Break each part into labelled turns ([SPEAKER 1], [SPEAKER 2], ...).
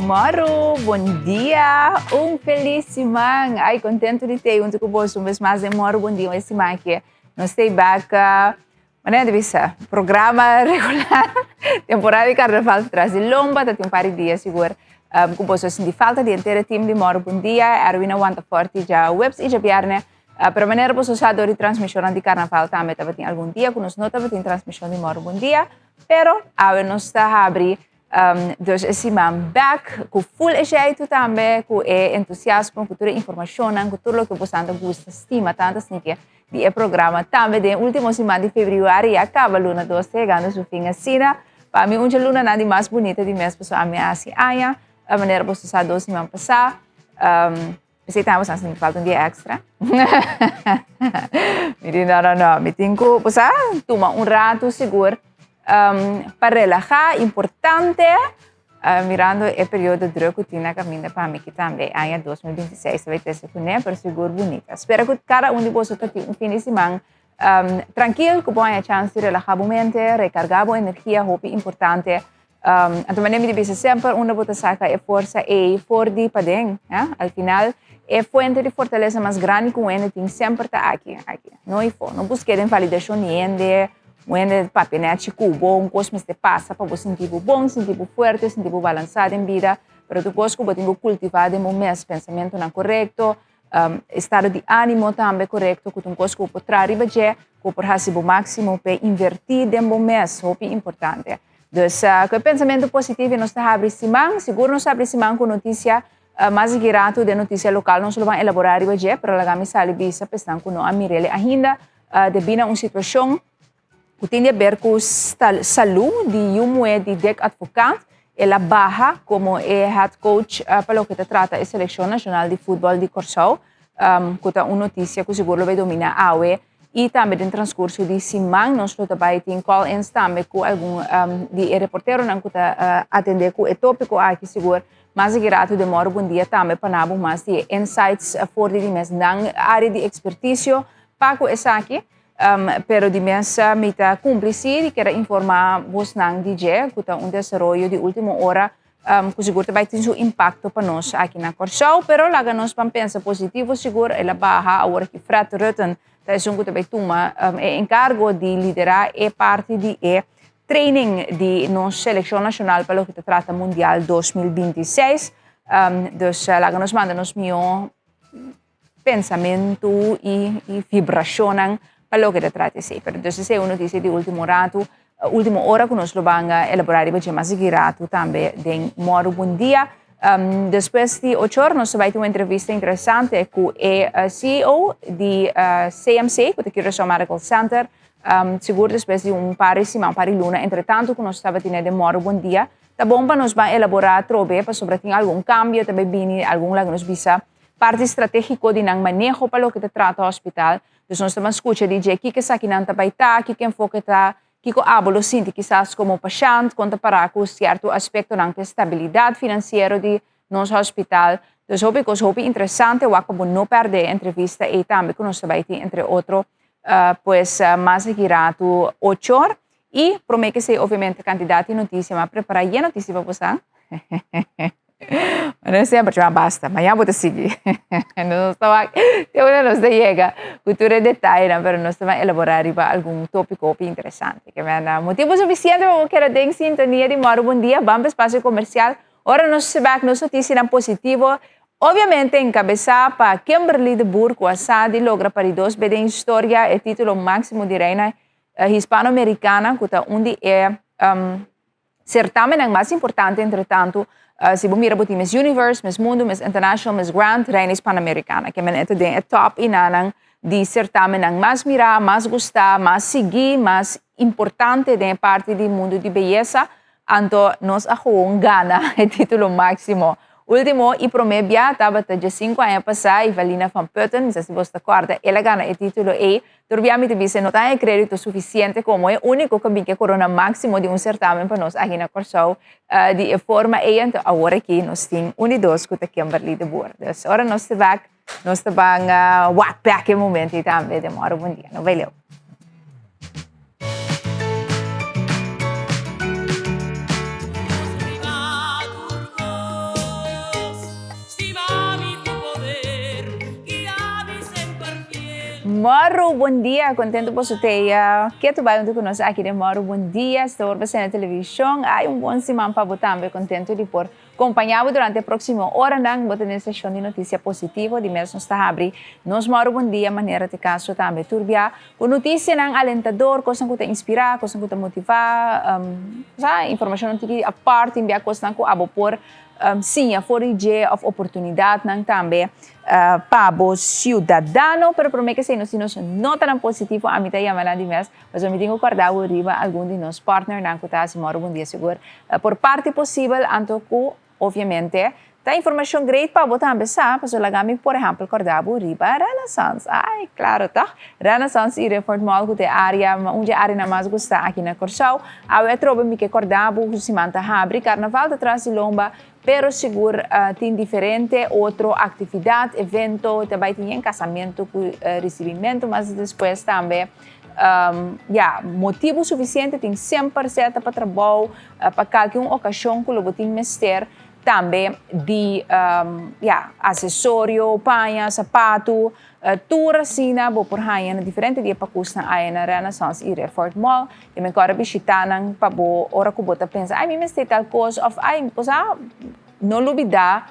[SPEAKER 1] Moro, bom dia, feliz semana. Ai, contento de ter junto com você um vez mais de Moro, bom dia, esse semana aqui. Nós estamos back, maneira de vista, programa regular, temporada de carnaval, traz de lomba, tem um par de dias, seguro. Com você, senti falta de inteiro time de Moro, bom dia, Arwina Wanta Forte, já webs e já biarne. Para maneira você sabe de transmissão de carnaval, também estava tem algum dia, quando nós não estava tem transmissão de Moro, bom dia, pero agora nós está abrir. Dus esse man back com full jeito também com entusiasmo com toda a informação com tudo o que você anda gosta estima tanto assim que de programa também de último semana de fevereiro e acaba luna 12 chegando ao fim assim para mim uma luna nada mais bonita de mês pessoal a minha assim a maneira você sabe 12 semanas passar pensei estava assim falta um dia extra me não me tenho que passar toma rato seguro para relajar, importante, mirando o período de rotina que ainda para mim que também, em 2026, vai ter sido para seguro bonita. Espero que cada de vocês tenha fim de semana tranquilo, que tenha a chance de relajar a mente, recargar a energia, hope importante. Então, maneira de dizer sempre, uma bota saca é força e forte para dentro, al final, é fonte de fortaleza mais grande que o ente tem sempre está aqui. Não busquem validação de When papinet cubo, coisa que passa para você sentir bom, sentir forte, sentir balançado em vida, para depois que você tem que cultivar de momento pensamento não correto, estado de ânimo também correto, que tem coisa que você traz que por fazer o máximo para invertir de momento, é importante. Então, com o pensamento positivo nós está abrindo semana, seguro nós abrir semana com notícia mais grato de notícia local, nós vamos elaborar hoje para a missão bisa pessoal que não a mirele ainda devido a uma situação que tem a ver com a saúde de de dec advogado, ela barra como head coach para o que trata a seleção nacional de futebol de Corsau, que é uma notícia que seguro vai dominar a UE, e também no transcurso de semana nós também temos call-ins também com algum de reportero não que atender com o tópico aqui seguro, mas grato demora um dia também para nabo mais de insights for de mesa na área de expertise para com essa aqui. Pero de mesa mita cumplici que era informar vos nang DJ que tá desenvolvimento de última hora que seguro vai ter um impacto para nós aqui na Corsau, pero laga nós para pensar positivo seguro ela barra agora que Frat Rutten tá isso que vai tomar encargo de liderar e parte de training de nossa seleção nacional para o que trata mundial 2026 dus laga nós manda nos meu pensamento e vibração para o que trata sempre. Então, se é uma notícia de última hora que nós vamos elaborar e mais grato também de Moro Bom Dia. Depois de 8 horas, nós vamos ter uma entrevista interessante com o CEO de CMC, que é o Curaçao Medical Center, seguro depois de par de luna. Entretanto, que nós estamos tendo de Moro Bom Dia, tá bom para nós elaborar trobe para sobre ter algum cambio, também bem algum lá que nos visa parte estratégico de não manejo para o que trata o hospital. Então, nós estamos escutando DJ que está aqui não está, que enfoque está, que abolo sinto quizás como paciente, conta para com certo aspecto de estabilidade financeira de nosso hospital. Então, eu interessante, eu acabo não perder a entrevista e também que nós vamos ter, entre outros, pues, mais grato 8 horas. E prometo que ser, obviamente, candidato em notícia, mas preparar a notícia para você. Não sempre já basta, amanhã vou decidir. Não estava, não chega, cultura detalhe, mas nós estamos elaborar algum tópico interessante. Que é motivo suficiente para que tenha em sintonia de Moro Bom Dia, vamos para o espaço comercial. Ora, nós sabemos nossa notícia positiva. Obviamente, encabeçar para Kimberly de Burgo, a SAD logra para 2 B de história, o título máximo de reina hispano-americana, que é onde certamen mais importante, entretanto, se você mira para Miss Universe, Miss Mundo, Miss International, Miss Grand, Reina Hispano-Americana, que é o top inanang de certamen ang mais mirar, mais gostar, mais seguir, mais importante de parte do mundo de beleza, então nós agora gana o título máximo. Último, e promebia, estava de 5 anos passar, e Valina Van Putten, não sei se você acorda, ela ganha o título E, turbiami te disse, não tem crédito suficiente como é o único que a corona máximo de certamen para nós aqui na Corsau, de forma E, então agora aqui nós temos unidos com a Kimberly de Burgo. Agora nós estamos back em momento e também demora um dia, não vai ler. Moro, bom dia. Contento por você. Que tu vai junto conosco aqui de Moro, bom dia. Estou você na televisão. Ai, bom semana para você também. Contento de por acompanhar durante a próxima hora. Nang botar nessa sessão de notícia positiva. De mesmo está abrir. Nós Moro, bom dia. Maneira de caso também turbia. Com notícia nang alentador, coisa que te inspirar, coisa que te motivar. Informação que a parte enviar coisa que abo por sim, a forige of oportunidade nang também para o cidadão, pero por mim que se nos não tão positivo a mim tá chamando de mês, mas eu me tenho acordado arriba algum de nós partner nang kuta si Moro bom dia seguro por parte possível anto ku obviamente tá informação great para botar ambessa, mas eu lagami por exemplo acordado arriba Renaissance, ai claro tá Renaissance e Fort Mall que área onde área na mais gosta aqui na Corsau, eu trobo me que acordado o semana abre carnaval de trás de lomba pero seguro tem diferente outra atividade, evento, também tem casamento, recebimento, mas depois também motivo suficiente, tem 100% para trabalho, para qualquer ocasião que eu tenho mestre, também de acessório, panha, sapato, tudo assim, vou por aí, diferente de para custa aí na Renaissance e Fort Mall, e me quero visitar nang para bo ora que bota pensa, ai me mestre tal coisa, of ai posa não lubida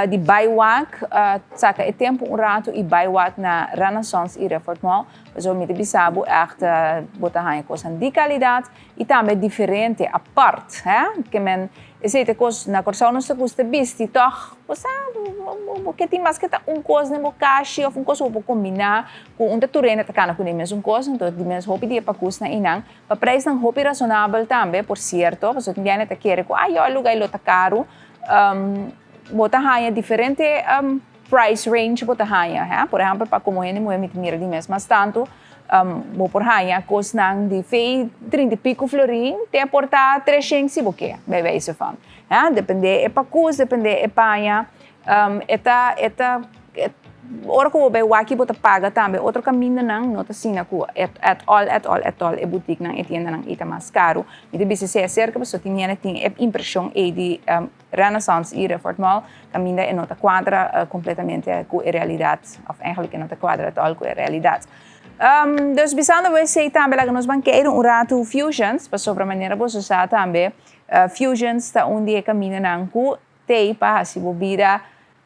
[SPEAKER 1] de baiwak, saca é tempo rato e baiwak na Renaissance e Fort Mall, mas eu me bisabo echt bota aí coisa de qualidade e também diferente a parte, que men esse coisa na Corsau não se custa bisti, toch, você que tem mais que tá coisa no caixa ou coisa para combinar com turena tá cana com mesmo coisa, então de mesmo hobby de para custa inang, para preço não hobby razonável também, por certo, você também tá querer com ai o lugar lo tá caro, bota hanya diferente price range bota hanya, por exemplo para como ele me tinha de mesmo, mas tanto por hanya custa de fei 30 e pico florim, te portar 300 se boque, bebe isso fam, depende é para custo, depende é panha, eta ora que o be waki bota paga também outro caminho não tá assim na cu at all é boutique não é tienda não é mais caro e de se é cerca pessoa tinha impressão de Renaissance e Fort Mall caminho é nota quadra completamente com a realidade of eigenlijk é nota quadra at all com a realidade dus bisando você também lá nos banqueiros rato Fusions para sobre maneira você sabe também Fusions tá onde é caminho não cu tem para se bobira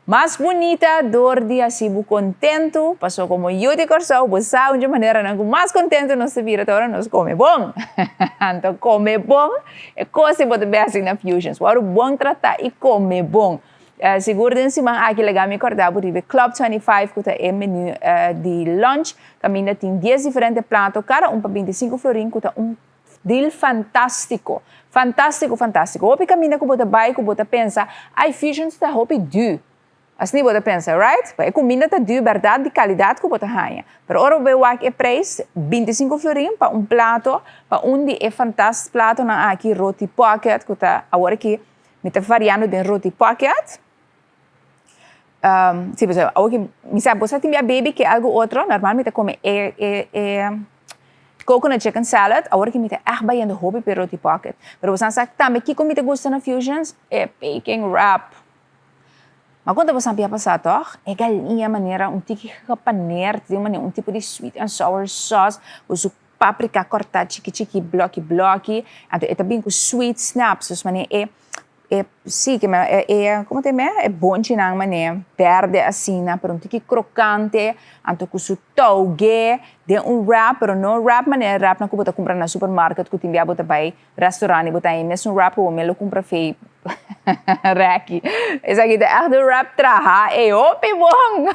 [SPEAKER 1] mais bonita, dor de assim, contento, passou como eu de Corsau, você de maneira não mais contento nós se vira agora nós come bom, então come bom é coisa que pode ver assim na Fusions, o bom tratar e come bom, seguro de cima aqui legal me acordar por ir Club 25 que é menu de lunch, caminha tem 10 diferentes pratos, cada para 25 florim que deal fantástico, hope caminha que bota vai que bota pensa, ai Fusions tá hope do assim você pensa, right? É comida de verdade, de qualidade que você ganha. Pero ora o que é preço 25 florim para prato, para onde é fantástico prato na aqui roti pocket, que tá agora aqui me tá variando de roti pocket. Se você, agora me sabe, você tem minha baby que é algo outro, normalmente come coconut chicken salad, agora que me tá baiando hobby para roti pocket. Pero você sabe também que comida gosta na Fusions é bacon wrap. Mas quando você vai passar, é galinha maneira tiki paneer, um tipo de sweet and sour sauce, uso paprika cortada, chiqui, blocky, então é também com sweet snaps, maneira sim, que como tem é bom de não maneira verde assim, para tiki crocante, então com su tougue, de wrap, pero não wrap maneira wrap na que você compra na supermercado, que tem bia bota vai restaurante, bota aí mesmo wrap ou melo compra feio Raki. Essa aqui é do wrap traha, é bom.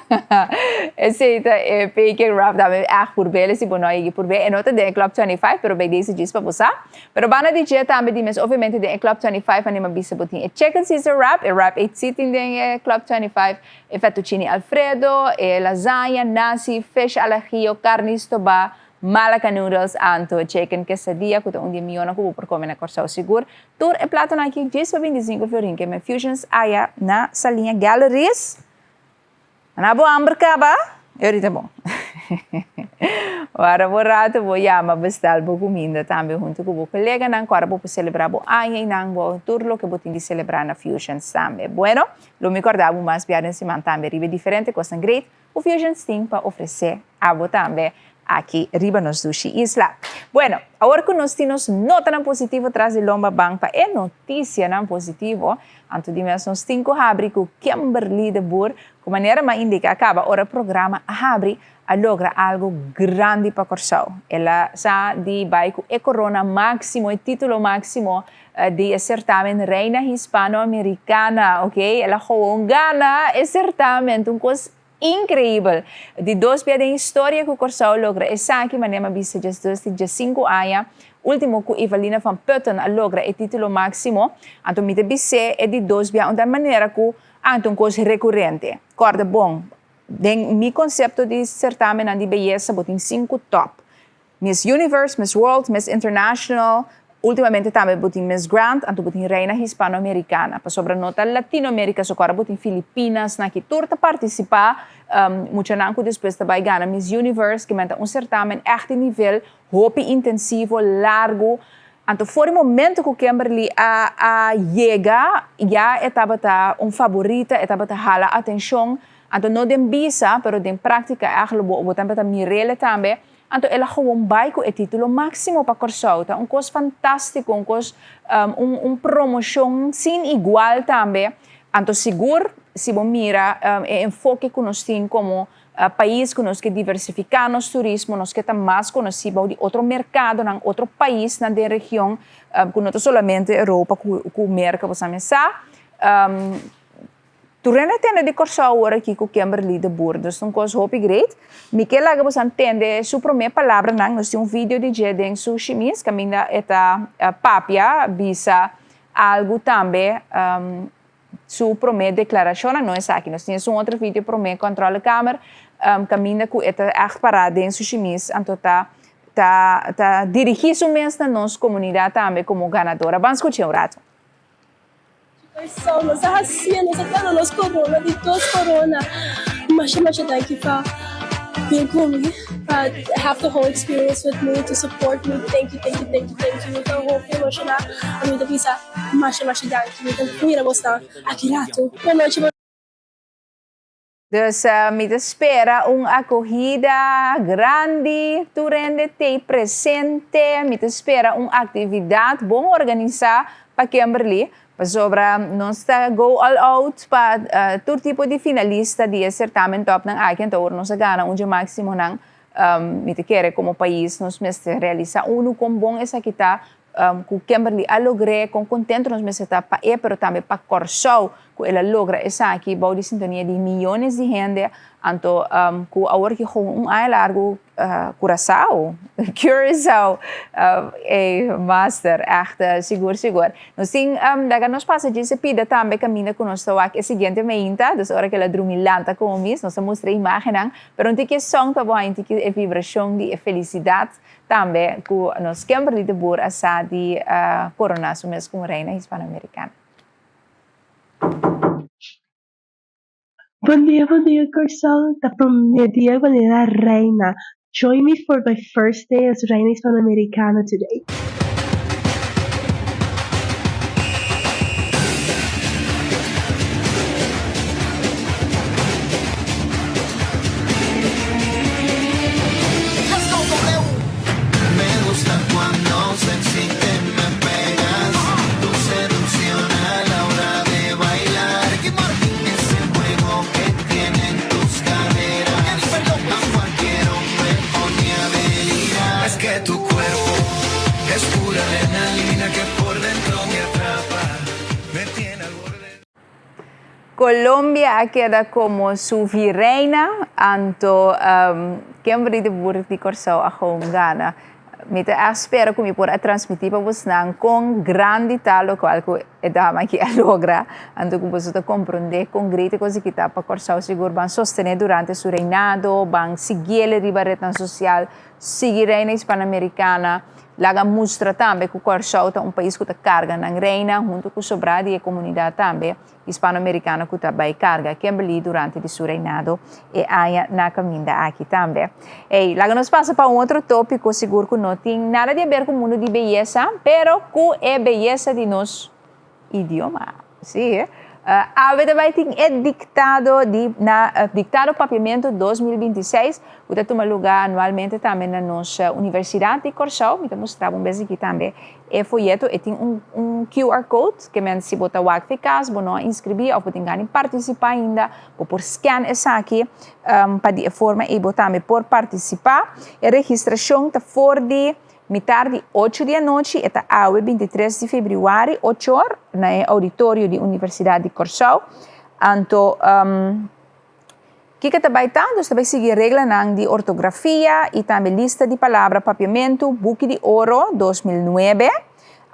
[SPEAKER 1] Esse é bacon wrap também é por ver se bono aí por ver. É nota de Club 25, pero bem desse diz para você. Pero bana de dia também diz, obviamente de Club 25 anima bisa botin. É chicken Caesar wrap, é wrap 8 sitting de Club 25, é fettuccine Alfredo, é lasanha, nasi, fish al ajillo, carne estoba, Malaca noodles, anto chicken quesadilla, que onde milhão que vou por comer na Corsau seguro. Tur é prato na aqui 10 para 25 florim, que é Fusions aya na salinha Galleries. Na boa hambre caba, eu bom. Ora, borrato, vou chamar bastal bo comida também junto com o colega, não agora vou celebrar o ano e não vou turlo que vou ter de celebrar na Fusions também. Bueno, lo me acordava mais piada em cima também, ribe diferente, coisa great, o Fusions tem para oferecer a você também aqui, riba nos Sushi Isla. Bueno, agora que nós temos nota na positivo traz de Lomba Bank é notícia na positivo, anto de nós temos que abrir com Kimberly de Boer, com maneira mais indica, acaba, ora programa abre a logra algo grande para Corsao. Ela sa di baiko e corona máximo, e título máximo de certamen Reina Hispano-Americana, ok? Ela gewoon gana e certamen, um coisa incrível. De 2 pies de história que o Corsao logra, essa aqui maneira bisa de 5 anos, último que Evalina van Putten logra e título máximo, anto mi de bise e de 2 pies, da maneira que anto um coisa recorrente. Corda bom. Den mi concepto de certamen de beleza botin 5 top. Miss Universe, Miss World, Miss International, ultimamente também botin Miss Grand, anto botin Reina Hispano-Americana. Pa sobra nota Latinoamérica, so agora botin Filipinas, na que turta participar, mucha nanco depois também gana Miss Universe, que menta certamen echt de nível, hopi intensivo, largo. Anto for o momento que Kimberly chega, já estava favorita, estava hala atenção. Anto no den bisa, pero den práctica eigenlijk botan beta mirele também. Anto ela gewoon baiko e título máximo para Corsao, tá? Coisa fantástico, coisa promoção sem igual também. Anto seguro, se você mira, enfoque que nós temos como país que nós que diversificar nosso turismo, nós que estamos mais conhecidos de outro mercado, em outro país, na região, que não é somente Europa, que o mercado, você sabe. Turena tende de Corsao agora aqui com Kimberly de Boer, então coisa hope great. Miquel aga você entende sua primeira palavra nang, nós temos vídeo de Jedeng Sushi Miss, que ainda está papia, bisa algo também, sua primeira declaração não é aqui, nós temos outro vídeo primeiro controle câmera, caminha com esta echt parada em Sushi Miss, então tá dirigindo mesmo na nossa comunidade também como ganadora. Vamos escutar rato.
[SPEAKER 2] Nós arrasamos até nós corona, de todos corona. Mas thank you for being comigo, have the whole experience with me, to support me. Thank you. Então, vou emocionar a minha visa. Mas thank you. Então, fui gostar. Aqui rato. Boa noite.
[SPEAKER 1] Me espera uma acolhida grande, tu rende te presente, me espera uma atividade bom organizar para Kimberly. Sobra nós go all out para todo tipo de finalista de certamen top ng akin to nós gana máximo ng me quer como país nós mesmo realiza com bom essa kita com Kimberly a logre com contento nós mesmo está para pero também para Corsao que ela logra essa aqui baude sintonia de milhões de gente anto ku agora que com ay largo Curaçao, master, echt seguro. Nós temos, daga nós passa de se pida também caminha com nós aqui, é seguinte meinta, das hora que ela drumilanta como mis, nós mostra a imagem, pero não tem que som para bom, tem que a vibração de felicidade também com nós Kimberly de Boer asa de coronar mesmo como reina hispano-americana.
[SPEAKER 2] Bom dia, Corsao. Tá prometida a reina. Join me for my first day as Reina Hispano-Americana today.
[SPEAKER 1] Colombia queda como su virreina, anto Kimberly de Boer de Corsao a Gana. Me espero que me possa transmitir para vocês com grande tal qual que é dama que logra, anto que vocês compreender com grande coisa que está para Corsao seguro van sostener durante su reinado, van seguir a ribareta social, seguir reina hispano-americana, Laga mostra também que o Corsau é um país que está carga na reina, junto com o sobrado e a comunidade também hispano-americana que está bem carga, que durante o seu reinado e aí na caminho aqui também. E laga nos passa para outro tópico, seguro que não tem nada a ver com o mundo de beleza, pero que é beleza de nosso idioma. Sim, a vai ter dictado papiamento 2026, que toma lugar anualmente também na nossa Universidade de Corsau. Me mostrava vez aqui também. E folheto e tem um QR Code que se botar o eficaz, não inscrever ou pode participar ainda, por scan essa aqui, para de forma e botar por participar. A registração está fora de metade de 8 da noite, até a 23 de fevereiro, 8 horas, no auditório da Universidade de Corsau. Então, que também está? Nós também seguir regras de ortografia e também lista de palavras, papiamento, Book de Ouro 2009.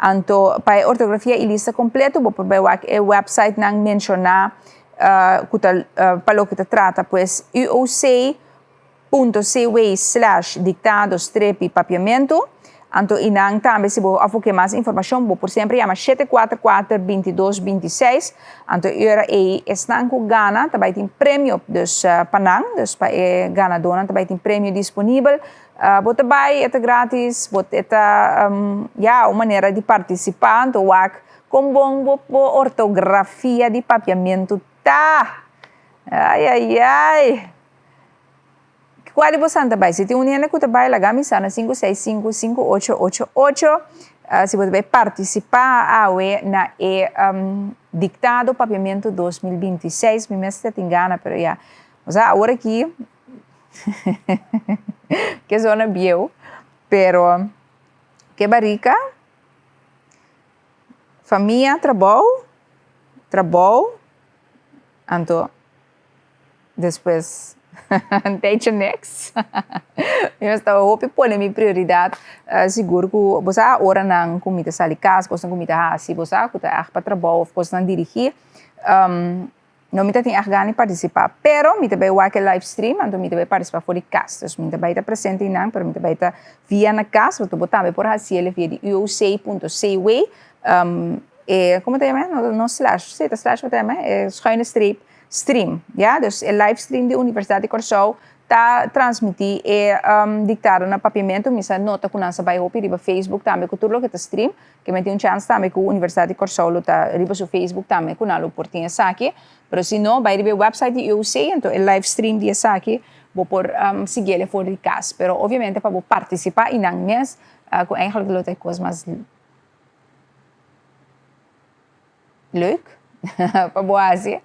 [SPEAKER 1] Então, para ortografia e lista completa, vou por o website não mencionar para o que trata, pues, uoc.cw/dictados-papiamento. Então, inang também, se você quer mais informação, vou por sempre chamar 744-2226. Então, era aí, estão com Ghana, também tem prêmio dos Panang, dos Ghana Dona, também tem prêmio disponível. Você também, é grátis, você é uma maneira de participar, então, com bom ortografia de papiamento, tá? Ai. Qual é você também? Se tem um que também lá, me sana 565-5888. Se você vai participar na dictado papiamento 2026, me mestre tem gana, pero já. Mas agora aqui, que zona bio, pero que barica, família, trabalho, então, depois Attention next. Eu estava hope pôr minha prioridade seguro que você ora não comida sali casa, você comida assim, você que está para trabalho, você não dirigir, não me tem a participar, pero me também o aquele live stream, então me também participar fora de casa, então me também está presente não, pero me também está via na casa, vou botar por assim ele via de uoc.cw, como tem não slash, se slash tem schuine stream, ja? Dus o live stream da Universidade de Corsau está transmitindo e dictado na papiamento, misa nota com nossa vai hopi riba Facebook também com tudo que está stream, que me tem chance também com a Universidade de Corsau está riba seu Facebook também com a oportunidade aqui, mas se não vai riba o website de UC, então o live stream de essa aqui vou por seguir ele fora de casa, pero obviamente para vou participar e não mes com eigenlijk outra coisa mais leuk para boa assim.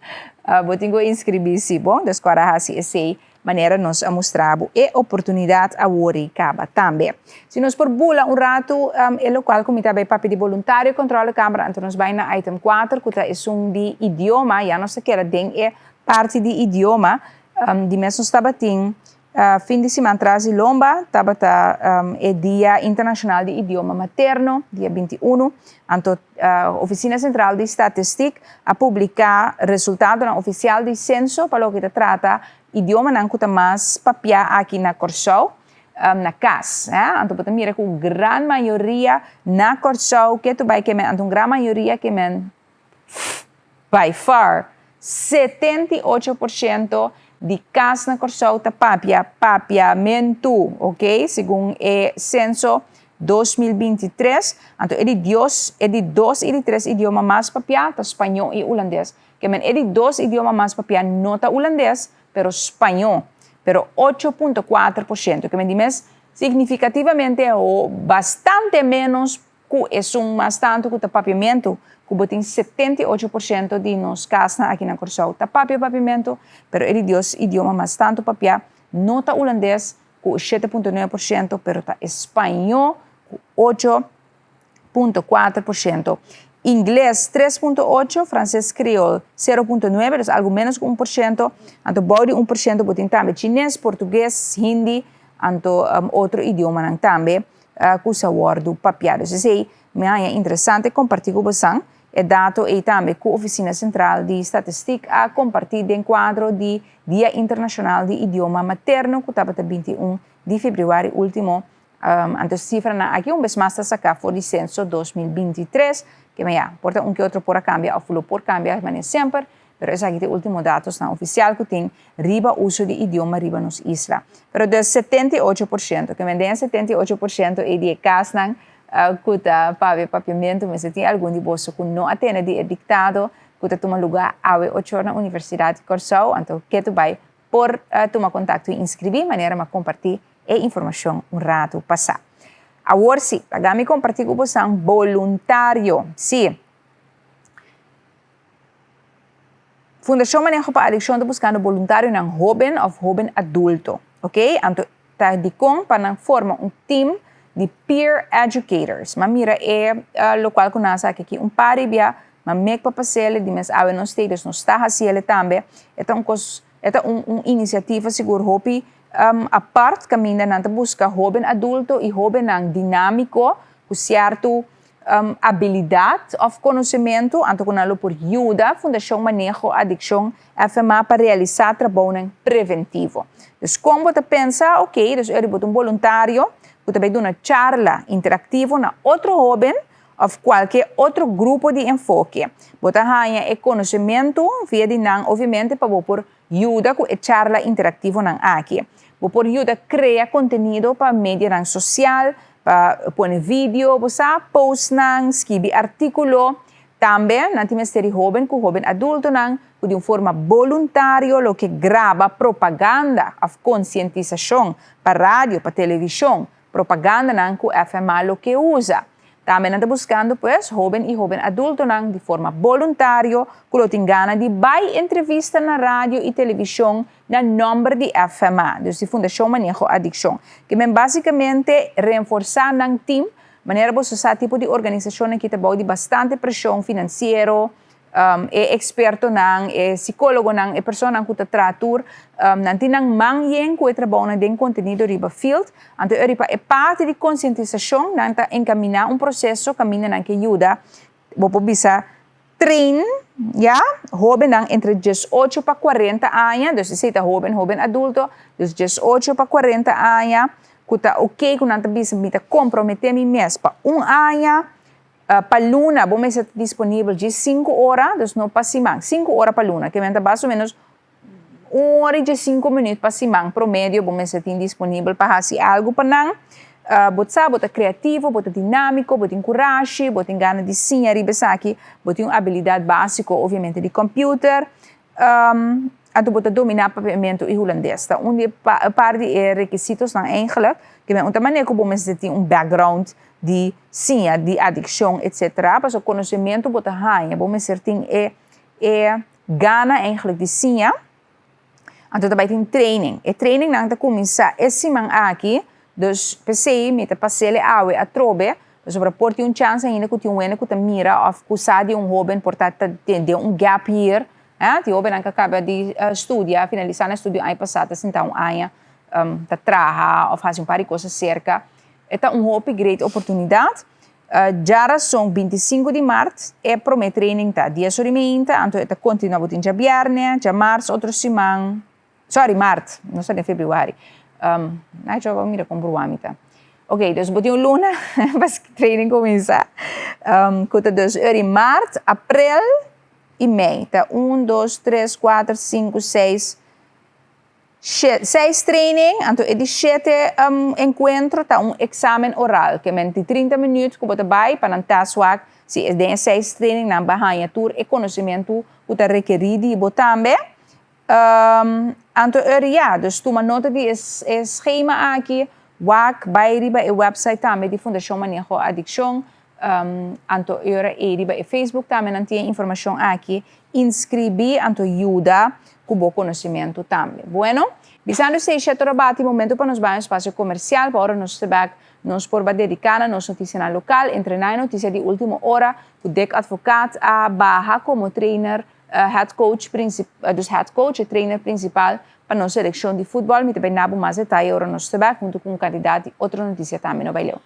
[SPEAKER 1] Vou ter que inscrever-se, bom, das coisas essa maneira nós a mostrar e oportunidade a worry acaba também. Se nós por bula rato, é local comitê bem papel de voluntário controla a câmara, então nós vai na item 4, que é de idioma, já não sei que era é parte de idioma, de mesmo estava tem fim de semana atrás em Lomba, estava é Dia Internacional de Idioma Materno, dia 21. Então, a Oficina Central de Estatística a publicar resultado na oficial de censo para o que trata idioma não que mais papia aqui na Corsau, na casa. Então, você mira que a grande maioria na Corsau, que tu vai que então, a grande maioria que by far, 78% de casa na Corsau está papiamento, ok? Segundo o censo 2023, então é de 2 e de 3 idiomas mais papiados, espanhol e holandês. Que é de 2 idiomas mais papiados, não está holandês, pero espanhol, pero 8.4%, que me diz significativamente ou bastante menos que é bastante que está papiamento, que tem 78% de nós casas aqui na Corsau está papiamento, pero é de 2 idiomas mais tanto papiado, não está holandês, com 7.9%, pero está espanhol, com 8.4%. Inglês 3.8%, francês crioulo 0.9%, algo menos que 1%, então bode 1% botem também chinês, português, hindi, então outro idioma também, com sabor do papiado. Isso aí é interessante compartilhar com vocês. É dado e também com a Oficina Central de Estatística a compartilhar em quadro de Dia Internacional de Idioma Materno, que estava 21 de fevereiro último, Antes cifra na aqui vez más sacar for el censo 2023, que porta que outro por cambia, o por cambia, mas sempre, pero es aqui o último dados na oficial que tem riba uso de idioma riba nos isla. Pero de 78%, que me den 78% e de casa kuta papiamento, mas tem algum de bolso que não atende de dictado, kuta toma lugar a 8 na Universidade de Corsau, então que tu vai por tomar contato e inscrever, maneira de compartilhar a informação rato passar. Agora sim, me compartilhar com você voluntário. Sim. Fundação Manejo para a Adicção está buscando voluntário na jovem ou jovem adulto, ok? Então, está de para formar team de peer educators. Mas mira, local que nós aqui par de mas me para passear de mes ave nos states nos está haciendo também. É uma iniciativa seguro hopi a parte caminha na busca jovem adulto e jovem dinâmico com certo habilidade ou conhecimento, então quando por ajuda Fundação Manejo Adicção FMA para realizar trabalho preventivo. Então, como você pensa, ok, então eu vou voluntário, você vai dar uma charla interativa na outro jovem ou qualquer outro grupo de enfoque. Você ganha conhecimento via de obviamente para por ajuda com a charla interativa aqui. Você por ajuda a criar conteúdo para mídia social, para pôr vídeo, você post escrever artículo. Também, nós temos ser jovem com jovem adulto, de uma forma voluntária, lo que grava propaganda, a conscientização para rádio, para televisão, propaganda com a FMA lo que usa. Também estamos buscando, pues, jovem e jovem adulto de forma voluntária, que tem ganas de vai entrevista na rádio e televisão na nome de FMA, de Fundação Manejo Adicção, que basicamente reforçar o time, maneira de usar tipo de organização que tem de bastante pressão financeira, é experto é psicólogo é pessoa que trator não tem manhã que trabalha em conteúdo riba field, então é parte de conscientização nanta encaminhar processo caminha que ajuda vou bisa train jovem entre 18 para 40 anos, então se está jovem adulto, dos 18 para 40 anos, que tá ok que nanta bisa me comprometer me mesmo para ano. Para luna, vamos estar disponível de 5 horas, então não para semana, 5 horas para luna, que é mais ou menos 1 hora e 5 minutos para semana, promédio, vamos estar disponível para fazer algo para nós. Você criativo, você dinâmico, você tem coragem, você tem ganas de sim, aqui, você tem uma habilidade básica, obviamente, de computer, então você dominar papiamento e holandês. Onde parte de requisitos são eigenlijk, que é uma maneira que você tem background de sim, de adicção, etc. Mas o conhecimento você ganha, você tem gana eigenlijk de sim, então também tem training. E training não começa esse man aqui, dus PC, me passele a trobe, dus para por ter chance ainda que tem que mira of kusadi jovem portanto ter gap year, ti jovem que acaba de estudar, finalizar o estudo ano passado, então ano trabalha ou faz par de coisas cerca. É uma great oportunidade. Já são 25 de março, é para o training, 10 horas, então é continua em viernes, já março, outra semana, março, não sei em fevereiro. Eu vou mirar com o amita. Ok, então vou ter luna, para que o training começa. Conta 2 horas, março, abril e maio. 1, 2, 3, 4, 5, 6, 6 training, então é de 7 encontro, exame oral, que é de 30 minutos que você vai para testar se é 6 training, na barra tour e conhecimento que você requer de você também. Então, então toma nota de esquema aqui, vai riba e website também de Fundação Manejo Adicção, então riba e Facebook também não tem informação aqui, inscrever, então ajuda com bom conhecimento também. Bueno, visando se este trabalho, momento para nos vai um espaço comercial, para nós nos por dedicar a nossa notícia local, entrenar notícia de última hora, o DEC advogado a barra como trainer, head coach e trainer principal para nossa seleção de futebol, me também nabo mais detalhe para nós junto com o candidato, outra notícia também no bailão.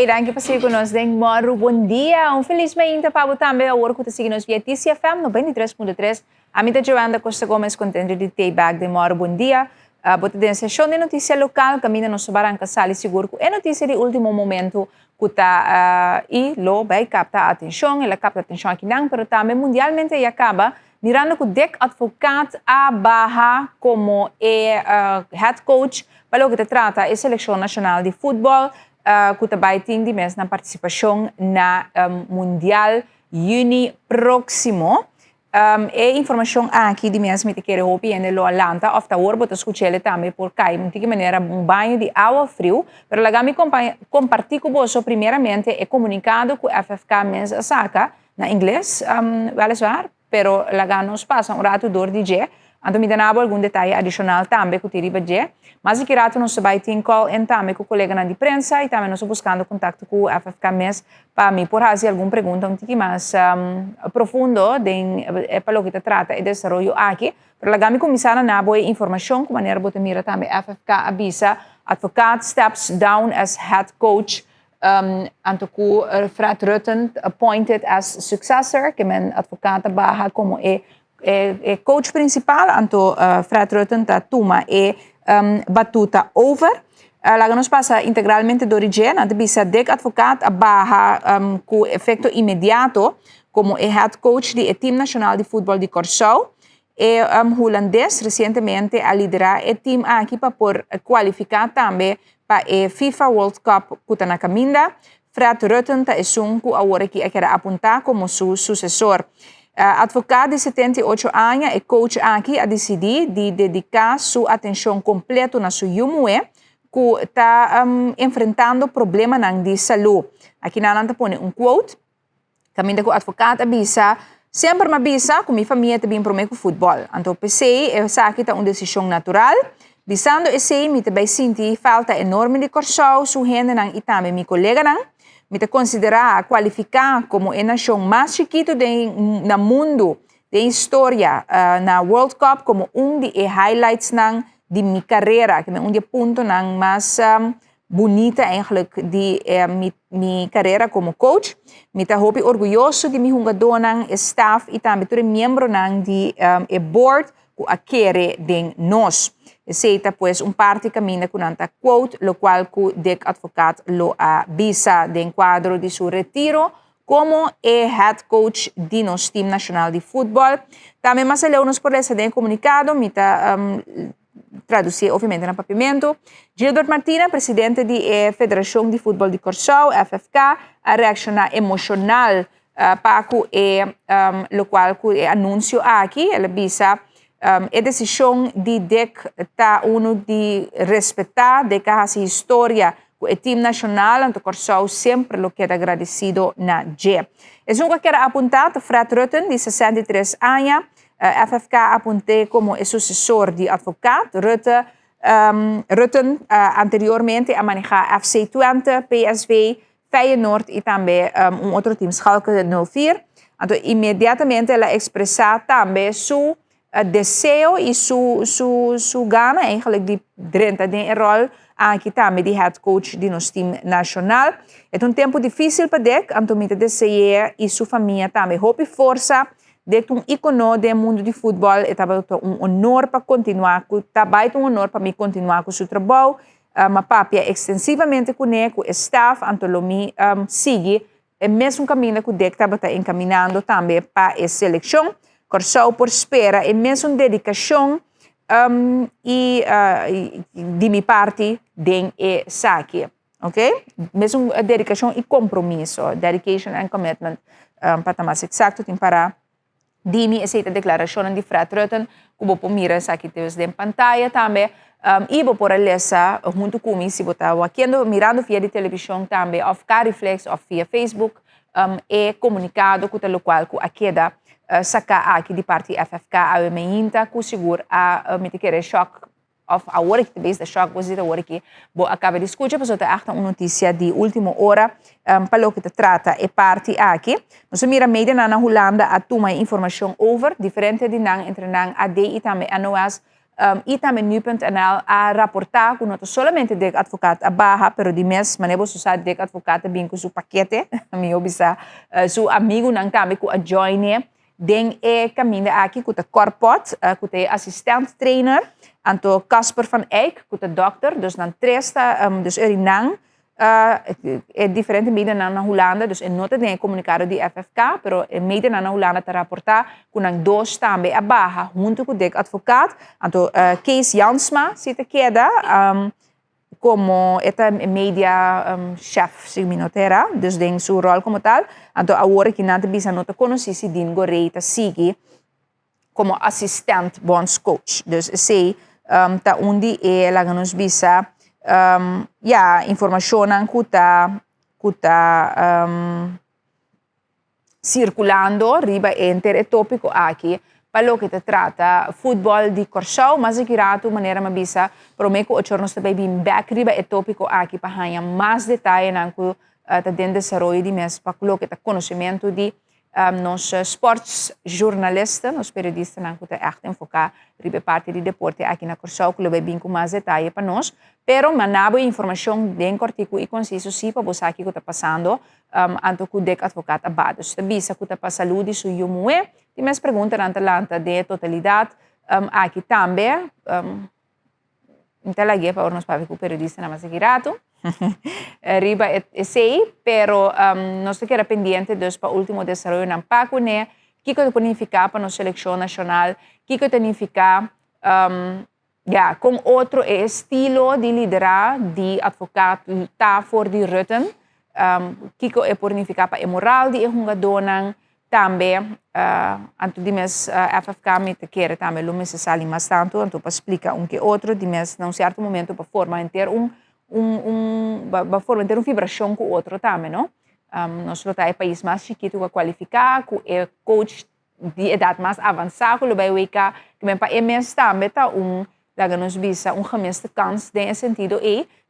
[SPEAKER 1] danke por seguir conosco. Moro, bom dia. Feliz manhã para você também. Agora que você nos via TCFM 93.3. A minha Joana Costa Gomes, contente de ter back de Moro, bom dia. Você tem sessão de notícia local, caminho no Barranca Sali seguro. É notícia de último momento que está e lo vai captar atenção. Ela capta atenção aqui não, mas também mundialmente e acaba mirando que o DEC advogado a barra como head coach para o que trata a seleção nacional de futebol. Que também tem de mês na participação na Mundial Juni próximo. Informação aqui de mês me te quero ouvir em lo Atlanta, of the world, but escuchele também por cá, de maneira banho de água frio, pero lá me compartilho com você primeiramente é comunicado que a FFK mês saca na inglês, vale ver, pero lá nos passa rato dor de dia. Então, me dá algum detalhe adicional também que eu tive a mas aqui rato nós vai ter call em também com o colega na de prensa e também nós buscando contato com a FFK MES para me por fazer alguma pergunta um pouquinho mais profundo para o que se trata e desenvolvimento aqui. Para lá me começar a boa informação com maneira boa mira também a FFK avisa advocate steps down as head coach Antoku Fred Rutten appointed as successor que men advocata barra como coach principal, anto Fred Rutten ta tuma batuta over. Lá nos passa integralmente do origine, anto bisa dek advocat a barra com efeito imediato como head coach do time nacional de futebol de Curaçao. Holandês recentemente a liderar o time aqui para por qualificar também para a FIFA World Cup que está na caminha. Fred Rutten ta que agora que quer apontar como seu sucessor. Advogado de 78 anos e coach aqui a decidir de dedicar sua atenção completa na sua humor que está enfrentando problemas de saúde. Aqui na Nanta põe quote, caminho que o advogado avisa, sempre me avisa que minha família também promete o futebol. Então, pensei, essa aqui está uma decisão natural, visando esse, me também senti falta enorme de Curaçao, sua gente e também meu colega não. Me te considerar qualificar como a nação mais chiquita no mundo de história na World Cup como de highlights de minha carreira, que é de ponto mais bonita eigenlijk de minha carreira como coach. Me te hope orgulhoso de minha jogador, staff e também todo membro de board que quer de nós. Aceita pues parte caminha com anta quote, lo qual que dec advogado lo avisa de enquadro de seu retiro como head coach de nosso time nacional de futebol. Também mais além nos por esse de comunicado, me traduzir obviamente no papiamento. Gilbert Martina, presidente da Federação de Futebol de Curaçao, FFK, a reaccionar emocional para que lo qual que anúncio aqui, ela avisa a decisão de DEC está de respeitar de que a história o time nacional ante Curaçao sempre lo queda agradecido na G. É um que quero apontar, Fred Rutten, de 63 anos, FFK apontei como sucessor de advogado. Rutten anteriormente a manejar FC Twente, PSV, Feyenoord e também outro time, Schalke 04. Então, imediatamente ela expressar também seu desejo e sua gana eigenlijk de drenta de rol aqui também de head coach de nosso time nacional. É tempo difícil para DEC, então me deseja e sua família também hope e força de um ícone do mundo de futebol. É também honor para continuar, também honor para mim continuar com seu trabalho. Uma papia extensivamente com ele, com o staff, então me sigue o mesmo caminho que o DEC está encaminhando também para a seleção. Curaçao por espera e mesmo dedicação de minha parte de saque, ok? Mesmo dedicação e compromisso, dedication and commitment, para estar mais exato, tem para dimi essa declaração de Fred Rutten, que vou pôr mira aqui em pantalla também, e vou pôr a lesa junto comigo, se você está mirando via de televisão também, ou Cariflex, ou via Facebook, e comunicado com o qual que a queda sacar aqui de parte FFK a meinta que seguro a me querer choque of a hora que base da choque você a hora que vou acaba de escutar mas outra uma notícia de última hora para o que trata é parte aqui nós mira media na Holanda a toma informação over diferente de nang entre nang AD e também a nós e também nu.nl a reportar que não solamente de advogado a barra, pero de mes maneira você de advogado bem com seu paquete, me obisa seu amigo não também com a join den caminho aqui com o corpot, com o assistent trainer, anto Casper van Eyck, com o doctor, dus dan tresta, dus erinang, é diferente meio na Holanda, dus não tem comunicado de FFK, pero meio na Holanda te reportar com ang dois também a barra, junto com o advogado, anto Kees Jansma se te queda como esta media chef, se me notera, dus tem seu rol como tal, anto agora que não te bisa não te conhece se dingo reita sigue como assistent bons coach, dus sei ta onde ela nos bisa informação que está circulando riba entre o tópico aqui para o que te trata futebol de Corsau, mas aqui rato maneira ma bisa prometo o chornos também bem back riba o tópico aqui para ganhar mais detalhe na que tá dentro desenvolvimento de mes para o que tá conhecimento de nos sports jornalistas, nos periodistas não que echt enfocar ribe parte de deporte aqui na Corsau, que leva bem com mais detalhe para nós, pero manabo informação bem cortico e conciso sim para você aqui que está passando, anto que dek advogado abado. Se bisa que está passando saúde su yumue, e mais pergunta lanta de totalidade aqui também, então lá para nós para ver que o periodista não mais girato. Riba sei, pero nós te queda pendiente dos para último desenvolvimento na Paco, né? Que significa para nossa seleção nacional, que significa com outro estilo de liderar de advogado tá for de Rutten, que significa para moral de jogador também anto de mes FFK me te quer também lo me se sali mais tanto anto para explicar que outro de mes num certo momento para formar inteiro forma ter vibração com o outro também, não? Nós é país mais chiquito que qualificar, com coach de idade mais avançada, que vai ver que para MS também tá lá nos visa gemeente kans nesse sentido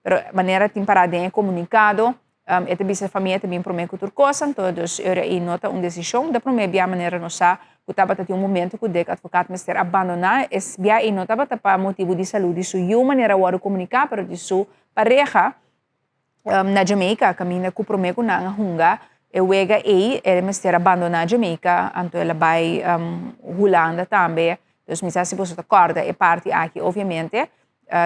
[SPEAKER 1] pero maneira tem para de comunicado, esta bisa família também promete outra coisa, então aí nota decisão da primeira maneira nós que estava tendo momento que o advogado me ser abandonar, via e nota para motivo de saúde, su maneira de comunicar, pero de su pareja na Jamaica, caminha com o prometo na hunga, wega ele me ser abandonar a Jamaica, então ela vai Holanda também, dus me se você acorda é parte aqui, obviamente,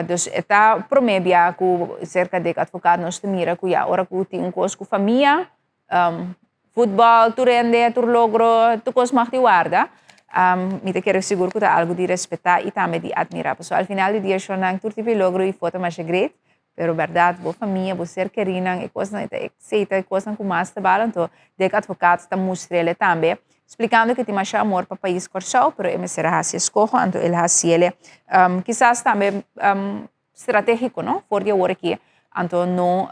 [SPEAKER 1] dus eta promebia ku cerca de advogado nós mira ku ya ora ku tem coisa com família futebol tu rende tu logro tu coisa mais guarda me te quero seguro que tá algo de respeitar e também de admirar pessoal al final do dia só não tu tipo logro e foto mais great pero verdade boa família boa ser querida e coisa não é aceita coisa com mais trabalho então de advogado está mostrando também explicando que tem mais amor para o país Corsau, pero ele será assim escolho, então ele assim ele quizás também estratégico, não? For de agora aqui, então não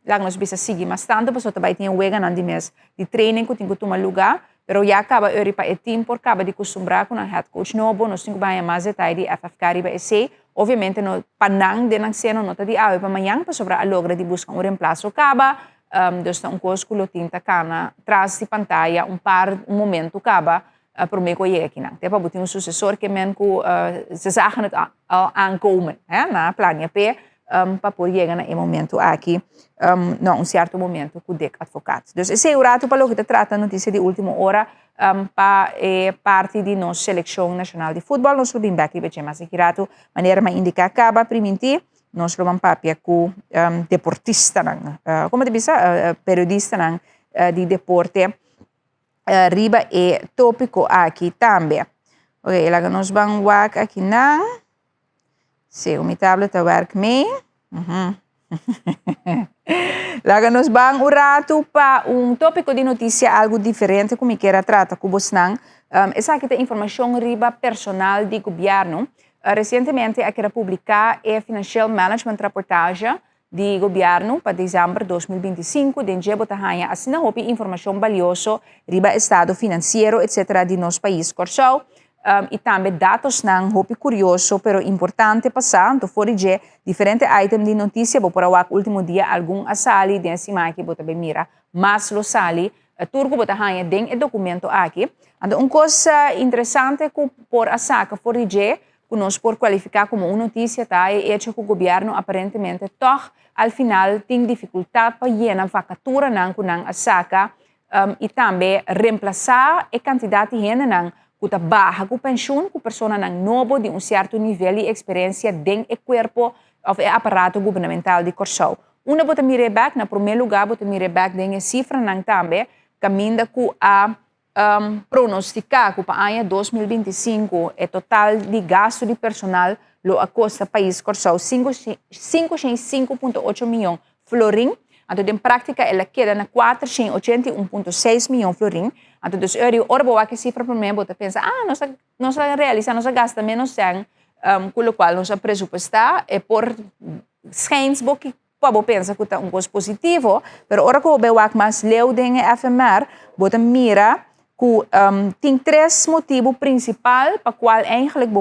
[SPEAKER 1] lá nós precisa seguir mais tanto, porque também tem um wega de mês de training que tem que tomar lugar, pero já acaba para o tempo, acaba de acostumbrar com a head coach novo, nós temos que ganhar mais detalhe de FFK riba esse, obviamente no panang de cena nota de para amanhã para sobrar a logra de buscar reemplaço acaba dus een koos tinta kana tras de pantalla um momento acaba para me conhecer aqui não tem para sucessor que men ku se zagen het al aankomen hè na plania p para poder chegar no momento aqui no certo momento com o advogado dus esse é o rato para o que te trata notícia de última hora para parte de nossa seleção nacional de futebol nós vamos back e mais aqui rato maneira mais indicar acaba priminti nós vamos papia com deportista como te bisa periodista de deporte riba e tópico aqui também ok lá nós vamos work aqui não se o meu tablet work me lá nós vamos o rato para tópico de notícia algo diferente como queira trata com você essa aqui tem informação riba personal de governo. Recentemente, a quero publicar a Financial Management Reportage de governo para dezembro de 2025, onde botahanya assina hopi informação valiosa riba estado financeiro, etc. de nosso país Corsau, e também dados não hopi curioso, pero importante passar, então fora de diferentes items de notícia, vou por o último dia algum asali desse maqui bota bem mira, mas lo sali turco botahanya den e documento aqui. Então coisa interessante que por a saca fora de que nos por qualificar como uma notícia, tá? É hecho que o governo aparentemente, toch, al final, tem dificuldade para llenar vacatura que não saca e também reemplaçar a quantidade de gente que está baixa com pensão, com pessoa novo de certo nível de experiência dentro do corpo ou aparato governamental de Corsou. Una bota mire back, na primeiro lugar, bota mire back dentro a cifra também, caminha com a pronosticar que para o ano 2025 o total de gasto de personal lo acosta país Corsou 505,8 milhões florim. Então, em prática, ela queda na 481,6 milhões florim. Então, ora boa que cifra primeiro, você pensa, nós realizamos, nós gastamos menos 100, com o qual nós presupuestar é por schijns que pode pensar que é coisa positivo, mas ora que eu vejo mais leu dentro do FMR, você mira que tem três motivos principais para qual eigenlijk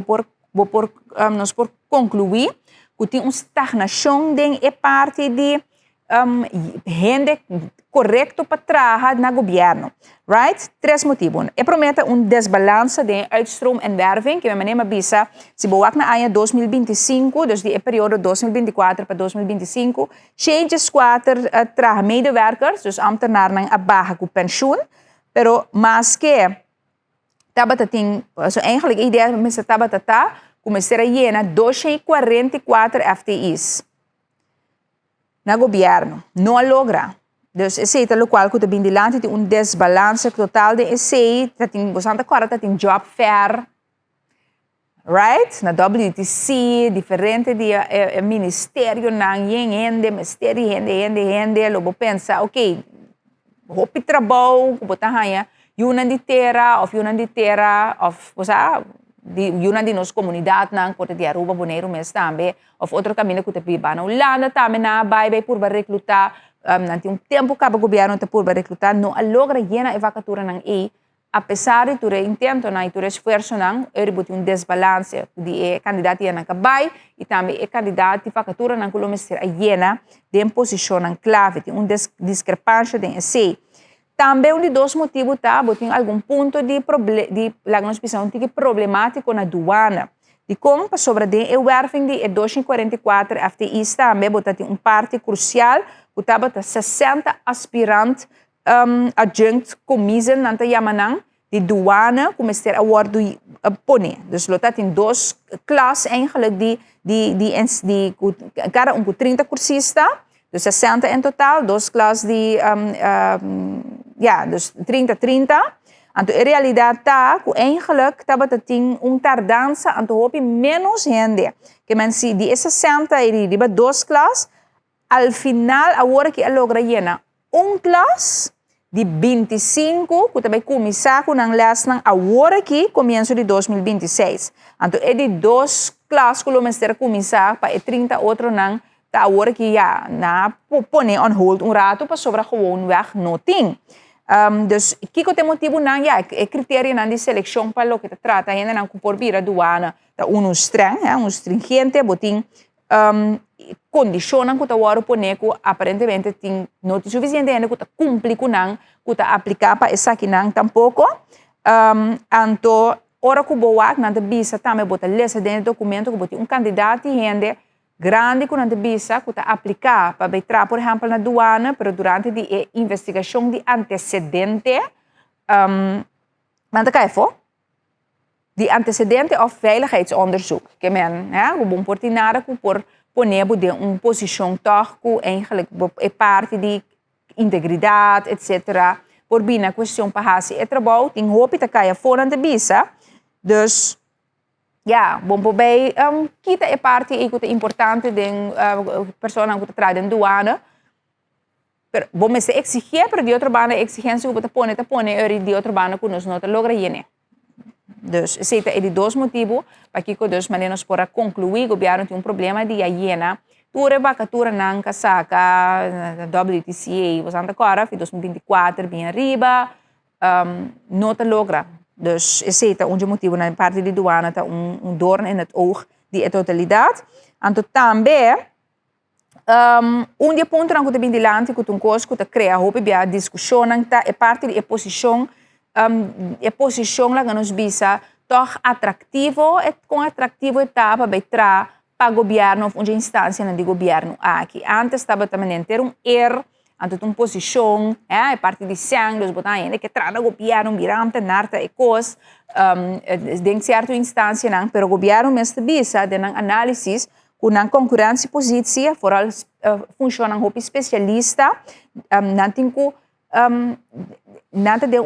[SPEAKER 1] nós por concluir que tem uma estagnação dentro da parte de gente correto para trabalhar no governo. Right? Três motivos. Promete desbalance de uitstroom en werving, que me avisa, se boa na ano 2025, dus die período 2024 para 2025, changes quatro medewerkers, dus ambtenaren a barra com pensioen, pero mais que tabata tem, eigenlijk a ideia é que tabata começar a llenar 244 FTIs no governo. Não logra. Dus esse é o qual que também delante tem desbalance total de esse, tem bastante agora tem job fair, right? Na WTC, diferente de ministério não gente, ministério gente, logo pensa, ok, hopi trabalho, botar raia, yuna de terra, of yuna de nossa comunidade não, corte de Aruba, Bonaire, mas também, of outro caminho que te piba na Holanda também na vai por recrutar. Nanti tempo que o governo está por recrutar, não logra llenar a vacatura apesar de tu intento, tu esforço, houve desbalance de candidato que vai e também o candidato de vacatura que começa a llenar de posição clave, tem discrepância de esse. Também de dois motivos, tem algum ponto de problemático na aduana. De como sobre o werving de 244 FTIs também tem parte crucial, que estava 60 aspirantes adjunct commission nanta yamanang de douane começar a award pone. Dus lo tem duas classes eigenlijk die cada com 30 cursista, dus 60 em total, duas classes de dus 30. Então, em realidade, que eigenlijk tem tardança, então, houve menos gente. Que men se de 60 e de duas classes, al final, agora que logra llenar classe de 25, que também começar com a les agora que começo de 2026. Então, é de duas classes que o começar para 30 outros não, agora que já põe on hold rato para sobre gewoon weg não tem. Dus kiko tem motivo não é critério de seleção para o que trata ainda não por vir a aduana tá stringente botin condicionam que tá o poneco aparentemente tem não é suficiente ainda que tá cumprir com não que tá aplicar para essa aqui não tampouco anto ora que boa não te bisa também bota lesa dentro do documento que botin candidato ainda grande que não te bisa que tá aplicar para entrar por exemplo na aduana pero durante de investigação de antecedente não te cai for de antecedente of veiligheidsonderzoek. Que men, gewoon portinara por poner de posição toch eigenlijk é parte de integridade, etc. Por bina questão para hasi e trabalho, tem hopi ta kaya fora de bisa. Dus bom bem, kita é parte que é importante de pessoa que trabalha em douana. Pero bom mas exigir para de outra banda exigência que ta pone de outra banda que nós não logra llenar. Dus esse é de dois motivos para que dos maneiras para concluir o governo tem problema de llenar toda a vacatura não saca WTCA você anda agora em 2024 bem arriba não te logra dus esse é motivo na parte de douana tá doorn in het oog de totalidade então também de ponto que também delante que tu conosco tá cria hope bia discussão tá é parte de posição a posição lá que nos bisa toch atrativo, com atrativo etapa vai tra para governo ou instância de governo aqui. Antes estava também ter antes uma posição, a partir de sangue, dos botar ainda que trata governo, virante, narta e coisa, de certa instância, não, pero governo mesmo bisa, de análise, com concorrência positiva, foral funciona como especialista, não tem que nada de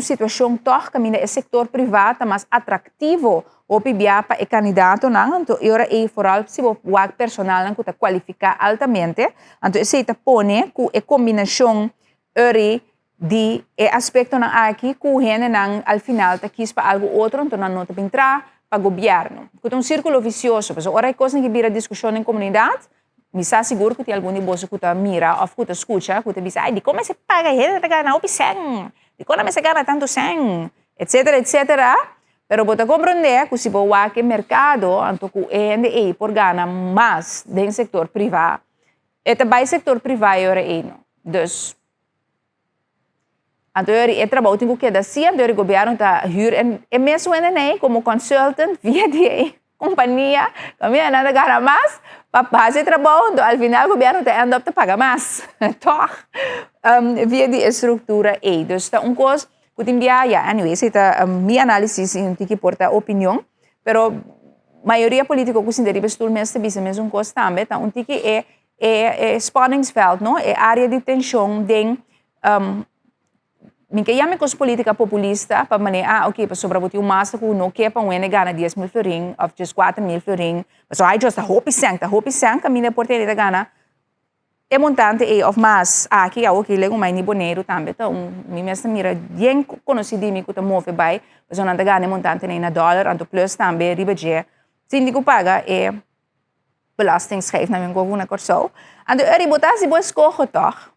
[SPEAKER 1] situação toch caminha é setor privado mas atrativo o pibia para o candidato não então ora é foral se o personal não que qualifica altamente então esse tá pone com a combinação de aspecto não aqui que o gente não al final tá quis para algo outro então não tá entrar para governo que um círculo vicioso mas ora é coisa que vira discussão em comunidade me está seguro que tem algum de você que está mira ou que está escuta, que está diz, ai, de como se paga ele tá ganhando opção, de como se ganha tanto sem, etc, etc. Pero você compreender que se boa que mercado, anto que é por ganhar mais do setor privado, é também setor privado é não. Dus, anto é trabalho tem que dar sim, o governo está hyr é mesmo ainda como consultant via de companhia, caminha nada ganha mais. Para fazer trabalho, ao final o governo anda a pagar mais. Toch? Via de estrutura E. Então, uma coisa que eu tenho anyway, essa é a minha análise, eu tenho que portar opinião, mas a maioria política que se deriva do mesmo coisa também, então, tem que é spanningsveld, não? É área de tensão, de minha chama com política populista para maneira ok para sobrevotar o massa que não quer para um ano ganha 10.000 florin ou 4.000 florin mas aí já está hopi sang caminha por ter de ganhar é montante e of mais aqui ao que lego mais niboneiro também então me mesmo mira bem conhecido me que tá move vai mas não anda ganhar montante nem na dólar ando plus também riba je síndico paga é belastingschrijf na minha alguma coisa ando botar se boas corro toch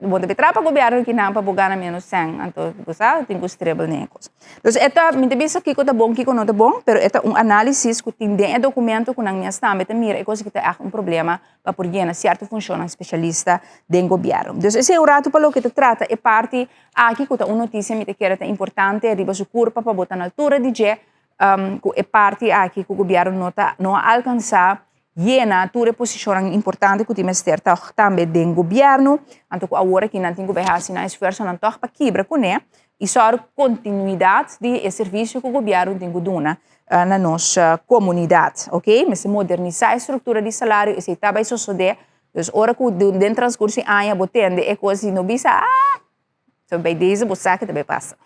[SPEAKER 1] bom, deve trabalhar para o governo que não para pagar menos sang, então você tem que estrear negócio. Então, esta me deve ser que está bom, que não está bom, mas esta análise que tem dentro documento que não está, mas mira é coisa que está um problema para por guiar certo funciona especialista do governo. Então, esse é o rato para o que te trata é parte aqui que está uma notícia me que era importante, arriba su curva para botar na altura de que é parte aqui que o governo não alcança Jena ture posição importante que temos ter também do governo, então agora que não tem que fazer na esforço não toca para quebrar com ele e só a continuidade de serviço que o governo tem que dar na nossa comunidade, ok? Mas se modernizar a estrutura de salário e se também suceder, então hora que dentro do transcurso aia botende é coisa não bisa so by deze você que também passa,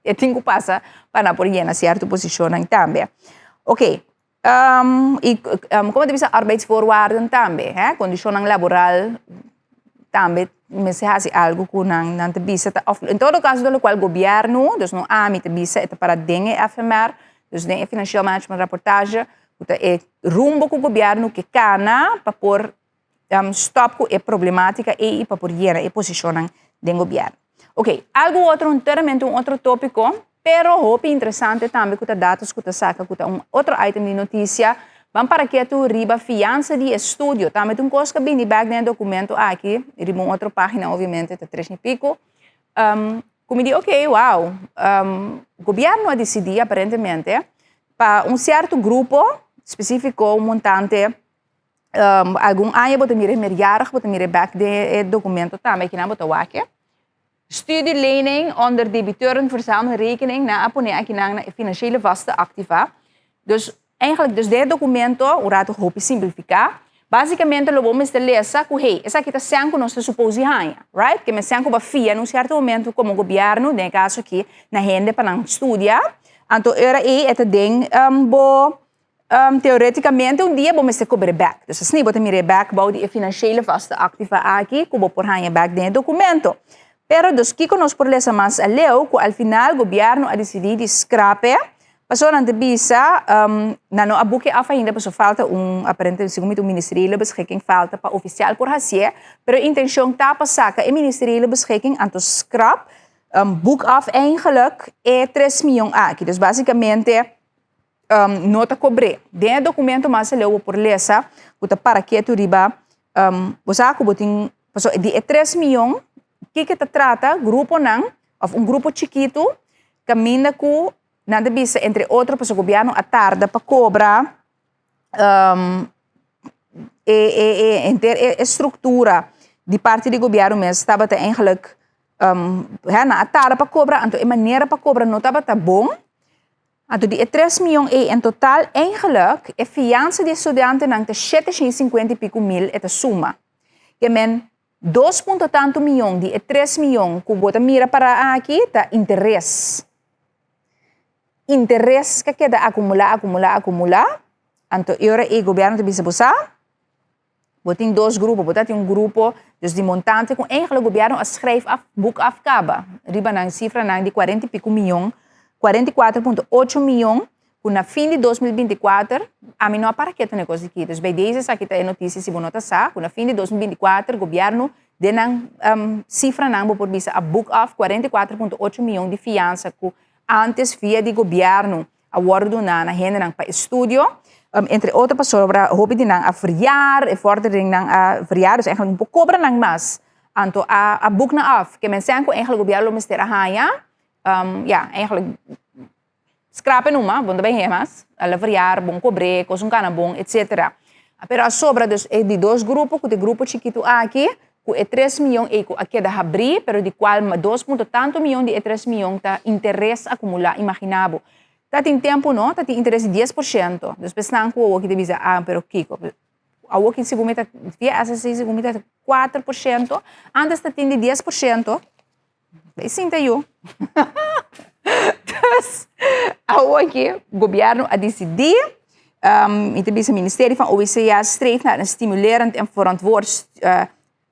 [SPEAKER 1] e tem que passar para por Jena certa posição também, ok? Como dice arbeidsvoorwaarden também, condição laboral também, mas se faz algo que não te bisa, em todo caso do qual governo, dus não há te bisa é para dengue afirmar, dus dengue financial management reportagem, é rumbo que o governo que cana para por stop com a problemática e para por guiar a posição do governo. Ok, algo outro inteiramente outro tópico. Pero hope interessante também que dados que saca que outro item de notícia vamos para que tu riba fiança de estudo também um coisa que bem de back no documento aqui riba outra página obviamente de 3 e pico como digo ok wow governo a decidir aparentemente para certo grupo específico montante algum ano botar mire milhares botar mire back de documento também que não botar aqui Studielening onder debiteurenverzamelrekening na abonnee na financiële vaste activa. Dus eigenlijk dus dit documento, o rato hope simplificar, basicamente lo vamos a ler que hey, essa aqui está sendo nossa suposição, right? Que me sendo ba fia num certo momento como governo, no caso aqui na renda para não estudar, então era aí esta ding teoreticamente dia vamos ter cobrir back. Dus as niet wat me back bouw die financiële vaste activa aqui, como por hanya back de documento. Pero dos que nós por lesa mais a leu, que ao final o governo a decidir scrape, passou na bisa, não a buque a ainda passou falta aparentemente segundo o ministério beschikking falta para oficial por hacer, pero a intenção tá passar que o ministério beschikking anto scrap, book af eigenlijk é 3 milhões aqui, dus basicamente nota cobre. De documento mais a leu por lesa, que para que tu riba, você botin passou de 3 milhões que te trata grupo não, ou grupo chiquito, caminha com nada bisa, entre outros, para o governo a tarde para cobrar estrutura de parte do governo mesmo estava eigenlijk na a tarde para cobrar, então a maneira para cobrar não estava bom. Então, die 3 miljoen in totaal eigenlijk, a fiança de estudante nang 750 e pico mil é a suma. Que men 2 ponto tanto milhão de 3 milhões que bota mira para aqui tá interesse. Interesse que queda acumular. Então, agora o governo tem que buscar. Botem 2 grupos, botem grupo dus de montante com eigenlijk o governo schrijft af, boek afkaba. Riba nang cifra nang de 40 e pico milhões. 44,8 milhões, que na fim de 2024, a mim não aparece o negócio aqui. Então, bem, desde aqui está a notícia, se você está, que na fim de 2024, o governo tem cifra por visa a book off 44,8 milhões de fiança, que antes via de governo, a guarda na renda para estúdio, entre outras pessoas, para hobby de a friar, e vordering a friar, dus eigenlijk um cobra nang mas. Então, a book na off, que mensen eigenlijk o governo mister a haya, eigenlijk scrapen uma, bom bem remas, a lavriar, bom cobre, coisa cana bom, etc. Pero a sobra de 2 grupos, que o grupo chiquito aqui, que é 3 milhões e que aqui da abrir, pero de qual 2 ponto tanto milhões de 3 milhões tá interesse acumular, imaginável. Tá tem tempo não, tá tem interesse 10%. Depois não que o que te dizer, pero Kiko, o que se gomita, via essa se gomita 4%, antes tá tem de 10%. Bem, sinta eu. Então, aqui, o governo a decidir, o Ministério van OECA streeft naar een stimulerend en verantwoord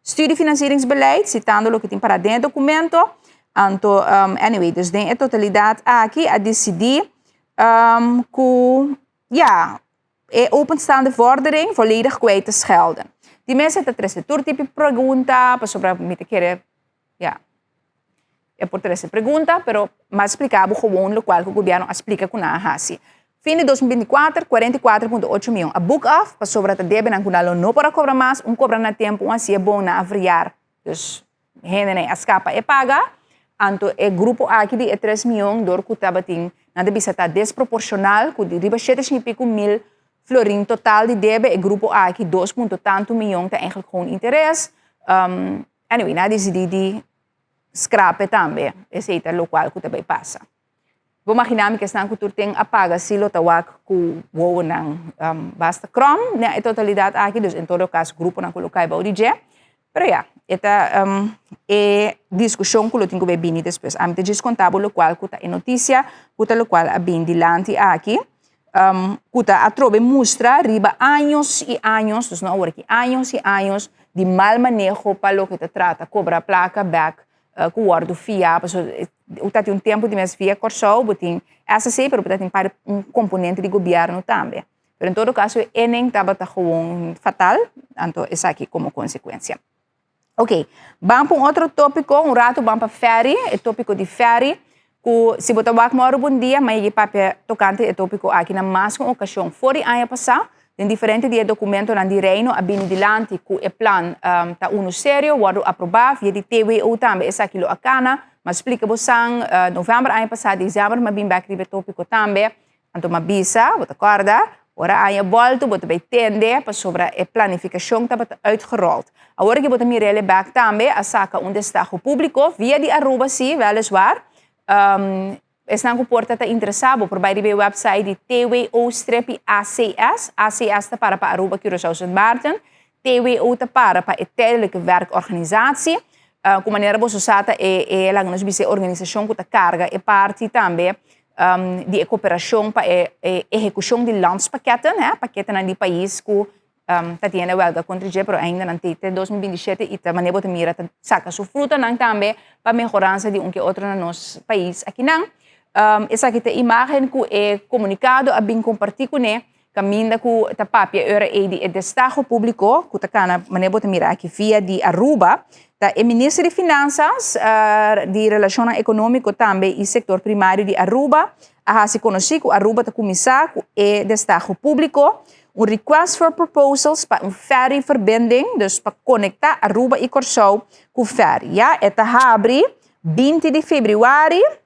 [SPEAKER 1] studiefinancieringsbeleid, citando o que tem para dentro do documento. Então, anyway, dus de totalidade aqui a decidir que, é openstaande vordering volledig kwijt te schelden. Die mensen hebben het receptor type pergunta, para sobre me te querer, é por essa pergunta, pero mais explicável gewoon o qual o governo explica com a hasi. Fim de 2024, 44,8 milhões. A book off, para sobre a débito, não para cobrar mais, cobra na tempo, assim é bom na avriar. Dus, gente a escapa e paga. Então, o grupo aqui de 3 milhões, dor que estava tem, nada bisa está desproporcional, que de riba 7 e pico mil florin total de débito, o grupo aqui 2 ponto tanto milhões, tem eigenlijk gewoon interesse. Anyway, nada de scrape também, esse é o qual que também passa. Vou imaginar que estão que tu tem apaga se lo tawag ku wo nang basta krom na totalidade aqui, dus em todo caso grupo não colocar para o DJ. Pero esta é discussão que eu tenho que ver depois. A mim te descontava o qual que é notícia, que o qual a bem dilante aqui, que a trove mostra riba anos e anos, dus não agora que anos e anos de mal manejo para o que te trata, cobra placa back. Que guardo FIA, o tá tem tempo de mais FIA corso, botin essa sei, pero tem para componente de governo também. Pero em todo caso, nem estava gewoon fatal, então isso aqui como consequência. Ok, vamos para outro tópico, rato vamos para ferry, o tópico de ferry, que se botar o moro bom dia, mas papel tocante o tópico aqui na mais uma ocasião, fora ano passado, tem diferente de documento na direino a bem dilante que o plan tá sério, o aprovado, e de TWO também, essa aquilo a cana, mas explica você novembro ano passado, dezembro, mas bem back de tópico também, então uma bisa, você acorda, ora aí volta, você vai entender para sobre a planificação que está uitgerold. Agora que você mirele back também, a saca destaque público via de Aruba, sim, weliswaar. Estão com porta tá interessado por baixo do website de TWO-ACS. ACS tá para Aruba, Curaçao, Sint Maarten. TWO tá para a tijdelijke werkorganisatie. Com maneira boa sociata é lá nos bice organização que tá carga e parte também de cooperação para a execução de landspakketten, né? Pakketten de país que tá tendo welga contribuir para ainda não tem 2027 e tá maneira boa mira tá saca sua fruta não também para melhorança de que outro no nosso país aqui não. Essa aqui é a imagem que é comunicado a bem compartilhar com ele, caminho que a papia era de destaque público, que está na maneira de mirar aqui via de Aruba, tá o ministro de Finanças, de Relação Econômica também e setor primário de Aruba, a se conhecer que Aruba está começar com o destaque público, request for proposals para ferry verbinding, dus para conectar Aruba e Curaçao com ferry. Ja, está abre 20 de fevereiro.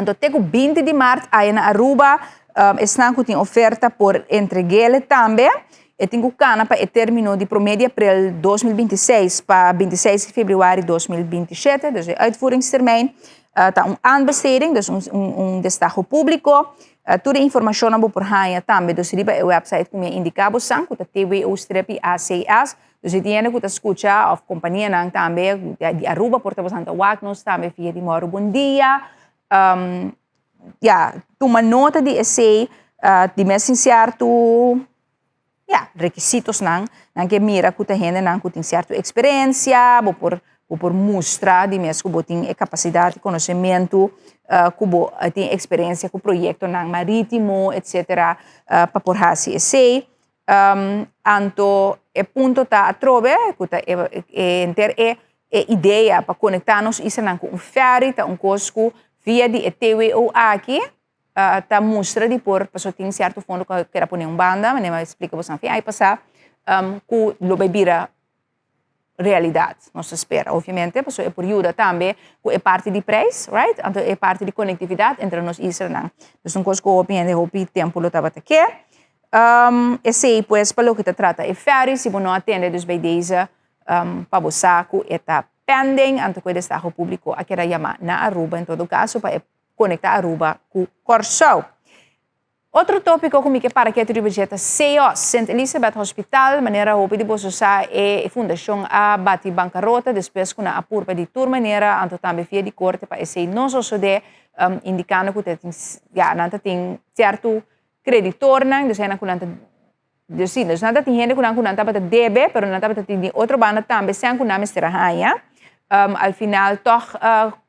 [SPEAKER 1] Então, até o 20 de março, aí na Aruba, estão com oferta por entregar também. E tenho cana para terminar de promedio abril 2026 para 26 de fevereiro 2027. Dus de uitvoeringstermijn. Está aanbesteding, dus destaque público. Toda a informação não por raia também. Dus riba a website como indicado sang, que TWO-ACS. Dus die ene que escuta of companhia nang também de Aruba porta bastante nos também via de Moro Bom Dia. Toma nota de essay, de mais certo requisitos nang que mira que tem nang que tem certa experiência, por mostrar de mesmo que tem capacidade, conhecimento, que tem experiência com projeto nang marítimo, etc. Para por fazer essay. Anto e punto tá a trove, que ideia para conectar-nos isso com ferry, tá cosco via de TWO aqui, tá mostra de por pessoa tem certo fundo que quer pôr banda, mas nem explica você não aí passar que lo bebira realidade, nós espera, obviamente, pessoa é por ajuda também, que é parte de preço, right? Então é parte de conectividade entre nós e Israel. Então cosco o tempo lo tava aqui. Esse pues para o que te trata é ferry, se você não atende dos BDs para o saco está pending, antes que o destaque público aqui era chamar na Aruba, em todo caso, para conectar Aruba com Corsou. Outro tópico comigo é para que a tributa CEOS, St. Elizabeth Hospital, maneira roupa de bolsa é a fundação a bati bancarrota, depois com a apurpa de tour maneira, anto também via de corte para esse não só de indicando que tem certo creditor nang, dus hij nakunanta, dus sim, dus nada tem gente que nakunanta para debe, pero nada para tem outra banda também, sem que nome estranha. Al final toch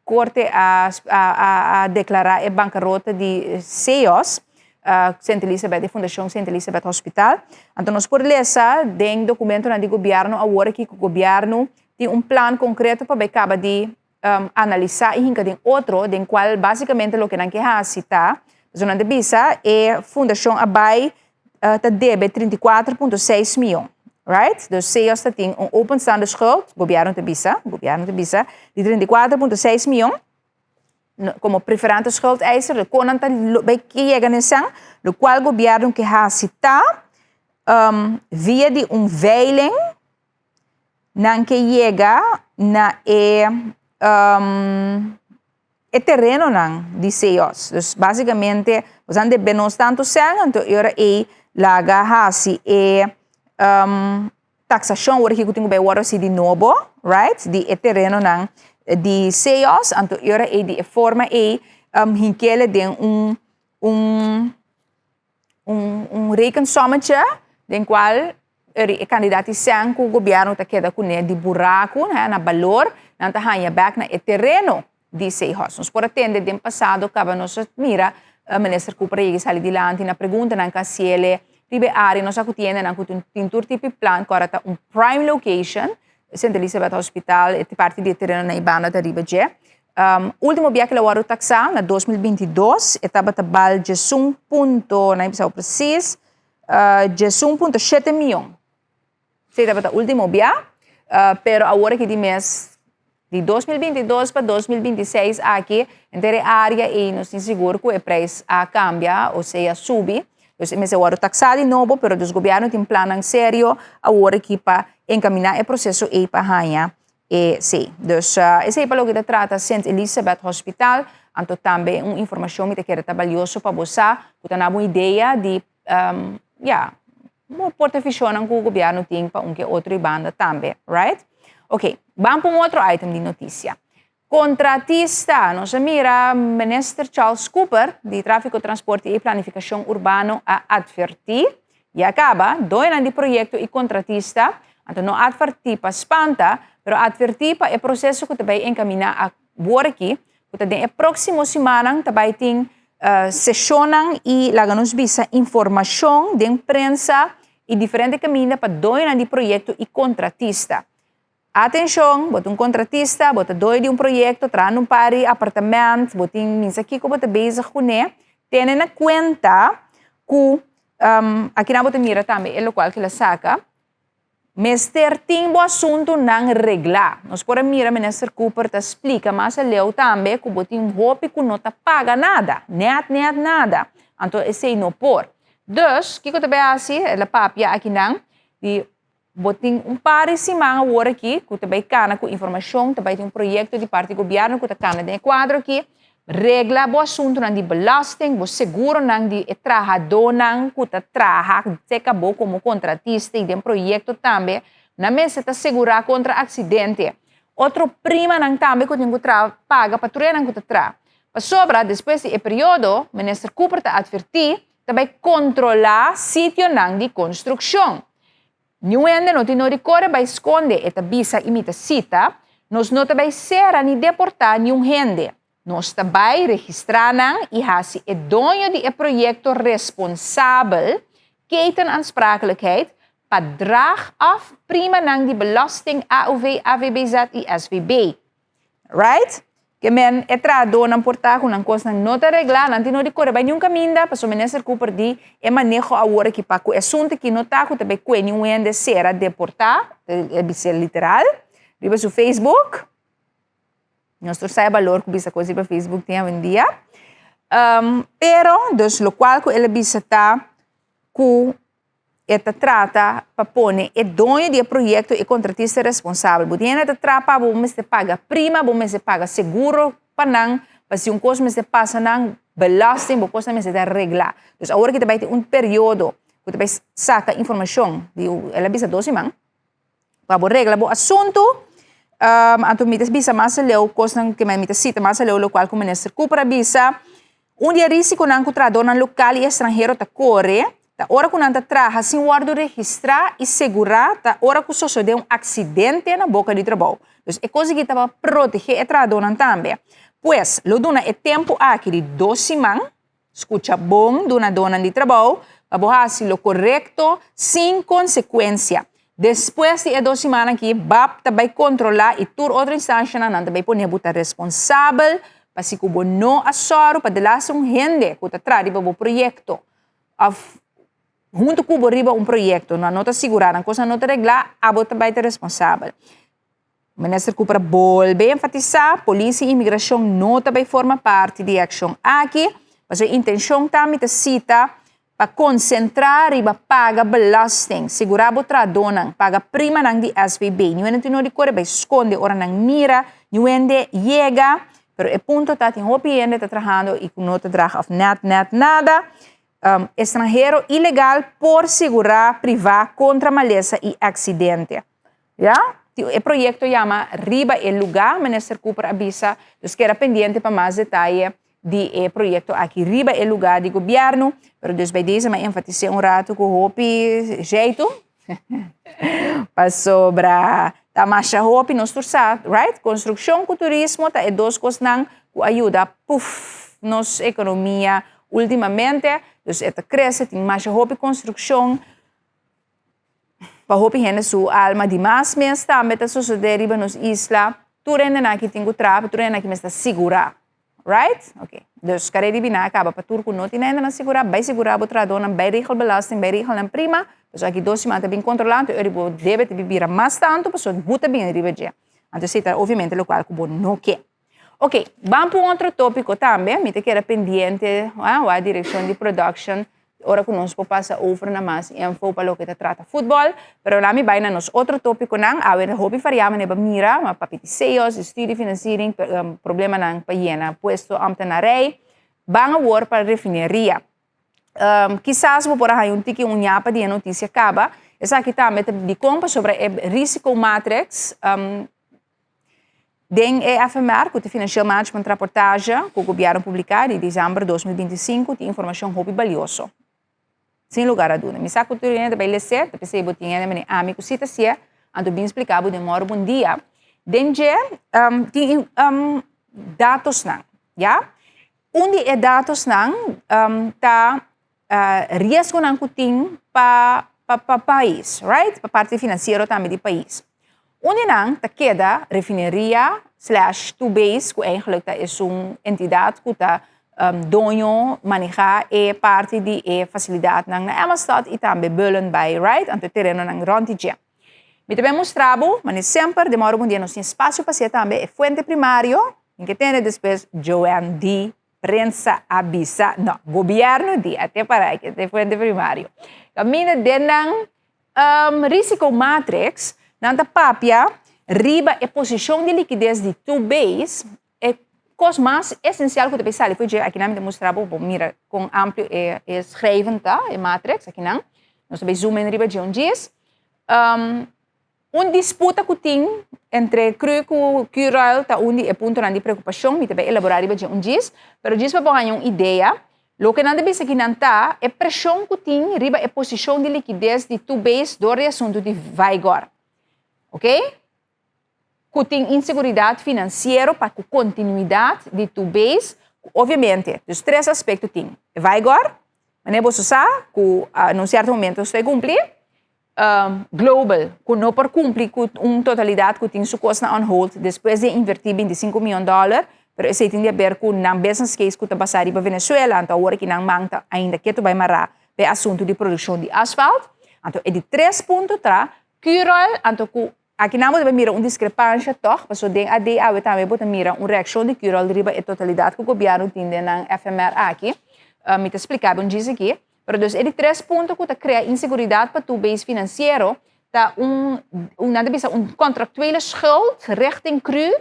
[SPEAKER 1] corte a declarar a bancarrota de CEOS, St. Elizabeth, a Fundação St. Elizabeth Hospital. Então nós por ler den documento na de governo agora que o governo tem plano concreto para acabar de analisar e tem outro, den qual basicamente o que não quer citar. Zona de Bisa, a fundação ABAI debe 34,6 milhões, right? Dus CEOS tem openstaande schuld, governo de Bisa, de 34,6 milhões, como preferente schuldeiser, de konanta bij kieganisang, do qual o governo que citar via de veiling, não que chega na é terreno não de CEOs. Dus basicamente, os ande benos tanto sang, então era laga hasi taxação ora que eu tenho bem agora se de novo, right? De terreno não de CEOs, então era de forma hinkele de rekensommetje, den qual er candidato sang que o governo tá queda com de buraco, na valor, não tá hanha back na terreno de CEOs. Nós por atender do passado, acaba nós mira, o ministro Cooper e sali di lanti na pergunta na se ele ribe área nós acutiene na tintur tipo plan que está prime location, St. Elizabeth Hospital, e parte de terreno na Ibana da ribe je. Último dia que eu vou taxar na 2022, estava tabal de 1. Não sei precis, de 1,7 milhões. Sei estava último dia, pero agora que de mês de 2022 para 2026 aqui, em área e nós temos seguro que o preço cambia, ou seja, sube. Então, mas agora taxar de novo, pero os governos têm plano em sério, agora que para encaminhar o processo e para ganhar sim. Então, esse é para o que trata St. Elizabeth Hospital, então também uma informação que é trabalhosa para você, que tem uma ideia de, uma porta-fichona que o governo tem para outra banda também, right? Ok, vamos para outro item de notícia. Contratista, nós mira, ministro Charles Cooper, de Tráfico, Transporte e Planificação Urbano, a advertir e acaba, 2 anos de projeto e contratista, então não advertir para espanta, mas advertir para o processo que também encaminhar a aqui, que também a próxima semana também tem sessionan e lá nos visa informação de imprensa e diferentes caminhos para 2 anos de projeto e contratista. Atenção, bota contratista, bota dois de projeto, traz pari apartamento, bota aqui que bota bezig com ele, tendo na conta que aqui na bota mira também é local que ela saca, Mester tem o assunto não reglar. Nós por mira Minister Cooper te explica, mas leu também que o tem roupa que não te paga nada, net nada. Então esse não por. Dus, o que eu também assim, ela papia aqui não, de botin par de semana agora aqui, que também cana com informação, também tem projeto de parte do governo que está cana de quadro aqui, regla o assunto não de belasting, o seguro não de trabalhador não que está trabalhando, se acabou como contratista e tem projeto também, na mesa está segurar contra acidente. Outro prima não também que tem que paga para tudo não que está para sobra depois do período, o Minister Cooper está advertir, também controlar sítio não de construção. Não ainda não tem no recorre para esconder esta visa imita cita, nós não também será nem deportar nenhum gente. Nós também registrar e hasi é dono de projeto responsável que tem aansprakelijkheid para drag af prima nang de belasting AOV, AVBZ e SVB. Right? Que men entrado na porta com coisa não te reglar, não tem no recorre para nenhum caminho, para o Minister Cooper di é manejo agora que para o assunto que não está com também com nenhum ende será deportar, é ser literal, riba su Facebook. Nós sai valor que bisa coisa para Facebook tem hoje em dia. Pero dos lo qual que ele bisa tá com esta trata para pôr é dono de projeto e contratista responsável. Budiena te trapa, bom se paga prima, bom se paga seguro para não, para se coisa se passa não belasting, bom coisa se arreglar. Então agora que vai ter período que vai saca informação de ela bisa 12 man para regla o assunto. Anto mitas bisa mais leu coisa que me mitas cita mais leu local com o Minister Cooper bisa dia risco não contrador na local e estrangeiro ta corre. Ta hora que nanta traja sem guardo registrar e segurar, ta hora que sucede acidente na boca de trabalho. Então, é coisa que estava proteger a trabalhador também. Pois, lo dona é tempo aqui de 2 semanas, escuta bom, dona de trabalho, para fazer lo correto, sem consequência. Depois de 2 semanas aqui, BAP também controlar e toda outra instância não também pode botar responsável, para se cubo não assoro, para delasar gente que está atrás do projeto. Junto com o riba projeto, não está segurada, a coisa não está reglar, a bota vai ser responsável. O Minister Cooper volve a enfatizar, polícia e imigração não também forma parte da ação aqui, mas a intenção também cita para concentrar e pagar belasting, segurar o tradonan, paga prima nang di SVB. Não é que não recorre para esconder ora nang mira, não é que chega, pero o ponto está em hopi ainda está trabalhando e não está trabalhando nada. Estrangeiro ilegal por segurar privado contra maleza e acidente. Já? O projeto chama Riba el Lugar, o Minister Cooper avisa, então que era pendente para mais detalhe do projeto aqui, Riba el Lugar do governo, pero dus bij deze maar enfatizei rato com hopi jeito, para sobra tamasha hopi nos tursa, right? Construção com turismo, tá é 2 coisas que ajuda, nos economia ultimamente, dus esta cresce, tem mais hopi construção, para hopi gente sua alma de mais mês, também está sucedendo nos isla, tudo ainda aqui tem que trabalhar, tudo ainda aqui está segura, right? Ok. Dus carreira bina acaba para turco não tem ainda na segura, vai segurar o trador, não vai regel belasting, vai regel na prima, dus aqui 2 semanas bem controlado, eu deve te vivir mais tanto, pessoa buta bem riba dia. Então cita obviamente local que bom não quer. Ok, vamos para outro tópico também, me te queda pendente, a direção de production, ora que nós passa over na mais info para o que trata futebol, pero lá me vai na nos outro tópico não, a ver hobby variável neba mira, mas papiticios, estudo financiering, problema não paiena, puesto amtenarei, van a war para refineria. Quizás vou por aí tiki nhapa de notícia acaba, essa aqui também de compra sobre o risco matrix, Den EFMR, que é Financial Management Reportage, que o governo publicar em dezembro de 2025, tem informação muito valiosa. Sem lugar a dúvida. Me saco tudo ainda bem lecer, depois eu botei ainda meu amigo cita se ando bem explicado demora bom dia. Denje tem dados não, já? Onde é dados não tá risco não que tem para país, right? Para parte financeira também do país. Onde não tá queda refineria / tubes que eigenlijk é uma entidade que tá dono manejar parte de facilidade na Amsterdam e também Beulen bij, right? Aan het terreno ng Rondtje. Me também mostrava, mas sempre demora um dia, não tem espaço para ser também, é fuente primário, em que tem depois Joanne D. Prensa avisa, não, governo D, até para que é fuente primário. Camina denang risco matrix, nanta papia, riba é posição de liquidez de two base, é coisa mais essencial que você pensar. Foi aqui não me mostrava, mira, com amplo é escreven, tá? É matrix, aqui não. Nós também zoom em riba de dias. Disputa que tem entre cru e cural, tá onde é ponto de preocupação, me também elaborar riba de dias, pero diz para ganhar uma ideia. Lo que não deve ser que não está é pressão que tem riba é posição de liquidez de two base do assunto de vigor. Ok? Que tem inseguridade financeira para a continuidade de two base, obviamente, os três aspectos tem vigor, mas não você sabe que num certo momento você vai cumprir, global, que não por cumprir com uma totalidade que tem sua costa on hold, depois de invertir $25 milhões, pero esse tem a ver com o business case que está passando para Venezuela, então agora que não manta ainda que tu vai marrar para assunto de produção de asfalto, então é de 3 pontos atrás, cural, então aqui não vamos mirar uma discrepância, toch? Mas o DA também pode mirar uma reação de cural de riba a totalidade que o governo tem na FMR aqui, me te explicar, diz aqui, mas é de 3 pontos que cria inseguridade para o base financeiro, tá contractuele schuld richting cru,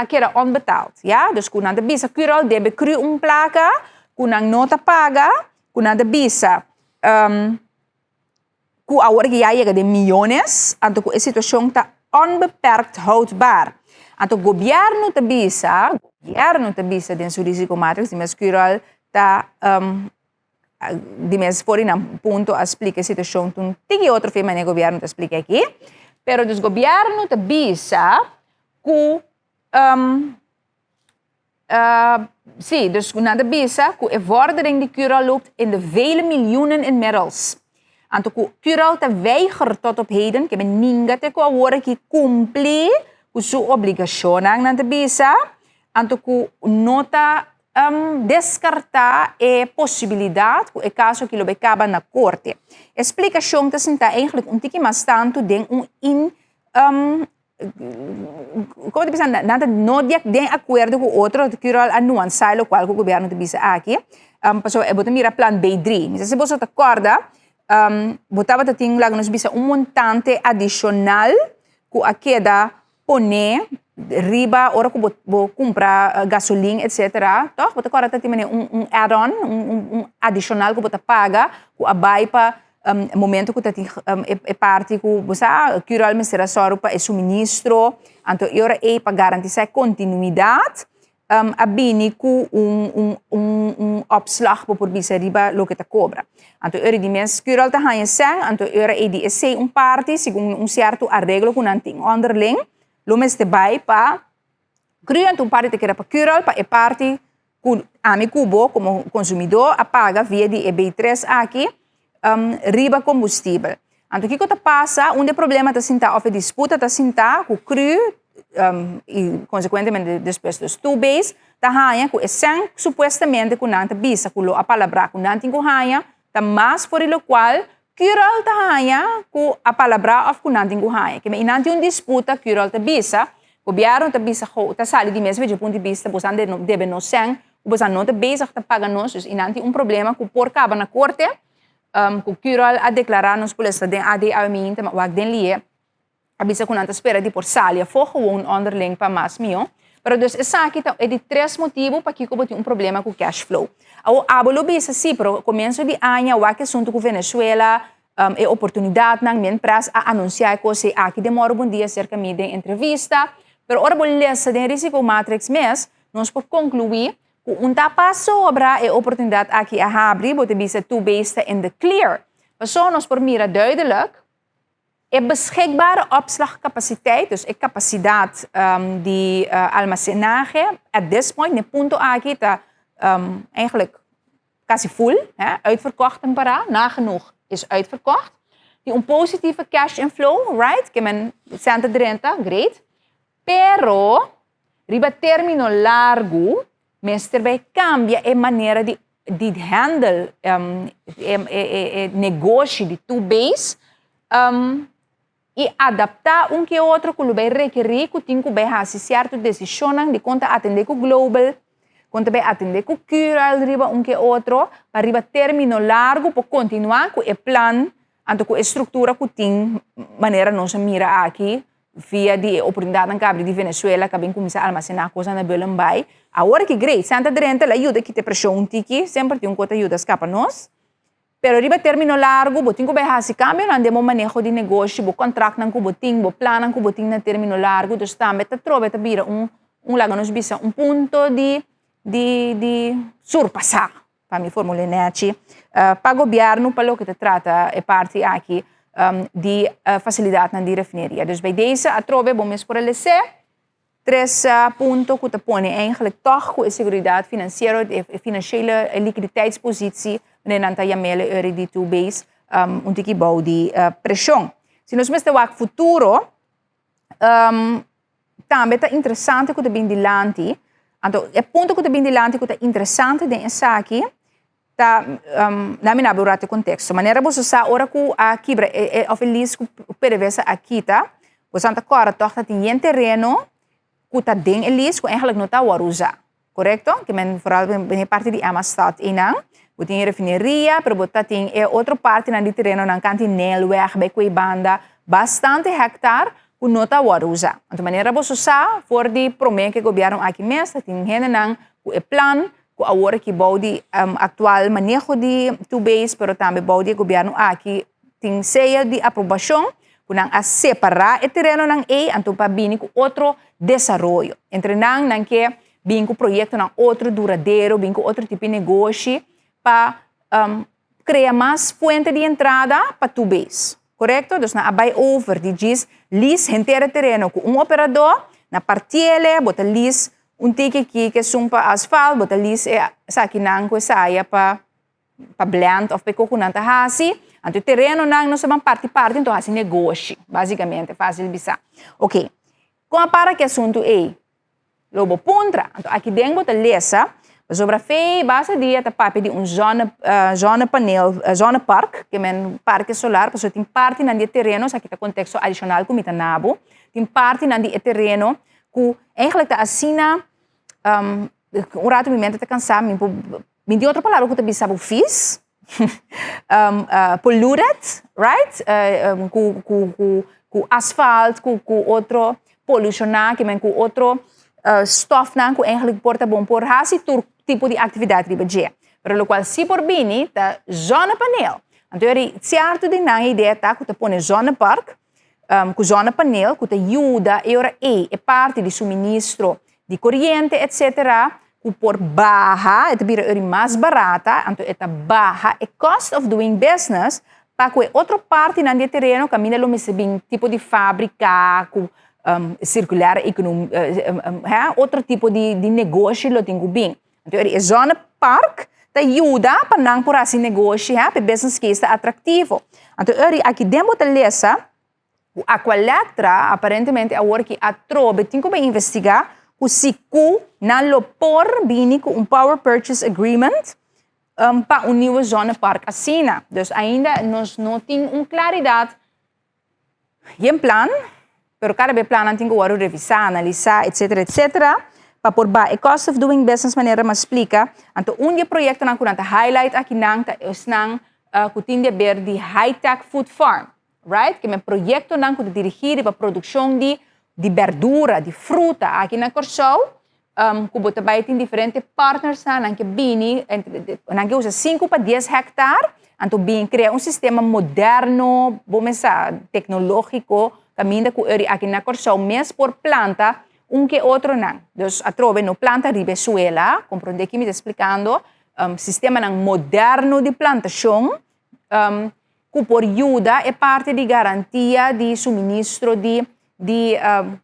[SPEAKER 1] que era onbetaald, ja? Dus kun nada bisa cural debe cru placa, kun nota paga, kun nada bisa ku agora que já chega de milhões, então a situação está onbeperkt houdbaar. Então o governo te bisa dentro do risco matrix, mas cural está de mes por um ponto a explicar a situação, tem outro tema no governo te explica aqui, pero o governo te bisa que sim, dus nada bisa que a vordering de cural loopt in de vele miljoenen inmiddels. Anto ku cural te weiger tot op heden, que ninguém te ko agora que cumprir com sua obrigação na te bisa, anto ku nota descartar a possibilidade que o caso que lo becaba na corte. Explicação te senta eigenlijk tique mais tanto den como te bisa nada no dia de acordo com outro cural anunciar lo qual o governo te bisa aqui. Passou é botar mira plan B3. Mas se você te acorda, botava te ting lá nos bisa montante adicional que a queda pone riba ora que bo comprar gasolina etc. Toch? Bota agora te tem add-on, adicional que bota paga que a vai para momento que tem é parte que você cural me será só para o suministro, então ora é para garantir a continuidade. A bini com opslag por bisa riba lo que te cobra. Então, eu de mes cural te hanha sang, então eu é de ser parte segundo certo arreglo com anting underling, lo mes te vai para criar parte que era para cural para parte com ami cubo como consumidor a paga via de EB3 aqui riba combustível. Então, o que te passa? Problema te sinta ou disputa te sinta com cru e consequentemente depois dos two base ta hanya ku esang supostamente ku nanta bisa ku lo a palavra ku nanting ku hanya ta mas por lo qual cural ta hanya ku a palavra of ku nanting ku hanya que me inanti disputa cural ta bisa governo ta bisa ho ta sali di mesmo de ponto de vista bosan debe no sang bosan não ta bezig ta paga nos dus inanti problema ku por caba na corte ku cural a declarar nos polícia den ade a mim ta wag den lie abisa ko nanta espera de por salia for gewoon onderling para mais milhão, pero dus essa aqui é de 3 motivos para que eu tenho problema com cash flow. Ao abolo bisa sim, pero começo de ano o que assunto com Venezuela é oportunidade na minha empresa a anunciar que aqui demora dia cerca de entrevista, pero ora bolesa de risco matrix mês nós por concluir que tapa sobra é oportunidade aqui a abrir, bote bisa two base in the clear. Passou nós por mira duidelijk é beschikbare opslagcapaciteit, dus capacidade de almacenagem, at this point, no ponto aqui está eigenlijk quase full, uitverkocht en para, nagenoeg is uitverkocht. Die positieve cash inflow, right, que men 130, great, pero riba termino largo, meester bij cambia a maneira de handle negócio de two base, e adaptar um que outro que vai requerir que tem que fazer certas decisões de conta atender com o global, conta vai atender com o cural riba um que outro, para riba término largo para continuar com o plano, anto com a estrutura que tem maneira não se mira aqui, via de oportunidade na cabra de Venezuela, que bem começar a armazenar coisas na Belém. Agora que great, Santa Drenta ajuda que te pressão tiki, sempre tem um coisa ajuda escapa nós. Pero riba termino largo, botin ko behar si cambio na demo manejo de negócio, bo contract nang ko boting, bo plan nang ko boting na termino largo, dus tambe ta trove ta bira lago nos bisa punto de surpassar, para mi formule neci. Pa governo, pa lo que te trata é parte aqui de facilidade na de refineria. Dus bij deze a trove bom mes por LC, 3 puntos que te põe eigenlijk toch com a seguridade financeira, a financiële liquiditeitspositie, wanneer nanta jamele euro di two base tiki bouw di pressão. Se nós mesmo o futuro, também tá interessante que te bem dilante. Então, é ponto que te bem dilante que tá interessante de essa aqui, tá na minha burate contexto. Maneira você sa ora ku a quebra of elis ku pervesa aqui tá. Você anta cora torta tem terreno que tá den elis ku eigenlijk não tá warusa. Correto? Que men vooral ben parte de Amastad inang. We tem refineria, pero botar tem outra parte na de terreno na cantinelweg bij Cuibanda, bastante hectare que não está warusa. De maneira você sabe, for de promessa que o governo aqui mesmo tem henenang o plan, que agora que bau de atual manejo de tubes, pero também bau de governo aqui tem seja de aprovação, que não a separar o terreno nang então para vir com outro desenvolvimento. Entre nang que vir com projeto nang outro duradouro, vir com outro tipo de negócio, para criar mais fonte de entrada para tu base, correto? Então, na abai over de diz lis inteiro terreno com operador, na partiele bota lis tiki que sumpa asfalto, bota lis aqui nang ko saia para blend of para coconanta hasi, então terreno nang não se van parte então hasi negócio, basicamente fácil bisa. Ok, como para que assunto lobo puntra, então aqui dentro bota lesa. Sobre a fei, basta dia tá papi de zona panel, zona park, que é parque solar, porque tem parte na de terreno, aqui tá contexto adicional com mita nabo, tem parte na de terreno que eigenlijk tá assina rato me mente tá cansado, me de outra palavra que tá bisabo fiz, polluted, right? Com asfalto, com outro polucionar, que é com outro stof na que eigenlijk porta bom por hasi tipo de atividade de budget. Pero o qual se por bini ta zona panel. Então é certo de na ideia tá que te põe zona park, com zona panel que te ajuda é parte de suministro de corrente, etc. Que por baja, é bira mais barata, então é baja o cost of doing business para que outra parte na de terreno caminha lo mesmo tipo de fábrica, com circular economia, outro tipo de negócio lo tenho bem. Então, a zona park te ajuda para não por assim negócio, para business que está atrativo. Então, aqui dentro da lesa, o Aqualectra, aparentemente, agora que a trobe tem que investigar o SICU na lopor bini com power purchase agreement para uma nova zona park assina. Então, ainda nós não temos claridade e plan, pero cada vez plan tem que revisar, analisar, etc, para por ba, cost of doing business maneira mas explica. Então, projeto na kuranta highlight aqui nang ta nang kutindia ber de high-tech food farm, right? Que é projeto nang que dirigir para produção de verdura, de fruta aqui na Corsol, que bota vai tem diferentes partners nang que bini, nang que usa 5 para 10 hectares, então bem cria sistema moderno, vamos tecnológico, caminho que aqui na Corsol mesmo por planta que outro não. Então, a trove no planta ribezuela, compreende que me está explicando, sistema moderno de plantação, que por ajuda é parte de garantia de suministro de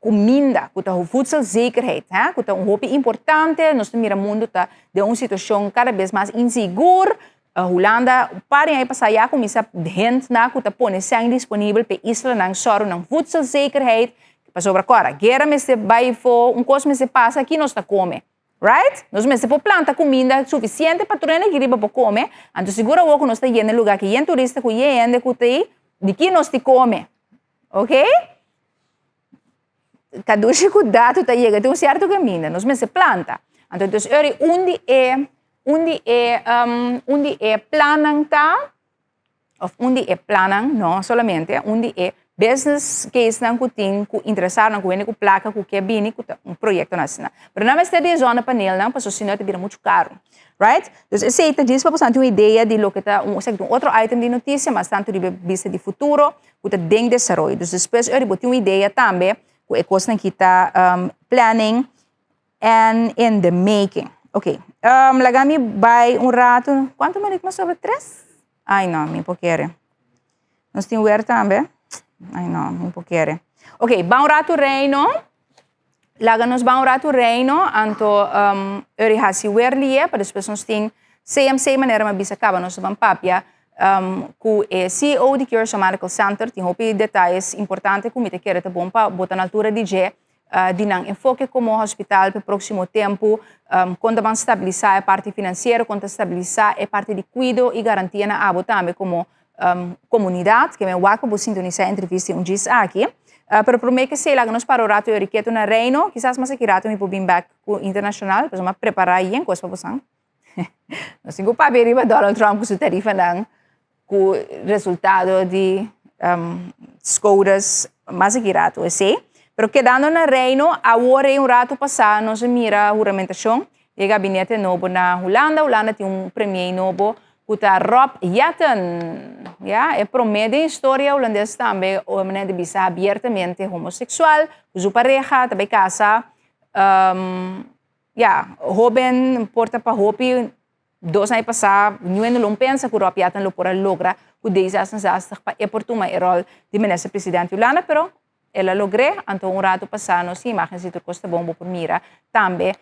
[SPEAKER 1] comida, que é voedselzekerheid, que é hoop importante, nós temos mundo tá de uma situação cada vez mais insegura. Holanda, parem aí para sair com essa gente na que tá põe sangue disponível para isla nang soro nang voedselzekerheid. Sobre agora, guerra me se vai for coisa me se passa aqui nós tá come, right? Nós me se for planta comida suficiente para tudo que riba para comer, então segura o que nós tá indo lugar que tem turista que indo que tem de que nós te come, ok? Cada cuidado está chega tem certo caminho, nós mesmo planta. Então, onde é planang tá, of onde é planang, não solamente, onde é business case não que tem que interessar não que placa que é bem projeto nacional. Mas não é de zona painel não, para sociedade vira muito caro, right? Então, esse aí diz para você ter uma ideia de lo que tá um outro item de notícia, mas tanto de vista de futuro, que tá em desenvolvimento. Então, depois eu vou ter uma ideia também que é coisa que está planning and in the making. Ok. Lagami by um rato. Quanto minutos mais sobre 3? Ai, não, me pouquinho. Nós temos ver também. Ai, não, me pouquinho. Ok, bom rato reino. Laga-nos bom rato reino. Anto, eu hasi werlie, para as pessoas têm CMC maneira mas bisa acaba nós vamos papia. Que é CEO de Cure Medical Center, tem detalhes importantes que me te quer bom para botar na altura de dia. De não enfoque como hospital para o próximo tempo, quando vamos estabilizar a parte financeira, quando estabilizar a parte de cuidado e garantia na abo também como comunidade, que me waco vou sintonizar a entrevista diz aqui, para prometer que se lá nos para o rato eu requeto na reino, quizás mais aqui rato me vou vir back internacional, para preparar aí em coisa para você. Nós temos para ver Donald Trump com sua tarifa não, com resultado de escolhas mais aqui rato, eu sei. Pero quedando na reino, agora um rato passado, nós mira a juramentação de gabinete novo na Holanda. Holanda tem premier novo, que está Rob Jetten. É promedio da história holandesa também, o homem de vista abertamente homossexual, com sua pareja, também casa. Jovem, porta para hopi, 2 anos passados, não pensa que o Rob Jetten lo pode lograr, que desde as para é por tomar o rol de ministro-presidente Holanda, pero ela logrou, então um rato passado, se imagem se costa bom por mira, também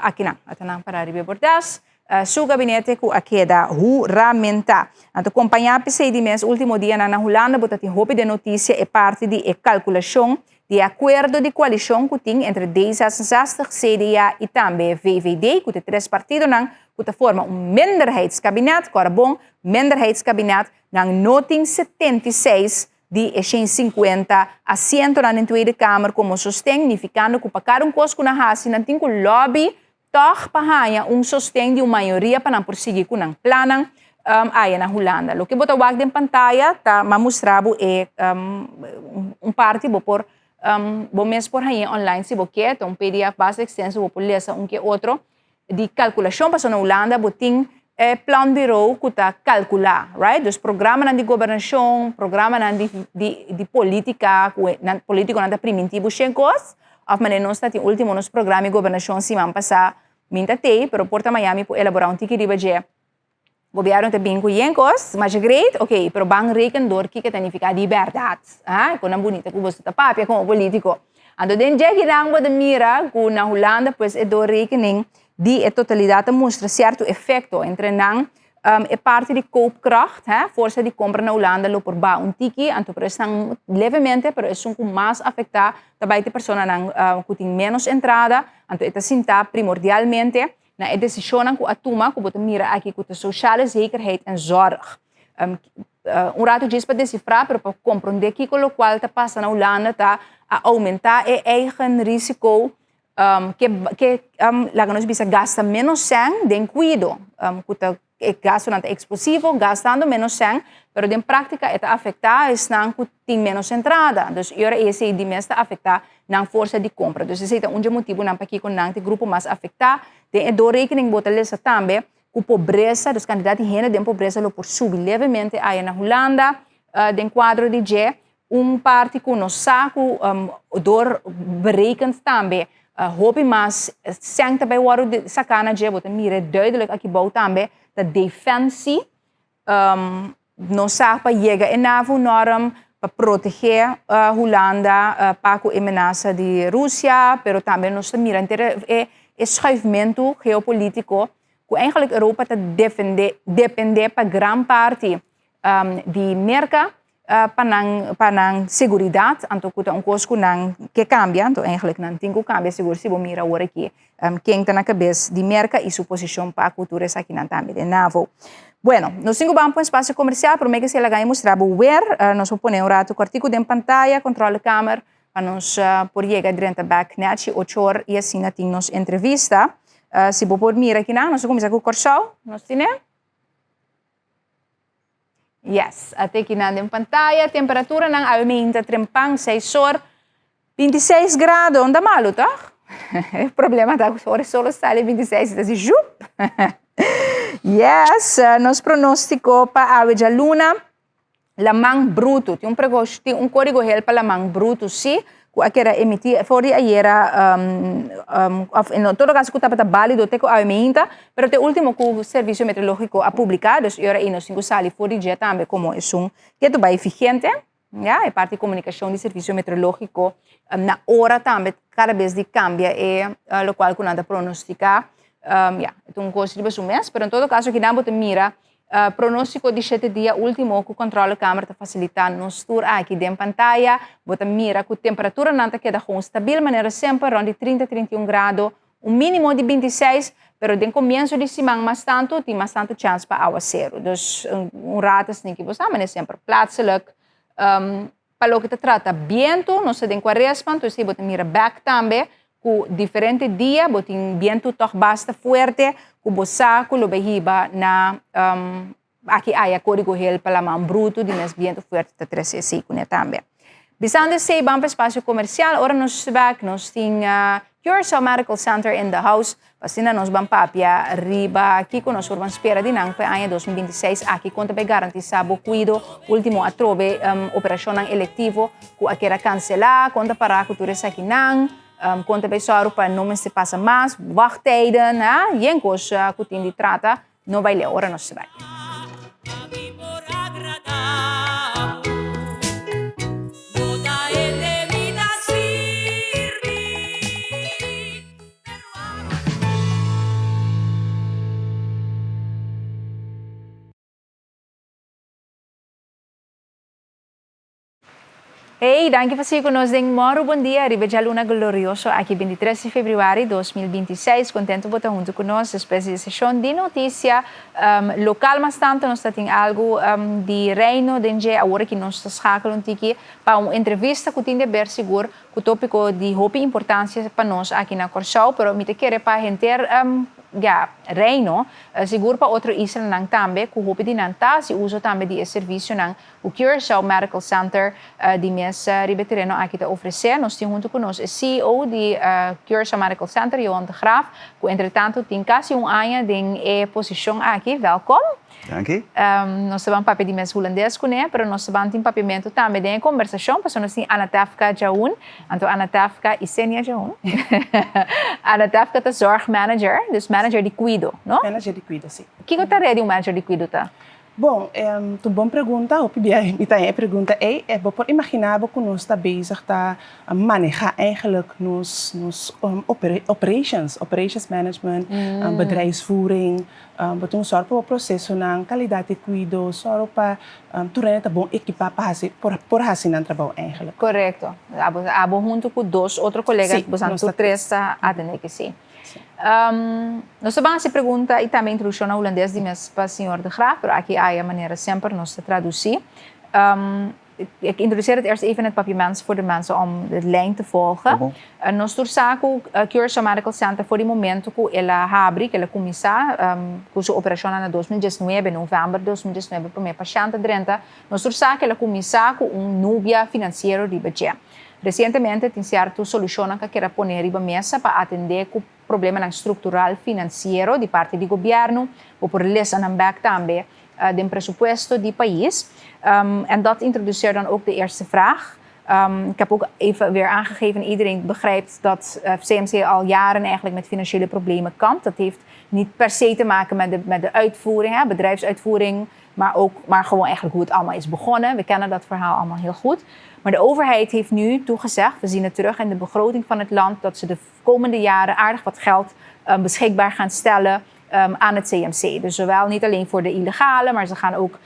[SPEAKER 1] aqui não, até não para arriba bordas, seu gabinete que aqui da juramenta. Então acompanhar o procedimento último dia na Holanda, botar tem roupa de notícia é parte de calculação de acordo de coalição que tem entre D66, CDA e também VVD, que tem 3 partidos não, que forma minderheidskabinet, agora bom, minderheidskabinet, não notem 76 de 150 assentos na Tweede Kamer como sostém, significando que para cada coisa na raça, não tem que lobby, toch para sostém de uma maioria para não prosseguir com um plano aí na Holanda. O que eu vou em pantalla, tá, mostrar é parte, vou mesmo por aí online, se você quer, um PDF base extenso, vou ler que outro, de calculação para na Holanda, vou ter plan bureau que está calcular, right? Dos programas de governação, programas de política, político nada primitivo chegos, of maneira nós tem último nos programas de governação semana passada, minta tem, pero Porta Miami por elaborar um tique de budget. Governo também com chegos, mas great, ok, pero bang rekenador que significa liberdade, com a bonita que você está papia como político. Então dentro que não pode mirar que na Holanda pues é do rekening de a totalidade mostra certo efeito entre não é parte de koopkracht, força de compra na Holanda lo por ba tiki, então por estão levemente, pero é um mais afetar também de pessoas que tem menos entrada, então é sinta primordialmente na decisão que a toma, que você mira aqui que a sociale zekerheid en zorg. Rato diz para decifrar, para compreender que o qual está passando na Holanda está a aumentar o eigen risco que nós bisa gasta menos sangue de cuido, que gasto não é explosivo, gastando menos sangue, mas em prática está afetar não que tem menos entrada. Então, esse de está afetar na força de compra. Então, esse é um motivo não para que com não grupo mais afetar, tem do rekening botar lesa também com pobreza, dos candidatos de renda de pobreza lo por subir levemente aí na Holanda, de quadro de G, parte que no saco dor berekend também. Hoop mas zijn daarbij worden sakana je wordt meer duidelijk aqui bouw também da defensie no sapa llega en NAVO norm para proteger Holanda para a ameaça de Rússia, pero também nós mira é schuivamento geopolítico que eigenlijk Europa está depender para grande parte de merca para seguridade, então que coisa que cambia, então eigenlijk não tem que cambiar seguro se você mira agora aqui quem está na cabeça de merca e sua posição para a cultura aqui na também de NAVO. Bueno, nós temos um espaço comercial, para mim que se ela ganha mostrar nós vamos pôr um rato o artigo de pantalla, controle a câmera, para nós por chegar dentro da backnet, 8 horas, e assim nós temos entrevista. Se você pode mirar aqui, nós vamos começar com o Corsal, nós temos. Yes, até aqui na pantalla, temperatura não aumenta, trempang, 6 horas, 26 graus, não dá malo, tá? O problema da hora solo está ali 26, está assim, jup! Yes, nos pronosticou para a luna, lamang bruto, tem um código para lamang bruto, sim, que era emitido, fora aí era, em todo caso, que estava válido, até que aumenta, mas o último que o Serviço Meteorológico a publicado, e agora nós temos que fora dia também, como é que é bem eficiente, é parte de comunicação do Serviço Meteorológico, na hora também, cada vez de cambia, o qual que nós pronosticar, então um custo de um mês, mas em todo caso, aqui não mira, pronóstico de 7 dias último que o controle da câmera está facilitando nos tour aqui dentro da pantalla, você mira que a temperatura não queda com estável, maneira sempre, onde 30 31 graus, um mínimo de 26, mas no começo de semana mais tanto, tem mais tanto chance para aguacero. Então, rato assim que você mas sempre plaatselijk. Para o que se trata vento, nós temos quaresma, então você mira back também, com diferentes dias, você tem vento toch bastante forte, com o saco, o behiba na aqui há código real para a mão bruto, de mais vento forte da 13 também. Bisando se bam para espaço comercial, agora nós temos Curacao Medical Center in the house, pasina nós vamos papia riba aqui com nós vamos espera de nang para ano 2026 aqui conta bem garantizado cuido último atrobe operação eletivo que aquela cancelar conta para a cultura aqui nang conta bem só para não se passa mais wachtijden e em coisa que tem de trata não vai ler agora nós vai. Hey, danke por seguir conosco em Moro. Bom dia, arriba de Luna Glorioso, aqui 23 de fevereiro de 2026. Contento por estar junto conosco, espécie de sessão de notícia local, mas tanto nós temos algo de reino, de agora que nós estamos aqui para uma entrevista que tem de ver seguro o tópico de roupa importância para nós aqui na Corsau, pero me te quero para gente reino, seguro para outro isla nang também, que roupa de nanta, se usa também de serviço nang o Curacao Medical Center de mesa ribetereno aqui te oferecer. Nós temos junto conosco o CEO de Curacao Medical Center, Johan de Graaf, que entretanto tem quase ano de posição aqui. Welkom.
[SPEAKER 3] Dank.
[SPEAKER 1] Nós vamos papel de mesa holandês com ele, mas nós vamos ter papiamento também de conversação, porque nós temos Ana Tafka Jaun, então Ana Tafka e Senia Jaun. Ana Tafka é zorg manager, dus manager de cuido, não?
[SPEAKER 3] Manager de cuido, sim.
[SPEAKER 1] O que é o manager de cuido?
[SPEAKER 3] Bom, tu boa pergunta, a pergunta é, você imaginar que nós está bezig te manejar eigenlijk nos operations management, bedrijfsvoering, wat ons zorgt voor het proces van kwaliteit de cuido, zorgt para turene te bom equipar por hacer een trabalho eigenlijk.
[SPEAKER 1] Correcto. Abo junto com dois outros colegas, você três a ter que sim. Nós vamos se perguntar e também introdução na holandês de mes para o senhor de Graaf, mas aqui há a maneira sempre nós te traduzir. Ik introduceer het eerst even het papiamento voor de mensen om de lijn te volgen. Nós torçamos o Curacao Medical Center voor die momento que ela abre, que ela começa com sua operação na 2019, novembro de 2019, para minha paciente Drenta. Nós torçamos que ela começa com núvia financeiro de budget. Recentemente, tem certo solução que quer pôr riba mesa para atender o problema estrutural financeiro de parte do governo, ou por lezen en back também do presupuesto do país. En dat introduceert dan ook de eerste vraag. Ik heb ook even weer aangegeven, iedereen begrijpt dat CMC al jaren eigenlijk met financiële problemen kampt. Dat heeft niet per se te maken met de uitvoering, bedrijfsuitvoering, maar gewoon eigenlijk hoe het allemaal is begonnen. We kennen dat verhaal allemaal heel goed. Maar de overheid heeft nu toegezegd, we zien het terug in de begroting van het land, dat ze de komende jaren aardig wat geld beschikbaar gaan stellen aan het CMC. Dus zowel niet alleen voor de illegale, maar ze gaan ook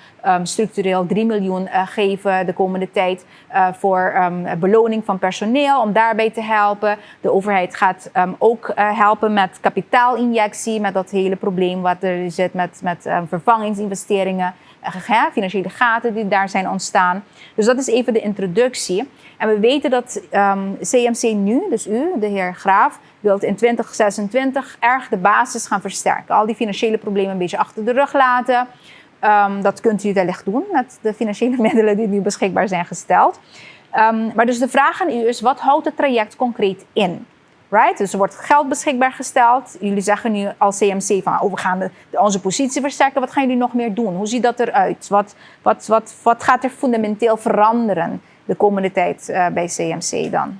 [SPEAKER 1] structureel 3 miljoen geven de komende tijd voor beloning van personeel om daarbij te helpen. De overheid gaat ook helpen met kapitaalinjectie, met dat hele probleem wat er zit met vervangingsinvesteringen, financiële gaten die daar zijn ontstaan. Dus dat is even de introductie. En we weten dat CMC nu, dus u, de heer Graaf, wilt in 2026 erg de basis gaan versterken. Al die financiële problemen een beetje achter de rug laten. Dat kunt u wellicht doen met de financiële middelen die nu beschikbaar zijn gesteld. Maar dus de vraag aan u is, wat houdt het traject concreet in? Right? Dus er wordt geld beschikbaar gesteld. Jullie zeggen nu als CMC van, we gaan onze positie versterken. Wat gaan jullie nog meer doen? Hoe ziet dat eruit? Wat gaat er fundamenteel veranderen de komende tijd bij CMC dan?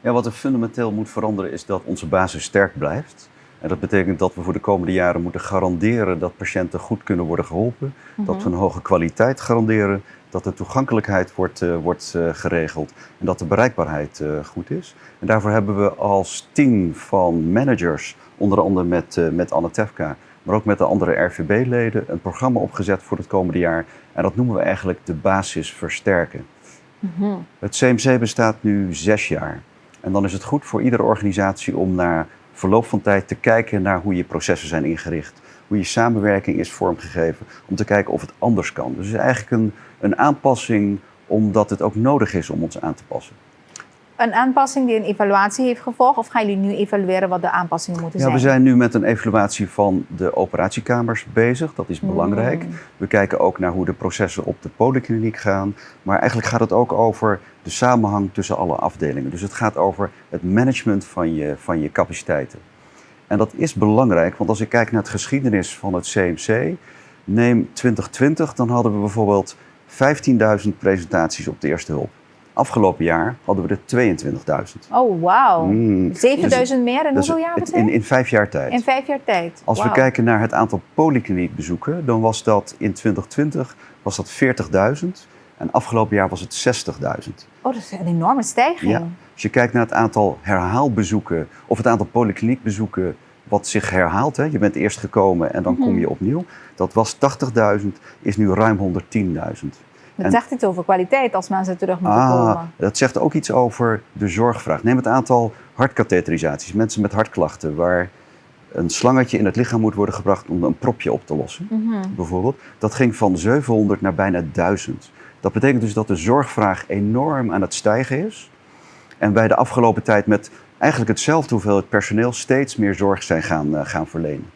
[SPEAKER 4] Ja, wat er fundamenteel moet veranderen is dat onze basis sterk blijft. En dat betekent dat we voor de komende jaren moeten garanderen dat patiënten goed kunnen worden geholpen. Dat we een hoge kwaliteit garanderen. Dat de toegankelijkheid wordt geregeld en dat de bereikbaarheid goed is. En daarvoor hebben we als team van managers, onder andere met Anne Tefka, maar ook met de andere RVB-leden, een programma opgezet voor het komende jaar. En dat noemen we eigenlijk de basis versterken. Het CMC bestaat nu 6 jaar. En dan is het goed voor iedere organisatie om na verloop van tijd te kijken naar hoe je processen zijn ingericht. Hoe je samenwerking is vormgegeven, om te kijken of het anders kan. Dus het is eigenlijk een aanpassing omdat het ook nodig is om ons aan te passen.
[SPEAKER 1] Een aanpassing die een evaluatie heeft gevolgd, of gaan jullie nu evalueren wat de aanpassingen moeten zijn?
[SPEAKER 4] Ja, we zijn nu met een evaluatie van de operatiekamers bezig. Dat is belangrijk. We kijken ook naar hoe de processen op de polykliniek gaan. Maar eigenlijk gaat het ook over de samenhang tussen alle afdelingen. Dus het gaat over het management van je capaciteiten. En dat is belangrijk, want als ik kijk naar het geschiedenis van het CMC, neem 2020, dan hadden we bijvoorbeeld 15.000 presentaties op de eerste hulp. Afgelopen jaar hadden we er 22.000.
[SPEAKER 1] Oh, wauw. 7.000 meer in hoeveel jaar?
[SPEAKER 4] In 5 jaar tijd.
[SPEAKER 1] In 5 jaar tijd.
[SPEAKER 4] Als we kijken naar het aantal polykliniekbezoeken, dan was dat in 2020 was dat 40.000 en afgelopen jaar was het 60.000.
[SPEAKER 1] Oh, dat is een enorme stijging.
[SPEAKER 4] Ja. Als je kijkt naar het aantal herhaalbezoeken of het aantal polykliniekbezoeken wat zich herhaalt, hè, je bent eerst gekomen en dan kom je opnieuw, dat was 80.000, is nu ruim 110.000.
[SPEAKER 1] Dat zegt iets over kwaliteit als mensen terug moeten komen.
[SPEAKER 4] Dat zegt ook iets over de zorgvraag. Neem het aantal hartkatheterisaties, mensen met hartklachten waar een slangetje in het lichaam moet worden gebracht om een propje op te lossen, bijvoorbeeld. Dat ging van 700 naar bijna 1000. Dat betekent dus dat de zorgvraag enorm aan het stijgen is. En wij de afgelopen tijd met eigenlijk hetzelfde hoeveelheid personeel steeds meer zorg zijn gaan verlenen.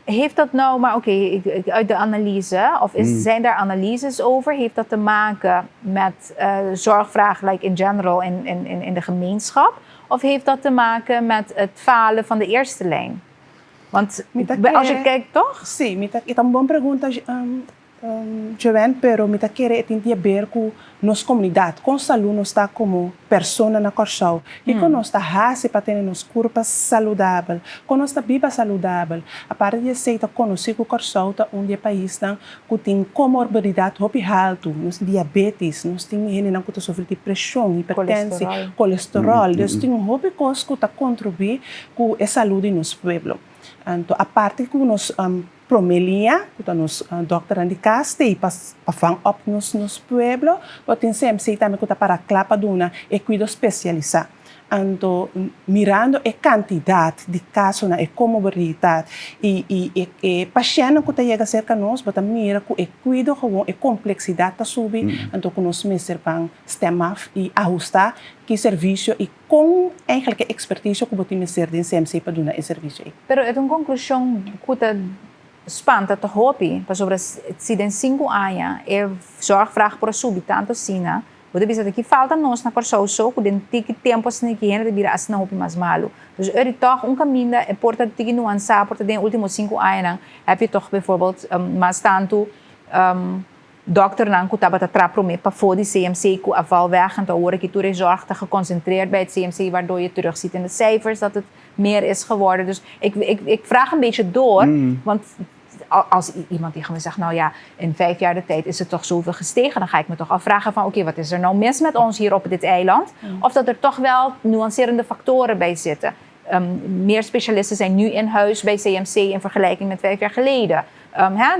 [SPEAKER 1] Heeft dat nou, maar uit de analyse, of zijn daar analyses over? Heeft dat te maken met zorgvraag like in general in de gemeenschap? Of heeft dat te maken met het falen van de eerste lijn? Want als je kijkt, toch?
[SPEAKER 3] Sí, ita een boa pergunta, Joanne, pero mita querer entender com nossa comunidade, com saúde nós está como persona na Corsau, e com nós está raça para ter nos corpo saudável, com nós está biba saudável, a parte de aceita conhecido Corsau tá onde país tá que tem comorbidade hopi alto, nós diabetes, nós tem gente não que sofre de pressão, hipertensão, colesterol, nós tem hopi coisas que tá contribuir com a saúde nos pueblo. Então a parte que nós promelia, que nos dokter aan de kaste e pas afang op nos pueblo, wat in CMC também que para clapa duna e cuido especializado. Ando mirando a quantidade de casos na comorbidade e paciente que chega cerca nós, bota mira que e cuido gewoon e complexidade tá subir, então que nós mesmo van stem af e ajustar que serviço e com eigenlijk a expertise que botimos ser de CMC para duna e serviço.
[SPEAKER 1] Pero é uma conclusão que spanta te hopi, para sobre se den 5 anos é zorgvraag por subir tanto sina, você bisa que falta nós na Corsau so, que den tiki tempo se que gente vira as na hopi mais malo. Dus er is toch caminho é porta tiki nuança, porta den últimos 5 anos, heb je toch bijvoorbeeld mas tanto dokter nan ku taba tra prome pa voor die CMC ku afval weg en te horen que tu zorg te geconcentreerd bij het CMC waardoor je terugziet in de cijfers dat het meer is geworden. Dus ik vraag een beetje door, want als iemand tegen me zegt, nou ja, in 5 jaar de tijd is het toch zoveel gestegen, dan ga ik me toch afvragen van oké, wat is er nou mis met ons hier op dit eiland? Of dat er toch wel nuancerende factoren bij zitten. Meer specialisten zijn nu in huis bij CMC in vergelijking met 5 jaar geleden.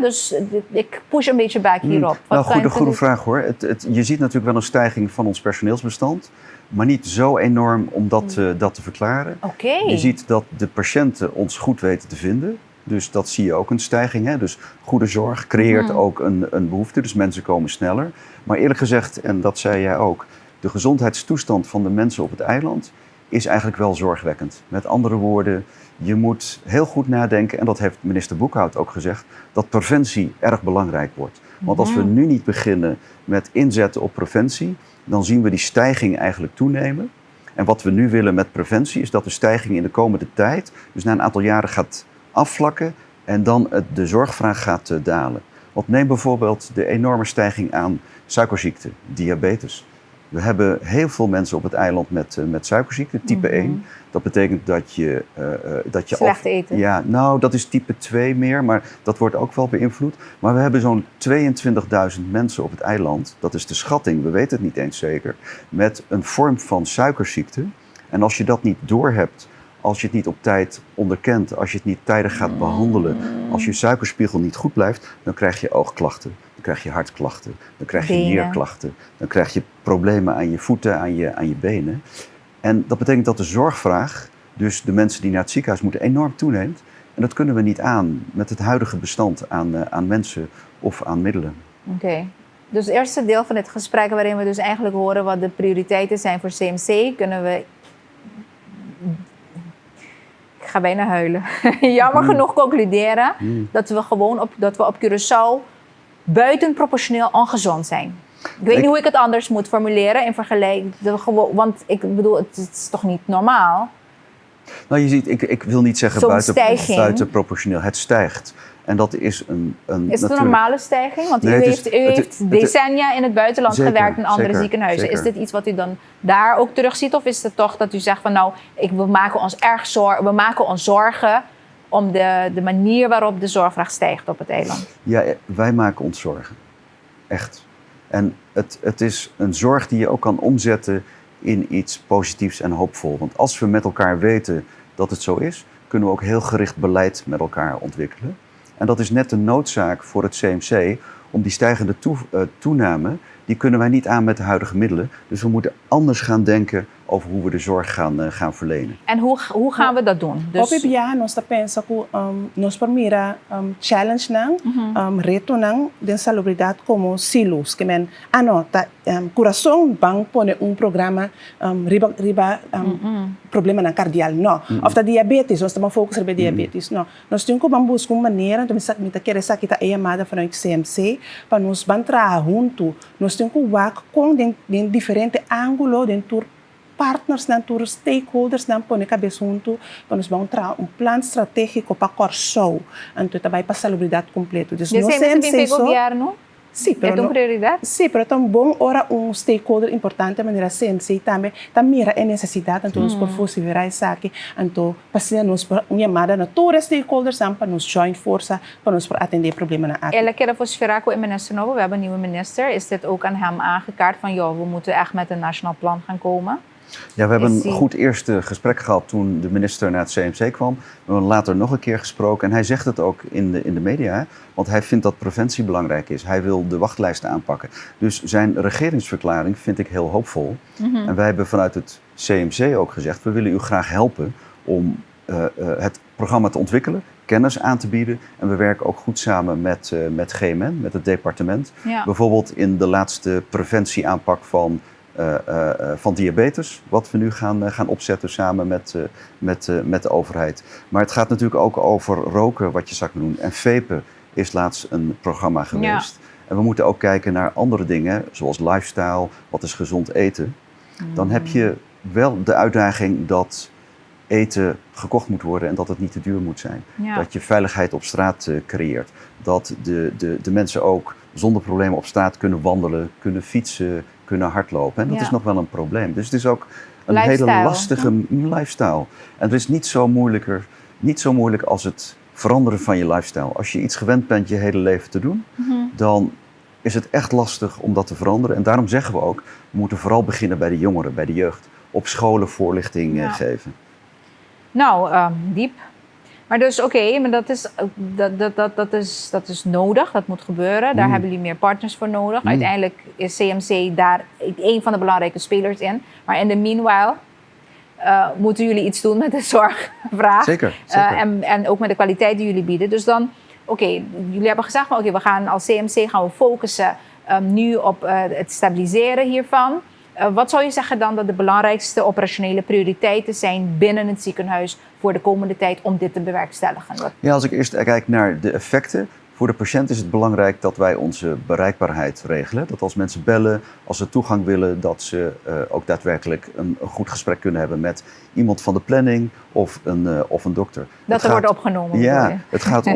[SPEAKER 1] Dus ik push een beetje back hierop.
[SPEAKER 4] Goede vraag hoor. Je ziet natuurlijk wel een stijging van ons personeelsbestand, maar niet zo enorm om dat te verklaren.
[SPEAKER 1] Okay.
[SPEAKER 4] Je ziet dat de patiënten ons goed weten te vinden. Dus dat zie je ook een stijging. Hè? Dus goede zorg creëert ook een behoefte. Dus mensen komen sneller. Maar eerlijk gezegd, en dat zei jij ook, de gezondheidstoestand van de mensen op het eiland is eigenlijk wel zorgwekkend. Met andere woorden, je moet heel goed nadenken, en dat heeft minister Boekhout ook gezegd, dat preventie erg belangrijk wordt. Want als we nu niet beginnen met inzetten op preventie, dan zien we die stijging eigenlijk toenemen. En wat we nu willen met preventie is dat de stijging in de komende tijd, dus na een aantal jaren, gaat afvlakken en dan de zorgvraag gaat dalen. Want neem bijvoorbeeld de enorme stijging aan suikerziekte, diabetes. We hebben heel veel mensen op het eiland met suikerziekte, type 1. Dat betekent dat je...
[SPEAKER 1] slecht eten.
[SPEAKER 4] Ja, nou, dat is type 2 meer, maar dat wordt ook wel beïnvloed. Maar we hebben zo'n 22.000 mensen op het eiland, dat is de schatting, we weten het niet eens zeker, met een vorm van suikerziekte. En als je dat niet doorhebt, als je het niet op tijd onderkent, als je het niet tijdig gaat behandelen, als je suikerspiegel niet goed blijft, dan krijg je oogklachten, dan krijg je hartklachten, dan krijg je nierklachten, dan krijg je problemen aan je voeten, aan je benen. En dat betekent dat de zorgvraag, dus de mensen die naar het ziekenhuis moeten, enorm toeneemt. En dat kunnen we niet aan met het huidige bestand aan mensen of aan middelen.
[SPEAKER 1] Oké. Dus het eerste deel van het gesprek waarin we dus eigenlijk horen wat de prioriteiten zijn voor CMC, kunnen we... Ik ga bijna huilen. Jammer genoeg concluderen dat we gewoon dat we op Curaçao buitenproportioneel ongezond zijn. Ik weet niet hoe ik het anders moet formuleren in vergelijking. Want ik bedoel, het is toch niet normaal?
[SPEAKER 4] Nou, je ziet, ik wil niet zeggen buitenproportioneel. Het stijgt. En dat is
[SPEAKER 1] Is het een normale stijging? Want u heeft decennia in het buitenland gewerkt in andere ziekenhuizen.
[SPEAKER 4] Zeker.
[SPEAKER 1] Is dit iets wat u dan daar ook terugziet? Of is het toch dat u zegt van nou, we maken ons zorgen om de manier waarop de zorgvraag stijgt op het eiland?
[SPEAKER 4] Ja, wij maken ons zorgen. Echt. En het is een zorg die je ook kan omzetten in iets positiefs en hoopvol. Want als we met elkaar weten dat het zo is, kunnen we ook heel gericht beleid met elkaar ontwikkelen. En dat is net de noodzaak voor het CMC om die stijgende toename, die kunnen wij niet aan met de huidige middelen. Dus we moeten anders gaan denken over hoe we de zorg gaan verlenen.
[SPEAKER 1] En hoe gaan we dat doen?
[SPEAKER 3] Dus... nós pensa que nós primeira challenge nang reto nang den salubridade como silos que men anota coração bang pone programa riba problema na cardial no of da diabetes nós estamos focus op diabetes no nós temos que buscar uma maneira então me tá querer sair a chamada vanuit CMC para nós trabalhar junto nós temos que work com den diferente ângulo den tour partners na tour stakeholders na pone cabeça junto para nós vamos trabalhar plano estratégico para Curaçao então também para salubridade completo
[SPEAKER 1] dus no CMC governo
[SPEAKER 3] sim, pero
[SPEAKER 1] é prioridade?
[SPEAKER 3] Sim, pero tão bom ora stakeholder importante maneira CMC também mira a necessidade então nós por fosse virar isso aqui então passar nós uma chamada na tour stakeholders para nos join força para nos atender problema na área.
[SPEAKER 1] Ela quer voor Veraco en minister Novo, we hebben een nieuwe minister. Is dit ook aan hem aangekaart van joh, we moeten echt met een nationaal plan gaan komen?
[SPEAKER 4] Ja, we hebben een goed eerste gesprek gehad toen de minister naar het CMC kwam. We hebben later nog een keer gesproken en hij zegt het ook in de media, want hij vindt dat preventie belangrijk is. Hij wil de wachtlijsten aanpakken. Dus zijn regeringsverklaring vind ik heel hoopvol. En wij hebben vanuit het CMC ook gezegd, we willen u graag helpen om het programma te ontwikkelen, kennis aan te bieden. En we werken ook goed samen met GMN, met het departement. Ja. Bijvoorbeeld in de laatste preventieaanpak van diabetes, wat we nu gaan opzetten samen met de overheid. Maar het gaat natuurlijk ook over roken, wat je zou kunnen doen. En vapen is laatst een programma geweest. Ja. En we moeten ook kijken naar andere dingen, zoals lifestyle, wat is gezond eten. Dan heb je wel de uitdaging dat eten gekocht moet worden en dat het niet te duur moet zijn. Ja. Dat je veiligheid op straat creëert. Dat de mensen ook zonder problemen op straat kunnen wandelen, kunnen fietsen, kunnen hardlopen. En dat is nog wel een probleem. Dus het is ook een hele lastige lifestyle. En het is niet zo moeilijk als het veranderen van je lifestyle. Als je iets gewend bent je hele leven te doen, dan is het echt lastig om dat te veranderen. En daarom zeggen we ook, we moeten vooral beginnen bij de jongeren, bij de jeugd. Op scholen voorlichting geven.
[SPEAKER 1] Nou, diep. Maar dus oké, maar dat is nodig, dat moet gebeuren. Daar hebben jullie meer partners voor nodig. Uiteindelijk is CMC daar een van de belangrijke spelers in. Maar in de meanwhile moeten jullie iets doen met de zorgvraag.
[SPEAKER 4] Zeker.
[SPEAKER 1] En ook met de kwaliteit die jullie bieden. Dus dan, jullie hebben gezegd van we gaan als CMC gaan we focussen nu op het stabiliseren hiervan. Wat zou je zeggen dan dat de belangrijkste operationele prioriteiten zijn binnen het ziekenhuis voor de komende tijd om dit te bewerkstelligen?
[SPEAKER 4] Ja, als ik eerst kijk naar de effecten. Voor de patiënt is het belangrijk dat wij onze bereikbaarheid regelen. Dat als mensen bellen, als ze toegang willen, dat ze ook daadwerkelijk een goed gesprek kunnen hebben met iemand van de planning of een dokter.
[SPEAKER 1] Dat er wordt opgenomen.
[SPEAKER 4] Ja, het gaat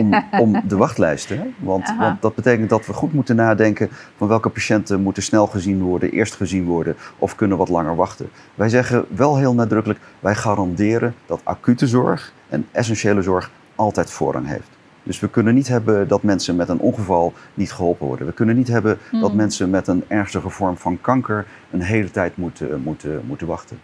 [SPEAKER 4] om de wachtlijsten. Hè? Want dat betekent dat we goed moeten nadenken van welke patiënten moeten snel gezien worden, eerst gezien worden of kunnen wat langer wachten. Wij zeggen wel heel nadrukkelijk, wij garanderen dat acute zorg en essentiële zorg altijd voorrang heeft. Dus we kunnen niet hebben dat mensen met een ongeval niet geholpen worden. We kunnen niet hebben dat mensen met een ernstige vorm van kanker een hele tijd moeten wachten.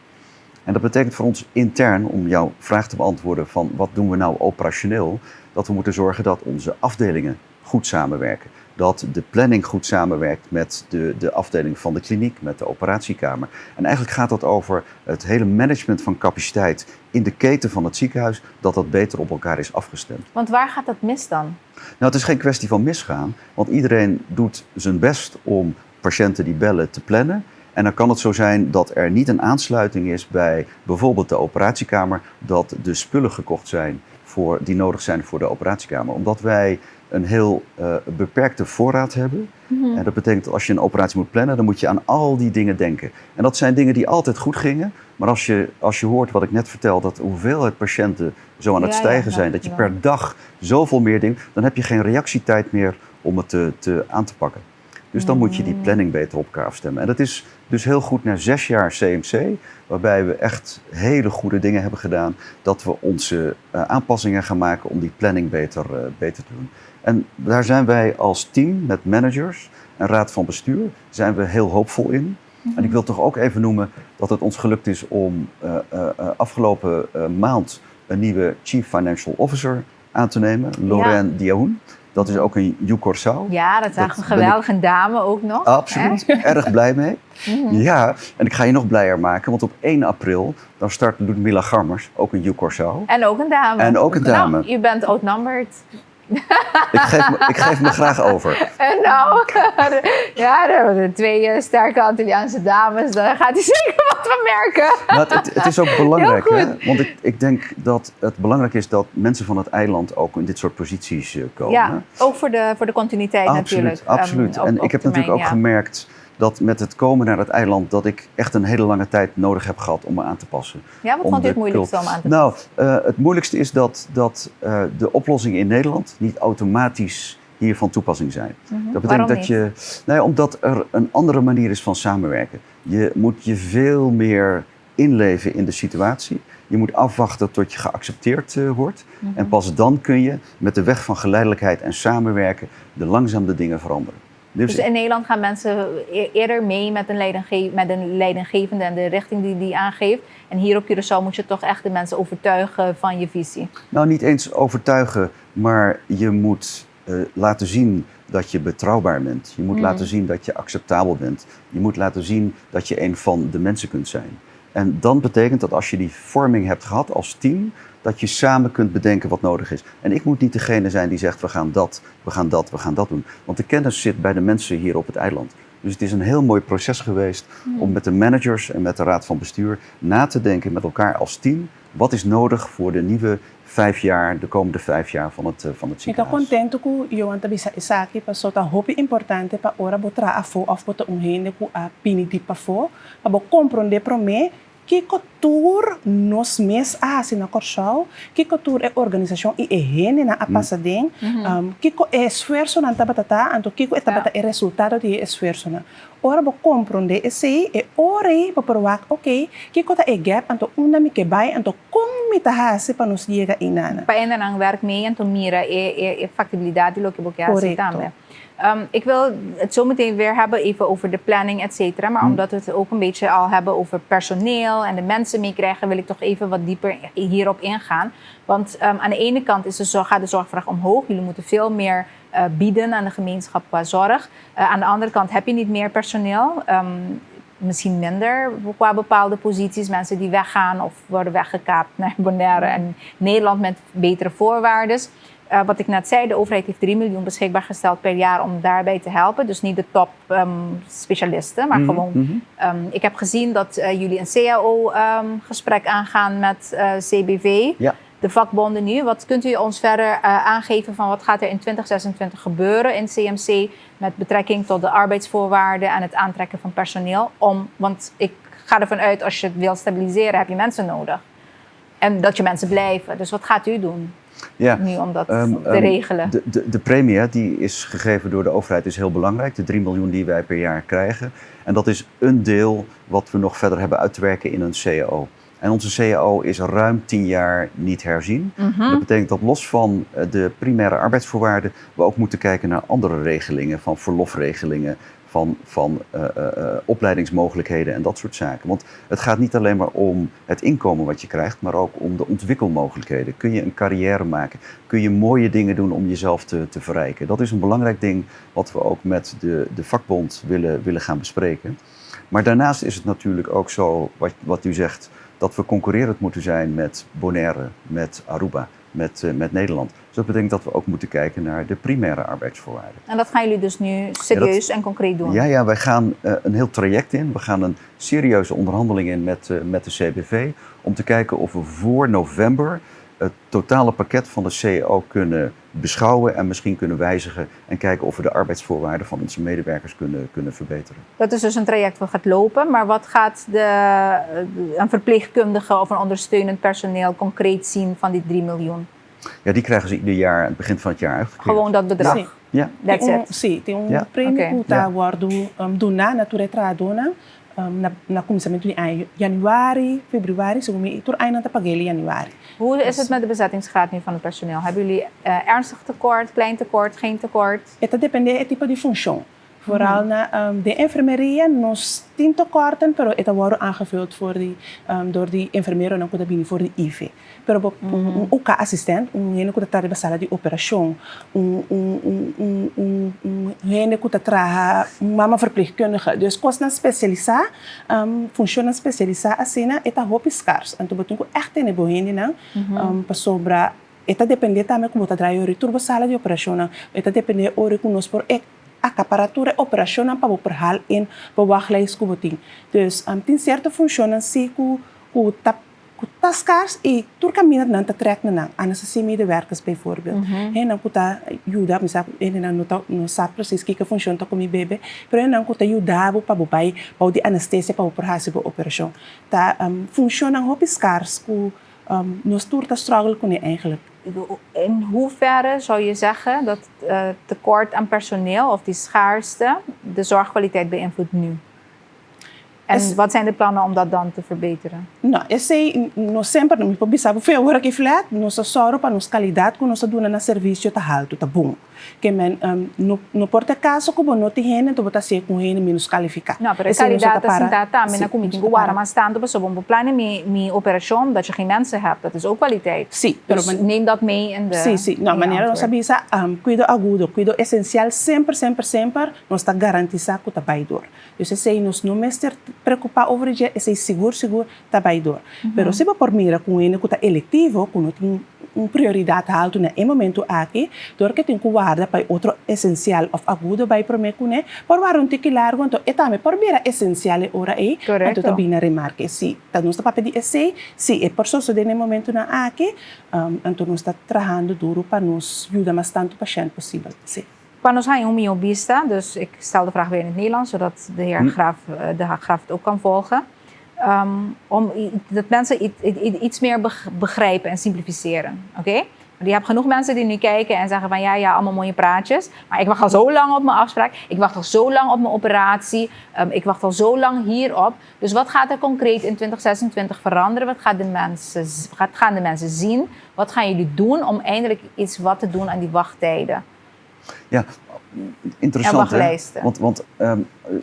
[SPEAKER 4] En dat betekent voor ons intern, om jouw vraag te beantwoorden van wat doen we nou operationeel, dat we moeten zorgen dat onze afdelingen goed samenwerken. Dat de planning goed samenwerkt met de afdeling van de kliniek, met de operatiekamer. En eigenlijk gaat dat over het hele management van capaciteit in de keten van het ziekenhuis, dat beter op elkaar is afgestemd.
[SPEAKER 1] Want waar gaat dat mis dan?
[SPEAKER 4] Nou, het is geen kwestie van misgaan, want iedereen doet zijn best om patiënten die bellen te plannen. En dan kan het zo zijn dat er niet een aansluiting is bij bijvoorbeeld de operatiekamer, dat de spullen gekocht zijn die nodig zijn voor de operatiekamer. Omdat wij een heel beperkte voorraad hebben. En dat betekent dat als je een operatie moet plannen, dan moet je aan al die dingen denken. En dat zijn dingen die altijd goed gingen. Maar als je hoort wat ik net vertel, dat de hoeveelheid patiënten zo aan het stijgen zijn, dat je per dag zoveel meer dingen, dan heb je geen reactietijd meer om het aan te pakken. Dus dan moet je die planning beter op elkaar afstemmen. En dat is dus heel goed na 6 jaar CMC, waarbij we echt hele goede dingen hebben gedaan, dat we onze aanpassingen gaan maken om die planning beter te doen. En daar zijn wij als team met managers en raad van bestuur zijn we heel hoopvol in. En ik wil toch ook even noemen dat het ons gelukt is om afgelopen maand een nieuwe Chief Financial Officer aan te nemen, Lorraine Diahoun. Dat is ook een Jukor-Sau.
[SPEAKER 1] Ja, dat is echt een geweldige dame ook nog.
[SPEAKER 4] Absoluut, erg blij mee. Ja, en ik ga je nog blijer maken, want op 1 april dan start Ludmilla Garmers, ook een Jukor-Sau.
[SPEAKER 1] En ook een dame.
[SPEAKER 4] En ook een dame.
[SPEAKER 1] Nou, je bent outnumbered.
[SPEAKER 4] Ik geef me graag over.
[SPEAKER 1] En nou, de 2 sterke Antilliaanse dames, daar gaat hij zeker wat van merken.
[SPEAKER 4] Maar het is ook belangrijk, hè? Want ik denk dat het belangrijk is dat mensen van het eiland ook in dit soort posities komen.
[SPEAKER 1] Ja, ook voor de continuïteit natuurlijk.
[SPEAKER 4] Absoluut. En ik heb natuurlijk ook gemerkt dat met het komen naar het eiland, dat ik echt een hele lange tijd nodig heb gehad om me aan te passen.
[SPEAKER 1] Ja, wat vond je het moeilijkste om aan te
[SPEAKER 4] passen? Nou, het moeilijkste is dat de oplossingen in Nederland niet automatisch hier van toepassing zijn. Dat betekent omdat er een andere manier is van samenwerken. Je moet je veel meer inleven in de situatie. Je moet afwachten tot je geaccepteerd wordt. En pas dan kun je met de weg van geleidelijkheid en samenwerken langzaam de dingen veranderen.
[SPEAKER 1] Dus in Nederland gaan mensen eerder mee met een leidinggevende en de richting die aangeeft. En hier op Curaçao moet je toch echt de mensen overtuigen van je visie.
[SPEAKER 4] Nou, niet eens overtuigen, maar je moet laten zien dat je betrouwbaar bent. Je moet laten zien dat je acceptabel bent. Je moet laten zien dat je een van de mensen kunt zijn. En dan betekent dat als je die vorming hebt gehad als team, dat je samen kunt bedenken wat nodig is. En ik moet niet degene zijn die zegt, we gaan dat doen. Want de kennis zit bij de mensen hier op het eiland. Dus het is een heel mooi proces geweest om met de managers en met de raad van bestuur na te denken met elkaar als team. Wat is nodig voor de nieuwe 5 jaar, de komende 5 jaar van het ziekenhuis?
[SPEAKER 3] Ik ben contento que eu anta bisa isaki pa sota hopi importante pa ora botra afo of bota umhende ku a pini di pa fo, pa bo comprende pro me que cultura nos mes na Curaçao, que cultura é organização e hene na apasadem, que esforço na tabatata, anto que é tabata é resultado de esforço na. ora bo comprende esse e ore bo perwak okay que kota e gap anto una mi que bai anto como mi tahase para nos llega inana.
[SPEAKER 1] Paenda ng werkmee en to mira factibilidad lo que bokia
[SPEAKER 3] Correcto.
[SPEAKER 1] Ik wil het zo meteen weer hebben even over de planning, et cetera. Maar omdat we het ook een beetje al hebben over personeel en de mensen meekrijgen, wil ik toch even wat dieper hierop ingaan. Want aan de ene kant gaat de zorgvraag omhoog. Jullie moeten veel meer bieden aan de gemeenschap qua zorg. Aan de andere kant heb je niet meer personeel. Misschien minder qua bepaalde posities. Mensen die weggaan of worden weggekaapt naar Bonaire en Nederland met betere voorwaarden. Wat ik net zei, de overheid heeft 3 miljoen beschikbaar gesteld per jaar om daarbij te helpen. Dus niet de top specialisten, maar gewoon... ik heb gezien dat jullie een CAO-gesprek aangaan met CBV, de vakbonden nu. Wat kunt u ons verder aangeven van wat gaat er in 2026 gebeuren in CMC met betrekking tot de arbeidsvoorwaarden en het aantrekken van personeel? Want ik ga ervan uit, als je het wil stabiliseren, heb je mensen nodig. En dat je mensen blijven. Dus wat gaat u doen? Nu om dat te regelen.
[SPEAKER 4] De premie die is gegeven door de overheid is heel belangrijk. De 3 miljoen die wij per jaar krijgen. En dat is een deel wat we nog verder hebben uit te werken in een CAO. En onze CAO is ruim 10 jaar niet herzien. Dat betekent dat los van de primaire arbeidsvoorwaarden we ook moeten kijken naar andere regelingen, van verlofregelingen, van opleidingsmogelijkheden en dat soort zaken. Want het gaat niet alleen maar om het inkomen wat je krijgt, maar ook om de ontwikkelmogelijkheden. Kun je een carrière maken? Kun je mooie dingen doen om jezelf te verrijken? Dat is een belangrijk ding wat we ook met de vakbond willen gaan bespreken. Maar daarnaast is het natuurlijk ook zo, wat u zegt, dat we concurrerend moeten zijn met Bonaire, met Aruba, met Nederland. Dus dat betekent dat we ook moeten kijken naar de primaire arbeidsvoorwaarden.
[SPEAKER 1] En dat gaan jullie dus nu serieus en concreet doen?
[SPEAKER 4] Ja, wij gaan een heel traject in. We gaan een serieuze onderhandeling in met de CBV om te kijken of we voor november het totale pakket van de CAO kunnen beschouwen en misschien kunnen wijzigen en kijken of we de arbeidsvoorwaarden van onze medewerkers kunnen verbeteren.
[SPEAKER 1] Dat is dus een traject wat gaat lopen, maar wat gaat een verpleegkundige of een ondersteunend personeel concreet zien van die 3 miljoen?
[SPEAKER 4] Ja, die krijgen ze ieder jaar aan het begin van het jaar uitgekeerd.
[SPEAKER 1] Gewoon dat bedrag?
[SPEAKER 4] Ja.
[SPEAKER 1] That's it?
[SPEAKER 3] Sim, tem prêmio que está guardo do natureza dona na começamento de januari, februari, segundo tur einde te pagelen januari.
[SPEAKER 1] Hoe is het met de bezettingsgraad nu van het personeel? Hebben jullie ernstig tekort, klein tekort, geen tekort?
[SPEAKER 3] Het depende het type de functie. Vooral de enfermeria, nós temos tekorten, pero het wordt aangevuld door die enfermero não kuda bini voor de IV. Pero ook assistent, gente kuda trabalha na sala de operação, gente kuda trabalha mama verpleegkundige. Dus kosten specialisar, funciona specialisar assim, het hoop is schaars. En toen betekent echt in de bohende para sobra. Het depende também como está trabalhando turbo sala de operação. Het depende ore que nós por a aparatura operacional para o perhal in bewachtlijst kuboting. Dus ten certo funciona se ku taskas e tur caminha nan te trek nan anas medewerkers bijvoorbeeld. En dan kuta ajuda, en dan no sabe precies que funciona com mi bebê, pero dan kuta ajuda para bobai, para die anestesia para o perhal se operação. Ta funciona hop scarce ku nos tur ta struggle kon eigenlijk.
[SPEAKER 1] In hoeverre zou je zeggen dat tekort aan personeel of die schaarste de zorgkwaliteit beïnvloedt nu? En wat zijn de plannen om dat dan te verbeteren?
[SPEAKER 3] Nou, eu sei, nós sempre não me pobisabo foi agora que flat, nós só para nos qualidade que nós damos na serviço tá alto, tá bom. Que men no porta caso como não tem gente, tu botar ser com gente menos qualificado.
[SPEAKER 1] Nou, pero kwaliteit is een data, men komt in guarda, maar staan op zo'n plannen mi operation dat je geen mensen hebt, dat is ook kwaliteit.
[SPEAKER 3] Sim,
[SPEAKER 1] dus neem dat mee in de.
[SPEAKER 3] Sim. Não, maneira nós sabia cuido agudo, cuido essencial sempre nós tá garantizar que tá baidor. Dus eu sei nós não me preocupar over je, eu sei seguro tá baidor. Pero se por mira com ele que tá eletivo, que não tem prioridade alta no momento aqui, door que tem que guardar para outro essencial of agudo vai para mim né, por waarom te que largo então é também por mira essencial ora aí, então tá bem na remarque, sim, tá não está para pedir esse, sim, é por isso de no momento na aqui, então nós está trabalhando duro para nos ajudar mais tanto paciente possível, sim.
[SPEAKER 1] Panos hij homeobista, dus ik stel de vraag weer in het Nederlands, zodat de heer Graaf het ook kan volgen. Dat mensen iets meer begrijpen en simplificeren. Oké? Je hebt genoeg mensen die nu kijken en zeggen van ja, allemaal mooie praatjes. Maar ik wacht al zo lang op mijn afspraak. Ik wacht al zo lang op mijn operatie. Ik wacht al zo lang hierop. Dus wat gaat er concreet in 2026 veranderen? Wat gaan de mensen zien? Wat gaan jullie doen om eindelijk iets wat te doen aan die wachttijden?
[SPEAKER 4] Ja, interessant.
[SPEAKER 1] En wachtlijsten.
[SPEAKER 4] Want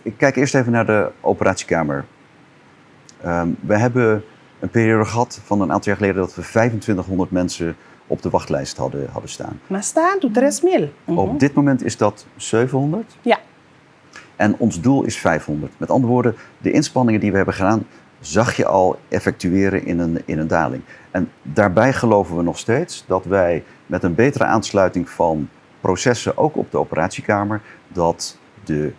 [SPEAKER 4] ik kijk eerst even naar de operatiekamer. We hebben een periode gehad van een aantal jaar geleden dat we 2500 mensen op de wachtlijst hadden staan.
[SPEAKER 3] Maar staan tot 3.000.
[SPEAKER 4] Op dit moment is dat 700.
[SPEAKER 3] Ja.
[SPEAKER 4] En ons doel is 500. Met andere woorden, de inspanningen die we hebben gedaan, zag je al effectueren in een daling. En daarbij geloven we nog steeds dat wij met een betere aansluiting van processen, ook op de operatiekamer, dat de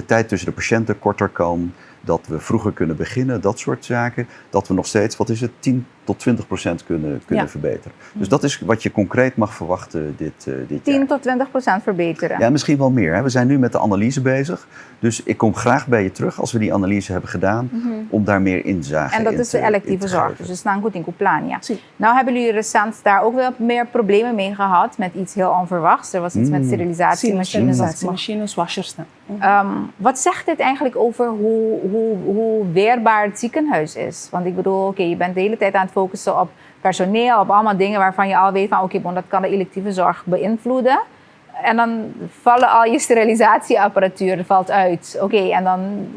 [SPEAKER 4] tijd tussen de patiënten korter kan, dat we vroeger kunnen beginnen, dat soort zaken, dat we nog steeds, 10 tot 20% kunnen verbeteren. Dus dat is wat je concreet mag verwachten dit jaar.
[SPEAKER 1] 10 tot 20% verbeteren.
[SPEAKER 4] Ja, misschien wel meer. Hè. We zijn nu met de analyse bezig. Dus ik kom graag bij je terug als we die analyse hebben gedaan, om daar meer inzage in te
[SPEAKER 1] En dat is de electieve zorg.
[SPEAKER 4] geven.
[SPEAKER 1] Dus het is een goed in plan, ja.
[SPEAKER 3] Zie.
[SPEAKER 1] Nou hebben jullie recent daar ook wel meer problemen mee gehad met iets heel onverwachts. Er was iets met sterilisatiemachines.
[SPEAKER 3] Machines, washers.
[SPEAKER 1] Wat zegt dit eigenlijk over hoe weerbaar het ziekenhuis is? Want ik bedoel, oké, je bent de hele tijd aan het focussen op personeel, op allemaal dingen waarvan je al weet van oké, dat kan de electieve zorg beïnvloeden. En dan vallen al je sterilisatieapparatuur valt uit. Oké, en dan...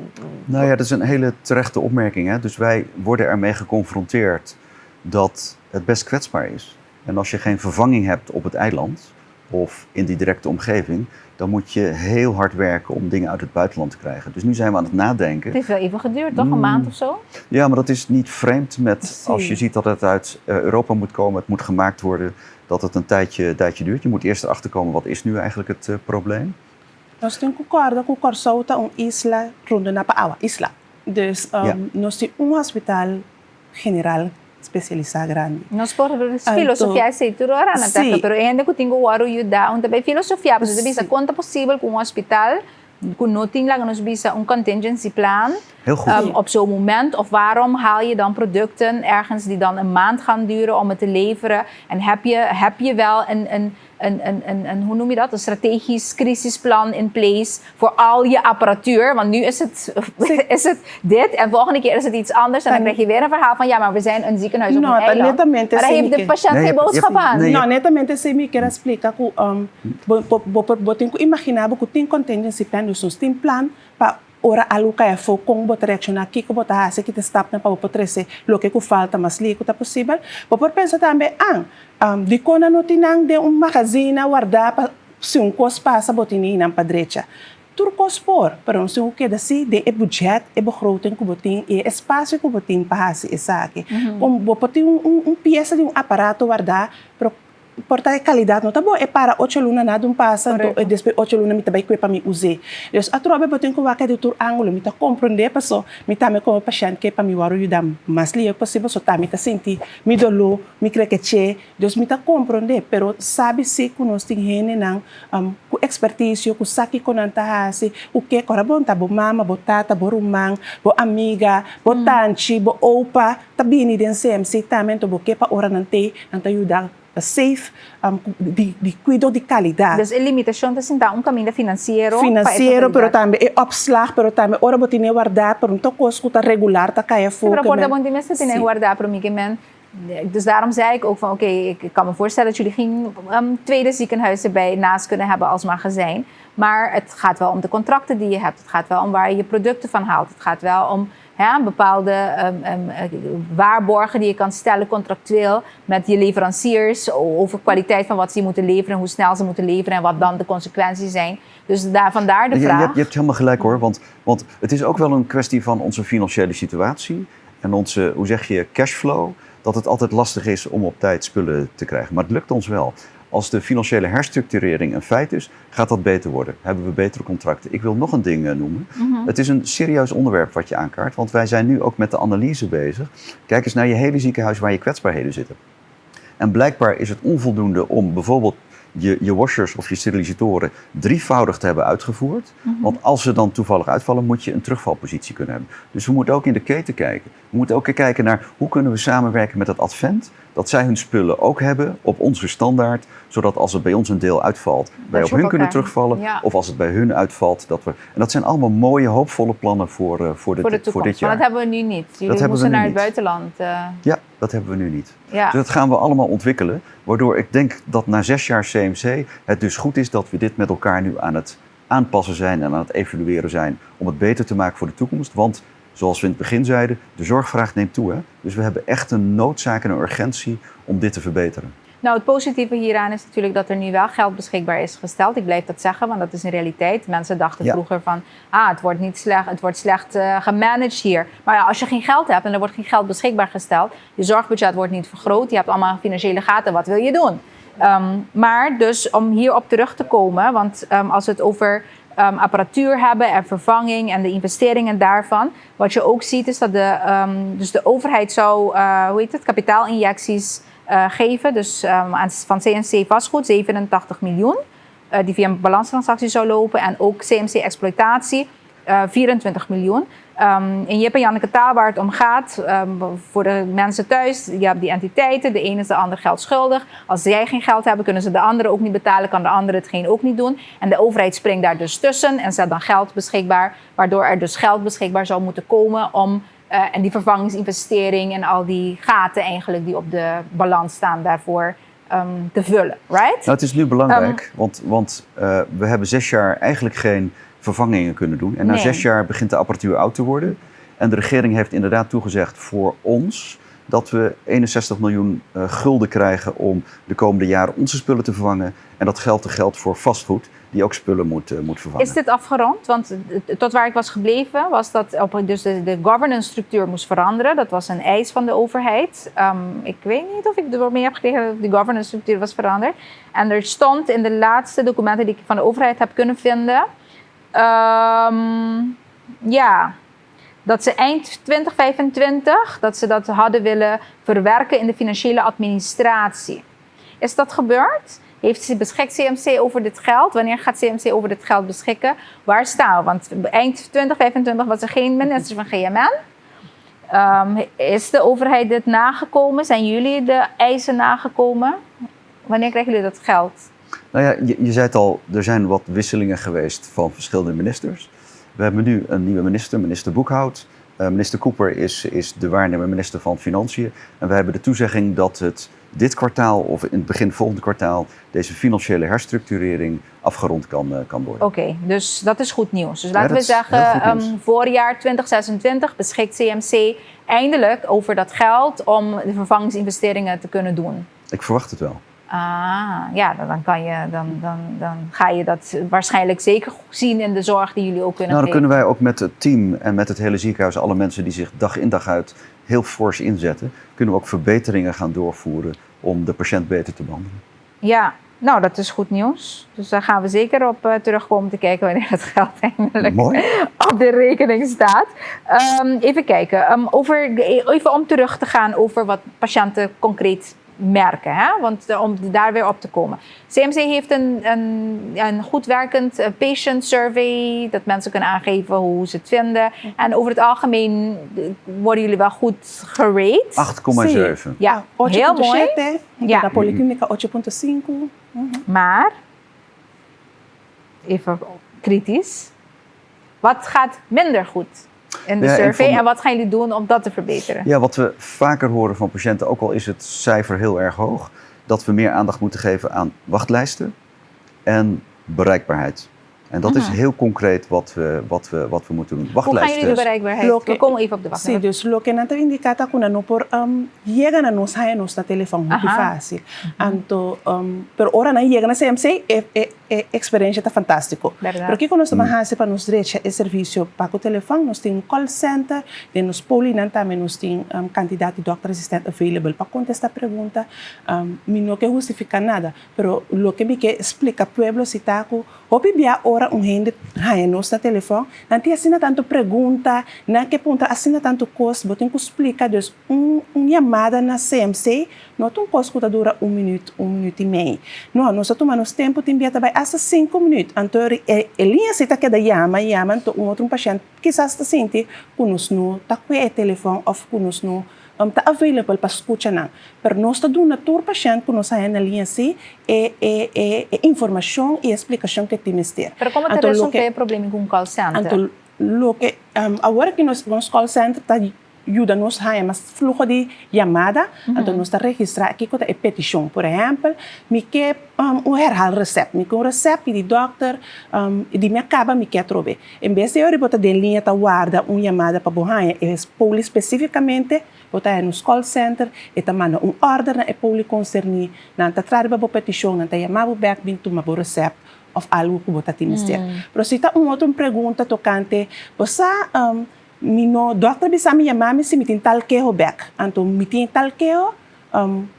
[SPEAKER 4] Nou ja, dat is een hele terechte opmerking. Hè? Dus wij worden ermee geconfronteerd dat het best kwetsbaar is. En als je geen vervanging hebt op het eiland of in die directe omgeving, dan moet je heel hard werken om dingen uit het buitenland te krijgen. Dus nu zijn we aan het nadenken.
[SPEAKER 1] Het heeft wel even geduurd, toch? Een maand of zo?
[SPEAKER 4] Ja, maar dat is niet vreemd met als je ziet dat het uit Europa moet komen, het moet gemaakt worden, dat het een tijdje duurt. Je moet eerst erachter komen, wat is nu eigenlijk het probleem?
[SPEAKER 3] Nós temos concorda com Corsou isla rondom na Paawa, isla. Dus nós temos hospital general especializado grande.
[SPEAKER 1] Nós podemos filosofia essa turora na terra, pero ainda que tenho o ayuda, onde vai filosofia, porque bisa quanto possível com hospital, com noting lang nos bisa contingency plan.
[SPEAKER 4] Heel goed.
[SPEAKER 1] Op zo'n moment, of waarom haal je dan producten ergens die dan een maand gaan duren om het te leveren? En heb je wel hoe noem je dat? Een strategisch crisisplan in place voor al je apparatuur. Want nu is het dit en volgende keer is het iets anders. En dan krijg je weer een verhaal van ja, maar we zijn een ziekenhuis op een eiland. Maar daar heeft de patiënt geen boodschap aan.
[SPEAKER 3] Não, netamente se me quer explicar que botem que imaginar que tem contingency plan, dus ons tem plan para ora aluca é fo com botar reaction aqui que botar hase que te stap na para potrese lo que falta mas li que tá possível. Por pensa também de quando não tinang de magazine guardar para se cos passa botini na padrecha. Turcos por, pero se o que dasi de budget e begroting que botin e espaço que botin para hase essa aqui. Como botar peça de aparato guardar porta qualidade não tá bom é para 8 luna nada passa então depois 8 luna me também que para me usar dus a trobe botem que vai de tur ângulo me tá compreender pessoa me tá me como paciente que para me waro ajudar mas li é possível só tá me tá sentir me dolor me crequeche dus me tá compreender pero sabe se que nós tem gente não com expertise com saque com anta hase o que cora bom tá bom mama bo tata bo rumang bo amiga bo tanti bo opa tá bem den CMC também to bo que para ora não tem ajudar safe, de cuidado de qualidade.
[SPEAKER 1] Dus a limitação está sendo caminho financeiro.
[SPEAKER 3] Financeiro, pero também é opslag, pero também ora botar guardar, pero não coisa que regular, tá caia fogo.
[SPEAKER 1] Maar porta bom dimens dat in guardar para mim que men. Dus daarom zei ik ook van oké, ik kan me voorstellen dat jullie geen tweede ziekenhuis erbij naast kunnen hebben als magazijn. Maar het gaat wel om de contracten die je hebt. Het gaat wel om waar je je producten van haalt. Het gaat wel om bepaalde waarborgen die je kan stellen contractueel met je leveranciers over kwaliteit van wat ze moeten leveren, hoe snel ze moeten leveren en wat dan de consequenties zijn. Dus vandaar de vraag.
[SPEAKER 4] Je hebt helemaal gelijk hoor, want het is ook wel een kwestie van onze financiële situatie en onze, hoe zeg je, cashflow, dat het altijd lastig is om op tijd spullen te krijgen. Maar het lukt ons wel. Als de financiële herstructurering een feit is, gaat dat beter worden. Hebben we betere contracten. Ik wil nog een ding noemen. Het is een serieus onderwerp wat je aankaart, want wij zijn nu ook met de analyse bezig. Kijk eens naar je hele ziekenhuis waar je kwetsbaarheden zitten. En blijkbaar is het onvoldoende om bijvoorbeeld je washers of je sterilisatoren drievoudig te hebben uitgevoerd. Want als ze dan toevallig uitvallen, moet je een terugvalpositie kunnen hebben. Dus we moeten ook in de keten kijken. We moeten ook kijken naar hoe kunnen we samenwerken met het Advent, dat zij hun spullen ook hebben op onze standaard, zodat als het bij ons een deel uitvalt, wij op
[SPEAKER 1] je
[SPEAKER 4] hun
[SPEAKER 1] op
[SPEAKER 4] kunnen
[SPEAKER 1] elkaar-
[SPEAKER 4] terugvallen.
[SPEAKER 1] Ja.
[SPEAKER 4] Of als het bij hun uitvalt, dat we... En dat zijn allemaal mooie, hoopvolle plannen voor
[SPEAKER 1] Voor de
[SPEAKER 4] dit
[SPEAKER 1] toekomst.
[SPEAKER 4] jaar.
[SPEAKER 1] Maar dat hebben we nu niet. Jullie
[SPEAKER 4] hebben we
[SPEAKER 1] moesten
[SPEAKER 4] nu
[SPEAKER 1] naar het
[SPEAKER 4] niet.
[SPEAKER 1] buitenland.
[SPEAKER 4] Ja, dat hebben we nu niet.
[SPEAKER 1] Ja.
[SPEAKER 4] Dus dat gaan we allemaal ontwikkelen. Waardoor ik denk dat na 6 jaar CMC het dus goed is dat we dit met elkaar nu aan het aanpassen zijn en aan het evalueren zijn. Om het beter te maken voor de toekomst. Want zoals we in het begin zeiden, de zorgvraag neemt toe. Hè? Dus we hebben echt een noodzaak en een urgentie om dit te verbeteren.
[SPEAKER 1] Nou, het positieve hieraan is natuurlijk dat er nu wel geld beschikbaar is gesteld. Ik blijf dat zeggen, want dat is een realiteit. Mensen dachten
[SPEAKER 4] Ja.
[SPEAKER 1] vroeger van, het wordt niet slecht, het wordt slecht gemanaged hier. Maar ja, als je geen geld hebt en er wordt geen geld beschikbaar gesteld, je zorgbudget wordt niet vergroot, je hebt allemaal financiële gaten, wat wil je doen? Maar dus om hierop terug te komen, want als we het over apparatuur hebben en vervanging en de investeringen daarvan. Wat je ook ziet is dat dus de overheid zou kapitaalinjecties geven. Dus van CMC vastgoed 87 miljoen. Die via een balanstransactie zou lopen. En ook CMC exploitatie 24 miljoen. En Jip en Janneke taal waar het om gaat, voor de mensen thuis, je hebt die entiteiten, de ene is de ander geld schuldig. Als zij geen geld hebben, kunnen ze de andere ook niet betalen, kan de andere hetgeen ook niet doen. En de overheid springt daar dus tussen en zet dan geld beschikbaar, waardoor er dus geld beschikbaar zou moeten komen om en die vervangingsinvestering en al die gaten eigenlijk die op de balans staan daarvoor te vullen, right?
[SPEAKER 4] Nou, het is nu belangrijk, want we hebben 6 jaar eigenlijk geen vervangingen kunnen doen. En na
[SPEAKER 1] Nee.
[SPEAKER 4] 6 jaar begint de apparatuur oud te worden. En de regering heeft inderdaad toegezegd voor ons dat we 61 miljoen gulden krijgen om de komende jaren onze spullen te vervangen. En dat geldt voor vastgoed, die ook spullen moet vervangen.
[SPEAKER 1] Is dit afgerond? Want tot waar ik was gebleven was dat dus de governance structuur moest veranderen. Dat was een eis van de overheid. Ik weet niet of ik ermee heb gekregen dat de governance structuur was veranderd. En er stond in de laatste documenten die ik van de overheid heb kunnen vinden, dat ze eind 2025 dat ze dat hadden willen verwerken in de financiële administratie. Is dat gebeurd? Beschikt CMC over dit geld? Wanneer gaat CMC over dit geld beschikken? Waar staan we? Want eind 2025 was er geen minister van GMN. Is de overheid dit nagekomen? Zijn jullie de eisen nagekomen? Wanneer krijgen jullie dat geld?
[SPEAKER 4] Nou ja, je zei het al, er zijn wat wisselingen geweest van verschillende ministers. We hebben nu een nieuwe minister Boekhout. Minister Cooper is de waarnemende minister van Financiën. En we hebben de toezegging dat het dit kwartaal of in het begin volgende kwartaal deze financiële herstructurering afgerond kan worden.
[SPEAKER 1] Oké, dus dat is goed nieuws. Dus laten we
[SPEAKER 4] dat is heel goed
[SPEAKER 1] zeggen,
[SPEAKER 4] nieuws.
[SPEAKER 1] voorjaar 2026 beschikt CMC eindelijk over dat geld om de vervangingsinvesteringen te kunnen doen.
[SPEAKER 4] Ik verwacht het wel.
[SPEAKER 1] Ja, dan ga je dat waarschijnlijk zeker zien in de zorg die jullie ook kunnen
[SPEAKER 4] Nou, dan
[SPEAKER 1] geven.
[SPEAKER 4] kunnen wij ook met het team en met het hele ziekenhuis, alle mensen die zich dag in dag uit heel fors inzetten, kunnen we ook verbeteringen gaan doorvoeren om de patiënt beter te behandelen.
[SPEAKER 1] Ja, nou dat is goed nieuws. Dus daar gaan we zeker op terugkomen te kijken wanneer het geld eindelijk
[SPEAKER 4] Mooi.
[SPEAKER 1] op de rekening staat. Even kijken, even om terug te gaan over wat patiënten concreet merken, hè? Want om daar weer op te komen. CMC heeft een goed werkend patient survey, dat mensen kunnen aangeven hoe ze het vinden. En over het algemeen worden jullie wel goed gerate.
[SPEAKER 4] 8,7.
[SPEAKER 1] Ja, heel mooi.
[SPEAKER 3] 8.7,
[SPEAKER 1] Ja.
[SPEAKER 3] na Policlínica 8.5.
[SPEAKER 1] Maar, even kritisch, wat gaat minder goed in de
[SPEAKER 4] Ja, en
[SPEAKER 1] survey
[SPEAKER 4] van-
[SPEAKER 1] en wat gaan jullie doen om dat te verbeteren?
[SPEAKER 4] Ja, wat we vaker horen van patiënten, ook al is het cijfer heel erg hoog, dat we meer aandacht moeten geven aan wachtlijsten en bereikbaarheid. En dat is heel concreet wat we moeten doen.
[SPEAKER 1] Hoe gaan jullie de
[SPEAKER 4] Wachtlijsten.
[SPEAKER 1] bereikbaarheid?
[SPEAKER 3] Loke-
[SPEAKER 1] We komen even op de
[SPEAKER 3] Sim,
[SPEAKER 1] wachtlijst.
[SPEAKER 3] dus lo que nata indicata kuna no por llega na nos hai nos na telefone muito
[SPEAKER 1] Aha.
[SPEAKER 3] fácil. Anto per ora na llega na CMC experiência tá fantástico.
[SPEAKER 1] Verdade.
[SPEAKER 3] Porque quando nós estamos para nos direita é serviço para o telefone, nós tem call center, e nos poli nan também nós tem candidato e doctor assistant available para contestar pergunta. Mi no que justifica nada, pero lo que me que explica pueblo si taco, hopi bia ora gente hai nos na telefone, não tem assim tanto pergunta, não que ponta assim tanto custo, botem que explica dus chamada na CMC, não tem custo que dura 1 minuto e meio. Não, nós tomamos tempo tem bia também hasta 5 minutos. Então, linha se tá que da chama então outro paciente quizás está sente que nos no tá com o telefone ou que nos no tá available para escutar não. Pero nós está dando todo paciente que nós aí na linha C informação e explicação que temos ter.
[SPEAKER 1] Pero como te resolve o problema com o call center?
[SPEAKER 3] Então, agora que nós call center está ajuda-nos a mas fluxo de chamada, então nós está registrar aqui com a petição, por exemplo, me quer herhal recept, me quer recept de doctor, de me acaba me quer trobe. Em vez de eu botar de linha tá guarda chamada para borrar, é poli especificamente botar nos call center e tá manda order na poli concerni, na tá trabalha para petição, na tá chamar back bin tu ma recept of algo que botar temos ter. Pero se tá outra pergunta tocante, você mino doctor bisa mi chamar se me tem tal queijo back. Então me tem tal queijo,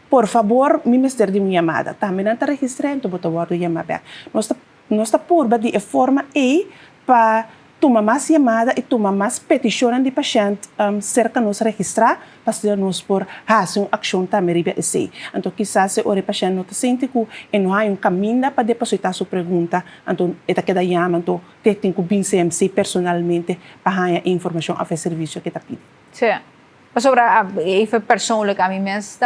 [SPEAKER 3] por favor, me mister de minha chamada. Também não está registrado, então botar o chamar back. Nós tá por de forma para tomar mais chamada e tomar mais petições de paciente cerca nos registrar para ser nos por fazer uma ação também riba esse. Então quizás se o paciente não sente que não há caminho para depositar sua pergunta, então eta queda chama, então tem que vir CMC personalmente para a informação a fazer serviço que está pedindo.
[SPEAKER 1] Sim. Sobre even persoonlijk aan mijn mensen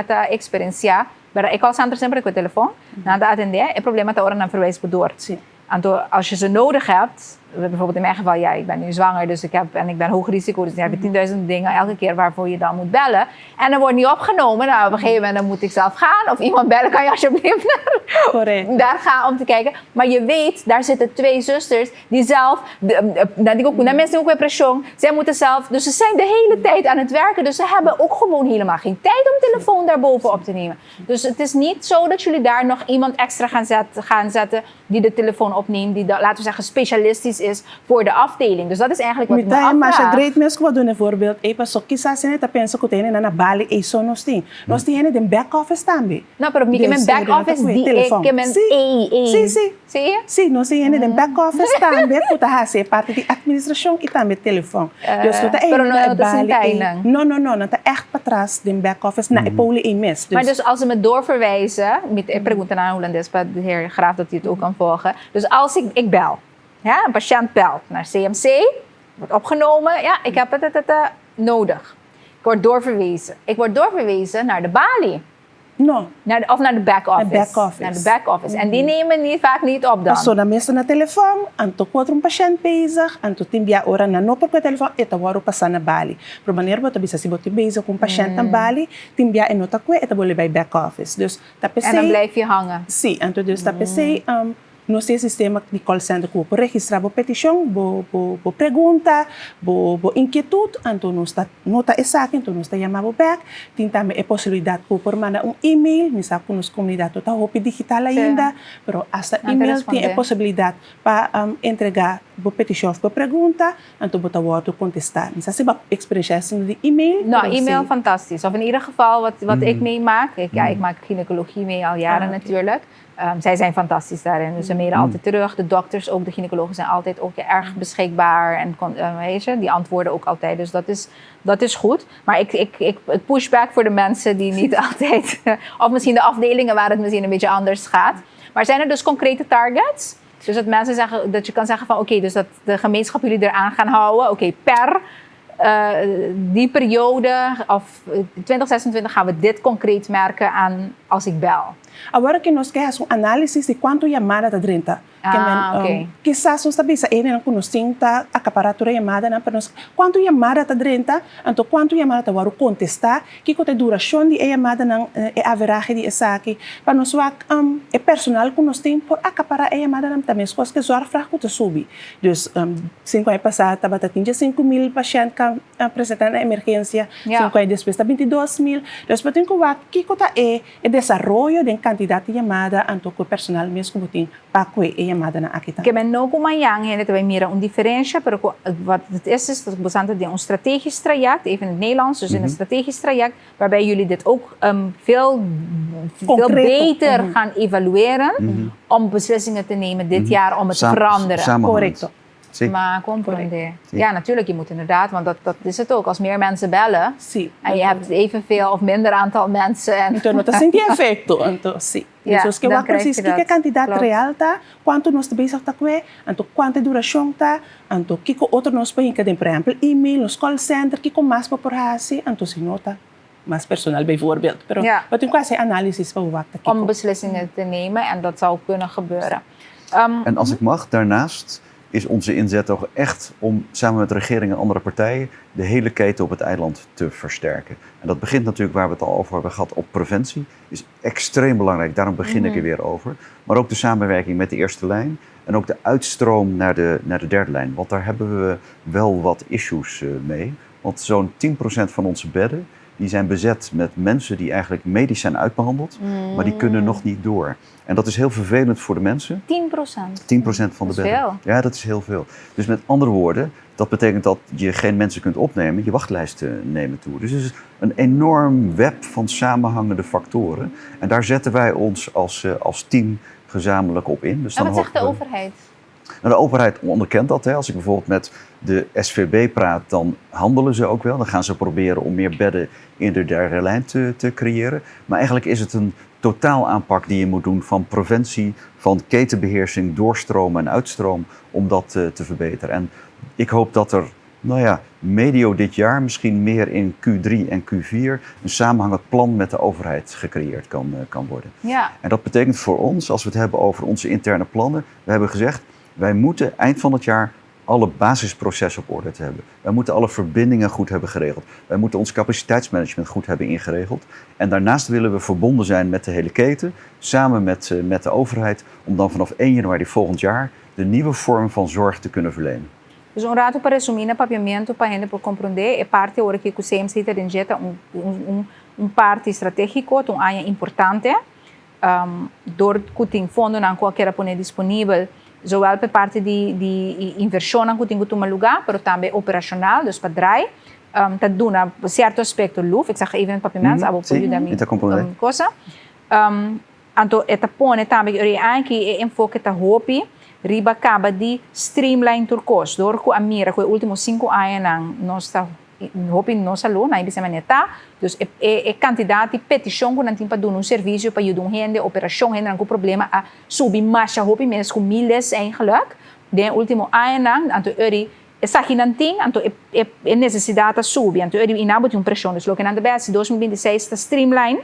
[SPEAKER 1] te experienciar, maar ik call center sempre com o telefone, na te atender, het probleem dat er dan verwijs wordt door.
[SPEAKER 3] Sim.
[SPEAKER 1] En als je ze nodig hebt, bijvoorbeeld in mijn geval, ja, ik ben nu zwanger, dus ik ben hoog risico, dus dan heb je 10.000 dingen elke keer waarvoor je dan moet bellen. En dan wordt niet opgenomen, nou op een gegeven moment dan moet ik zelf gaan, of iemand bellen, kan je alsjeblieft daar gaan om te kijken. Maar je weet, daar zitten 2 zusters die zelf, die mensen ook bij pression, zij moeten zelf, dus ze zijn de hele tijd aan het werken, dus ze hebben ook gewoon helemaal geen tijd om de telefoon daarboven op te nemen. Dus het is niet zo dat jullie daar nog iemand extra gaan zetten die de telefoon opneemt, die laten we zeggen specialistisch is voor de afdeling. Dus dat is eigenlijk wat ik me afvraag.
[SPEAKER 3] Mas a great mensen wat doen een voorbeeld, so quizás se neta pensa que tem na Bali e so nós tem. Nós tem de back office também.
[SPEAKER 1] Não, pero mi que men back office di que men
[SPEAKER 3] Sim. Sim, nós tem de back office também, que tá ser parte de administração e também telefone. Dus dat
[SPEAKER 1] pero no
[SPEAKER 3] Bali. Não tá echt para trás de back office na poli e mes.
[SPEAKER 1] Maar dus als ze me doorverwijzen, ik pregunta naar Holandes, de heer Graaf dat hij het ook kan volgen. Dus als ik bel, ja, een patiënt belt naar CMC, wordt opgenomen, ja, ik heb het nodig. Ik word doorverwezen. Ik word doorverwezen naar de balie.
[SPEAKER 3] No.
[SPEAKER 1] Of naar de back office. Naar de back office. En die nemen vaak niet op dan.
[SPEAKER 3] Zo, dan meestal naar telefoon, en toen wordt een patiënt bezig, en toen timbia ora na no por telefoon, eta waro passar na Bali. Pro maneira bota bisa si bota bezig com patiënt na Bali, timbia en nota kwe, eta bole bij back office. Dus dat
[SPEAKER 1] en dan blijf je hangen.
[SPEAKER 3] Sim, então dus dat PC no seu sistema de call center que vou registrar a petição, vou pergunta, vou inquietude, então nós está nota essa então nós está chamando back, tem também a possibilidade de por mandar e-mail, misa com nos comunidade toda roupa digital ainda, pero hasta e-mail tem a possibilidade para entregar a petição para pergunta, então botar o outro contestar. Misa se ba experiência de e-mail?
[SPEAKER 1] Nou, e-mail fantastisch. Of in ieder geval wat ik meemaak, ik maak gynaecologie mee al jaren natuurlijk. Zij zijn fantastisch daarin. Dus ze mailen altijd terug. De dokters, ook de gynaecologen, zijn altijd ook erg beschikbaar. En weet je, die antwoorden ook altijd. Dus dat is goed. Maar ik push back voor de mensen die niet altijd... of misschien de afdelingen waar het misschien een beetje anders gaat. Maar zijn er dus concrete targets? Dus dat mensen zeggen, dat je kan zeggen van oké, dus dat de gemeenschap jullie eraan gaan houden. Oké, per die periode of 2026 gaan we dit concreet merken aan als ik bel.
[SPEAKER 3] Agora que nós queremos um análise de quanto chamada está dentro.
[SPEAKER 1] Ok.
[SPEAKER 3] Quizás nós sabemos que ele não nos tenta acaparar toda a chamada, não, mas quanto chamada está dentro, então quanto chamada está varo contestar, que a duração de chamada não é average de essa aqui, para nós é personal que nós temos por acaparar a chamada não também, coisas que zorg fraco te subir. Dus 5 anos passados estava tinha 5.000 pacientes que apresentaram emergência, 5 anos depois está 22.000. Dus eu tenho que está é desenvolvimento de quantidade de chamada, então que o personal mesmo que tem para que chamada na aqui.
[SPEAKER 1] Ik ben ook omhang en het wij meer een differentiëren, maar wat het is dat we een strategisch traject, even in het Nederlands, dus in een strategisch traject, waarbij jullie dit ook veel beter gaan evalueren om beslissingen te nemen dit jaar om het te veranderen.
[SPEAKER 3] Correcto.
[SPEAKER 4] Zie.
[SPEAKER 1] Maar comprende.
[SPEAKER 4] Zie.
[SPEAKER 1] Ja, natuurlijk, je moet inderdaad, want dat is het ook. Als meer mensen bellen
[SPEAKER 3] Sim.
[SPEAKER 1] en je hebt evenveel of minder aantal mensen. En
[SPEAKER 3] Então, não está sentindo efeito. Então, sim.
[SPEAKER 1] Ja,
[SPEAKER 3] Dus que
[SPEAKER 1] dan
[SPEAKER 3] eu
[SPEAKER 1] krijg je
[SPEAKER 3] preciso que a
[SPEAKER 1] dat.
[SPEAKER 3] quantidade
[SPEAKER 1] Klopt.
[SPEAKER 3] real tá, quanto nós bezig tá com então quanta duração tá, então que outro nós põe que por exemplo e-mail, nos call center, que com mais para por hasi, então se nota mais personal bijvoorbeeld. Pero
[SPEAKER 1] Ja.
[SPEAKER 3] wat ik quase analysis van wat dat
[SPEAKER 1] om beslissingen te nemen en dat zou kunnen gebeuren.
[SPEAKER 4] En als ik mag, daarnaast is onze inzet ook echt om samen met regeringen en andere partijen de hele keten op het eiland te versterken. En dat begint natuurlijk waar we het al over hebben gehad op preventie. Is extreem belangrijk, daarom begin ik er weer over. Maar ook de samenwerking met de eerste lijn en ook de uitstroom naar de derde lijn. Want daar hebben we wel wat issues mee. Want zo'n 10% van onze bedden die zijn bezet met mensen die eigenlijk medisch zijn uitbehandeld, maar die kunnen nog niet door. En dat is heel vervelend voor de mensen.
[SPEAKER 1] 10%.
[SPEAKER 4] 10% van de
[SPEAKER 1] Dat is
[SPEAKER 4] bedden.
[SPEAKER 1] veel.
[SPEAKER 4] Ja, dat is heel veel. Dus met andere woorden, dat betekent dat je geen mensen kunt opnemen, je wachtlijsten nemen toe. Dus het is een enorm web van samenhangende factoren. En daar zetten wij ons als team gezamenlijk op in. Dus
[SPEAKER 1] En
[SPEAKER 4] dan
[SPEAKER 1] wat zegt de
[SPEAKER 4] hopen we-
[SPEAKER 1] overheid?
[SPEAKER 4] Nou, de overheid onderkent dat. Hè. Als ik bijvoorbeeld met de SVB praat, dan handelen ze ook wel. Dan gaan ze proberen om meer bedden in de derde lijn te creëren. Maar eigenlijk is het een totaalaanpak die je moet doen van preventie, van ketenbeheersing, doorstroom en uitstroom, om dat te verbeteren. En ik hoop dat er, medio dit jaar, misschien meer in Q3 en Q4, een samenhangend plan met de overheid gecreëerd kan worden.
[SPEAKER 1] Ja.
[SPEAKER 4] En dat betekent voor ons, als we het hebben over onze interne plannen, we hebben gezegd, wij moeten eind van het jaar alle basisprocessen op orde te hebben. Wij moeten alle verbindingen goed hebben geregeld. Wij moeten ons capaciteitsmanagement goed hebben ingeregeld. En daarnaast willen we verbonden zijn met de hele keten, samen met de overheid, om dan vanaf 1 januari volgend jaar de nieuwe vorm van zorg te kunnen verlenen.
[SPEAKER 1] Dus um rato para resumir, papiamento para a gente por compreender, é parte hora que o CMC está injeta parte estratégico, um área importante, door que tem fundo não qualquer pone disponível, zowel per parte de inversão não que tem que tomar lugar, mas também operacional, dus para drive, tá dando certo aspecto luf, ik zeg even papiamento, abo
[SPEAKER 4] sim,
[SPEAKER 1] pode dar
[SPEAKER 4] então compreender.
[SPEAKER 1] coisa, então eta pone também ori aqui enfoque tá hopi riba acaba de streamline turcos. Door que a mira que os últimos 5 anos não está hopi nossa luna, aí semana tá. Dus quantidade de petição que não tem para dar serviço para ajudar gente, operação gente não com problema a subir mais hopi mesmo com milhas eigenlijk. De último ano anto ori essa aqui não tem, anto necessidade subir, anto ori inabo de pressão. Dus logo na base 2026 está streamline.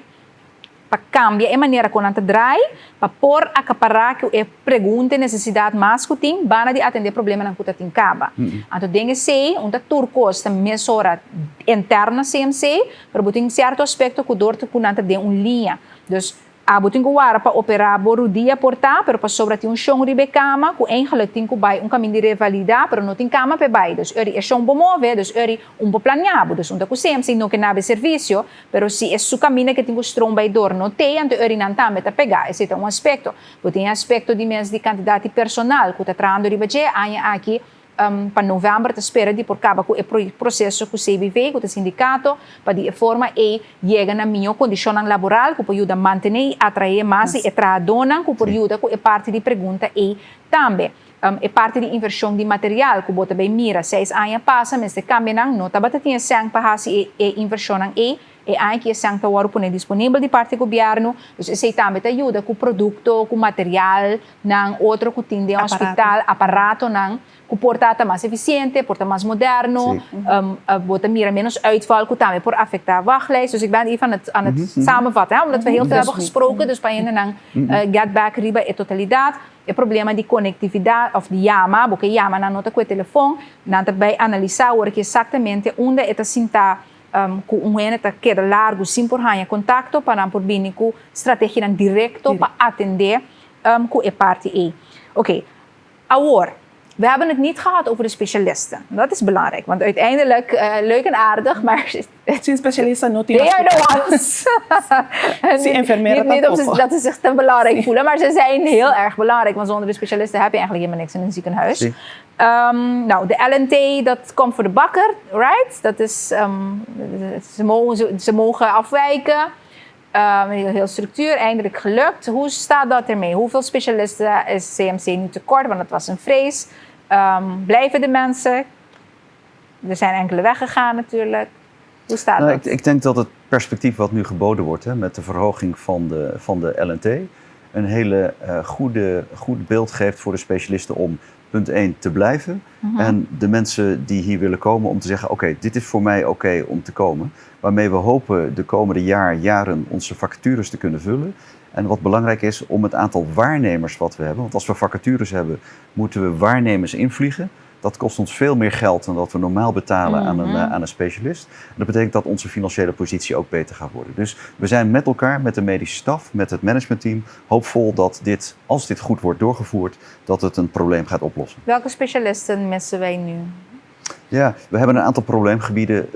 [SPEAKER 1] Para cambiar a maneira como anda drai, para pôr acaparar que é pergunta necessidade mais que tem, para de atender problema na que tem caba. Então tem sei, onde turcos tem mesura interna CMC, para botar certo aspecto que dor que anda de linha. Dus a botar que para operar por dia portar, pero para sobra tem chão de cama, que eigenlijk tem que vai caminho de revalidar, pero não tem cama para vai. Dus é chão bom mover, dus bom planeado, dus onde que CMC não quer nada serviço, pero se é su caminho que tem que strong bij dor não tem, então não tá meta pegar. Esse é aspecto. Tem aspecto de mês de quantidade personal, que está trazendo de budget, aqui para novembro, espera de por cabo com o processo com o CBV, com o sindicato, para de forma chegar na minha condição laboral, que pode ajudar a manter e atrair mais e trazer que pode ajudar com a parte de pergunta e também é parte de inversão de material, que bota bem mira, 6 anos passa, mas se cambia não, tá bata tinha sang para fazer inversão e aí que sang tá agora pone disponível de parte do governo, então esse também ajuda com produto, com material, não outro que tem de hospital, aparato não que porta mais eficiente, porta mais moderno, bota mira menos uitval, que também por afetar wachtlijst. Dus ik ben even aan het samenvatten, omdat we heel veel hebben gesproken, dus bij hen dan get back riba e totalidade. O problema de conectividade, of de llama, porque llama na nota com o telefone, não também analisar o que exatamente onde está sinta com gente que queda largo, sem por ganhar contato, para por vir com estratégia direto para atender com a parte E. Oké, agora. We hebben het niet gehad over de specialisten. Dat is belangrijk, want uiteindelijk leuk en aardig, maar
[SPEAKER 3] Sim, specialista não tem.
[SPEAKER 1] they are the ones.
[SPEAKER 3] Zie, enfermera
[SPEAKER 1] niet
[SPEAKER 3] tampoco.
[SPEAKER 1] dat ze zich te belangrijk voelen, maar ze zijn heel erg belangrijk, want zonder de specialisten heb je eigenlijk helemaal niks in een ziekenhuis.
[SPEAKER 4] Zie.
[SPEAKER 1] Nou, de LNT, dat komt voor de bakker, right? Dat is, ze mogen afwijken. Heel structuur, eindelijk gelukt. Hoe staat dat ermee? Hoeveel specialisten is CMC nu tekort? Want het was een vrees. Blijven de mensen? Er zijn enkele weggegaan natuurlijk. Hoe staat
[SPEAKER 4] Nou,
[SPEAKER 1] dat?
[SPEAKER 4] ik denk dat het perspectief wat nu geboden wordt, hè, met de verhoging van de LNT, een hele goed beeld geeft voor de specialisten om, punt 1, te blijven. En de mensen die hier willen komen om te zeggen, oké, dit is voor mij oké om te komen. Waarmee we hopen de komende jaren onze vacatures te kunnen vullen. En wat belangrijk is, om het aantal waarnemers wat we hebben. Want als we vacatures hebben, moeten we waarnemers invliegen. Dat kost ons veel meer geld dan dat we normaal betalen aan een specialist. En dat betekent dat onze financiële positie ook beter gaat worden. Dus we zijn met elkaar, met de medische staf, met het managementteam, hoopvol dat dit, als dit goed wordt doorgevoerd, dat het een probleem gaat oplossen.
[SPEAKER 1] Welke specialisten missen wij nu?
[SPEAKER 4] Ja, we hebben een aantal probleemgebieden.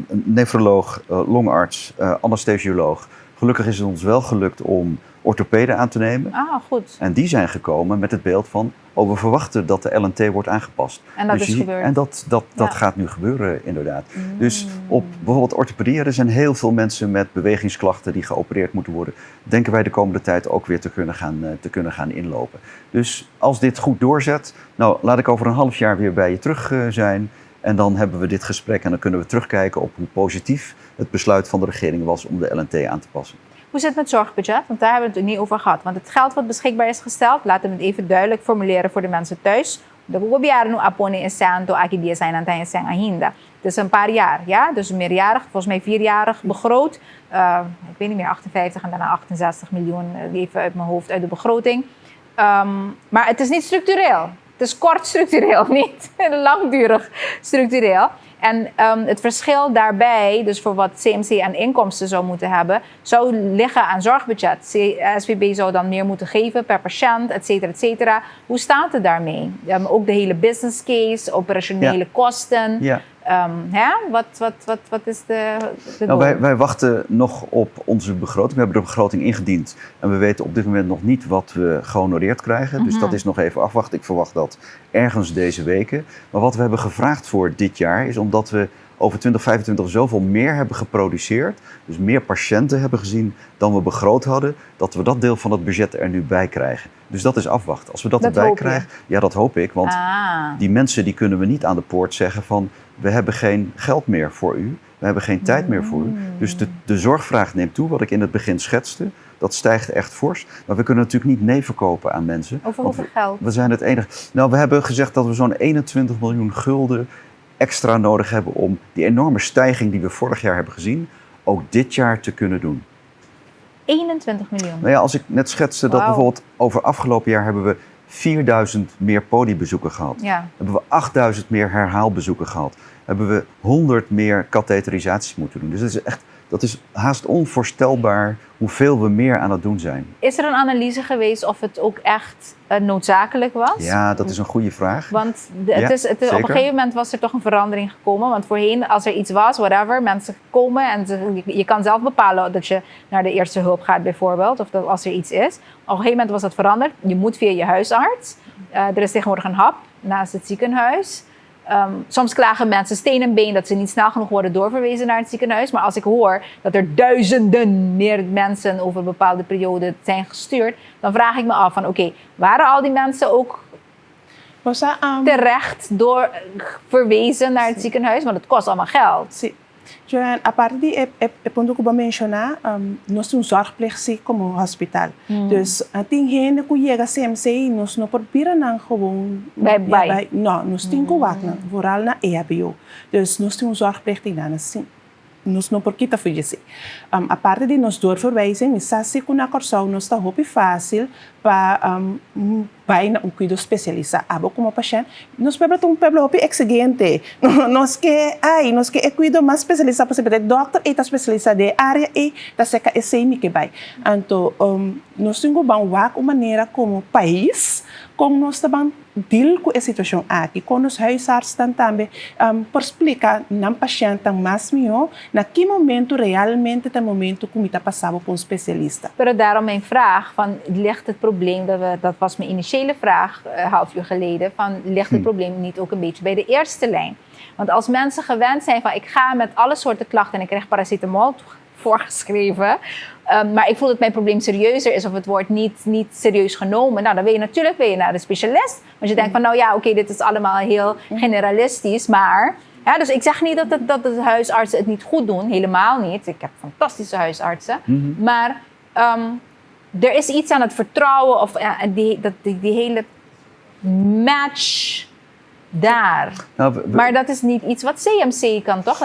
[SPEAKER 4] Een nefroloog, longarts, anesthesioloog. Gelukkig is het ons wel gelukt om orthopeden aan te nemen.
[SPEAKER 1] Ah, goed.
[SPEAKER 4] En die zijn gekomen met het beeld van, we verwachten dat de LNT wordt aangepast.
[SPEAKER 1] En dat is gebeurd.
[SPEAKER 4] En dat gaat nu gebeuren, inderdaad. Dus op bijvoorbeeld orthopedie, er zijn heel veel mensen met bewegingsklachten die geopereerd moeten worden. Denken wij de komende tijd ook weer te kunnen gaan inlopen. Dus als dit goed doorzet, nou laat ik over een half jaar weer bij je terug zijn. En dan hebben we dit gesprek en dan kunnen we terugkijken op hoe positief het besluit van de regering was om de LNT aan te passen.
[SPEAKER 1] Hoe zit het met zorgbudget? Want daar hebben we het niet over gehad. Want het geld wat beschikbaar is gesteld, laten we het even duidelijk formuleren voor de mensen thuis. De gobyerno nu apone is santo aki zijn aan het zijn ahinda. Het is een paar jaar, ja? Dus meerjarig, volgens mij 4-jarig begroot. Ik weet niet meer, 58 en daarna 68 miljoen, even uit mijn hoofd, uit de begroting. Maar het is niet structureel. Het is kort structureel, niet langdurig structureel. En het verschil daarbij, dus voor wat CMC aan inkomsten zou moeten hebben, zou liggen aan zorgbudget. SVB zou dan meer moeten geven per patiënt, et cetera, et cetera. Hoe staat het daarmee? Ook de hele business case, operationele kosten.
[SPEAKER 4] Ja.
[SPEAKER 1] Wat is de
[SPEAKER 4] Nou, wij wachten nog op onze begroting. We hebben de begroting ingediend. En we weten op dit moment nog niet wat we gehonoreerd krijgen. Dus dat is nog even afwachten. Ik verwacht dat ergens deze weken. Maar wat we hebben gevraagd voor dit jaar is omdat we over 2025 zoveel meer hebben geproduceerd. Dus meer patiënten hebben gezien dan we begroot hadden. Dat we dat deel van het budget er nu bij krijgen. Dus dat is afwachten. Als we dat erbij krijgen, ja, dat hoop ik. Want die mensen die kunnen we niet aan de poort zeggen van, we hebben geen geld meer voor u. We hebben geen tijd meer voor u. Dus de zorgvraag neemt toe, wat ik in het begin schetste. Dat stijgt echt fors. Maar we kunnen natuurlijk niet nee verkopen aan mensen.
[SPEAKER 1] Over hoeveel geld?
[SPEAKER 4] We zijn het enige. Nou, we hebben gezegd dat we zo'n 21 miljoen gulden extra nodig hebben om die enorme stijging die we vorig jaar hebben gezien, ook dit jaar te kunnen doen.
[SPEAKER 1] 21 miljoen?
[SPEAKER 4] Nou ja, als ik net schetste dat bijvoorbeeld over afgelopen jaar hebben we 4000 meer podibezoeken gehad.
[SPEAKER 1] Ja.
[SPEAKER 4] Hebben we 8000 meer herhaalbezoeken gehad. Hebben we 100 meer katheterisaties moeten doen. Dus dat is haast onvoorstelbaar hoeveel we meer aan het doen zijn.
[SPEAKER 1] Is er een analyse geweest of het ook echt noodzakelijk was?
[SPEAKER 4] Ja, dat is een goede vraag.
[SPEAKER 1] Want op een gegeven moment was er toch een verandering gekomen. Want voorheen, als er iets was, whatever, mensen komen en je kan zelf bepalen dat je naar de eerste hulp gaat bijvoorbeeld. Of dat als er iets is. Op een gegeven moment was dat veranderd. Je moet via je huisarts. Er is tegenwoordig een hub naast het ziekenhuis. Soms klagen mensen steen en been dat ze niet snel genoeg worden doorverwezen naar het ziekenhuis. Maar als ik hoor dat er duizenden meer mensen over een bepaalde periode zijn gestuurd, dan vraag ik me af van oké, waren al die mensen ook terecht verwezen naar het ziekenhuis? Want het kost allemaal geld.
[SPEAKER 3] Joanne, a parte de ponto que eu mencionar, nós temos zorgplicht como hospital. Dus diegene que chega CMC, nós não proberen dan gewoon
[SPEAKER 1] bij.
[SPEAKER 3] Não, nós temos que wachten, vooral na EHBO. Dus nós temos zorgplicht dan nós não por kita fugir. A parte de nós doorverwijzen, is assim que na Corsau nós está hopi fácil para vai na cuido especialista. Abo como paciente, nós pebra um pebra hopi exigente. Nós que cuido mais especialista possível. Doctor eta especialista de área e da seca e semi que vai. Então, nós temos uma maneira como país, como nós também deal com a situação aqui, com os huisarts também, por explicar não paciente mais melhor, na que momento realmente é o momento que está passando com um especialista.
[SPEAKER 1] Pero daarom mijn vraag van ligt het probleem dat was mijn initiële vraag half uur geleden van ligt het probleem niet ook een beetje bij de eerste lijn? Want als mensen gewend zijn van ik ga met alle soorten klachten en ik krijg paracetamol voorgeschreven. Maar ik voel dat mijn probleem serieuzer is of het wordt niet serieus genomen. Nou, dan wil je natuurlijk naar de specialist. Want je denkt van, nou ja, oké, dit is allemaal heel generalistisch. Maar, ja, dus ik zeg niet dat de huisartsen het niet goed doen. Helemaal niet. Ik heb fantastische huisartsen. Maar er is iets aan het vertrouwen of die hele match daar.
[SPEAKER 4] Nou,
[SPEAKER 1] Maar dat is niet iets wat CMC kan, toch?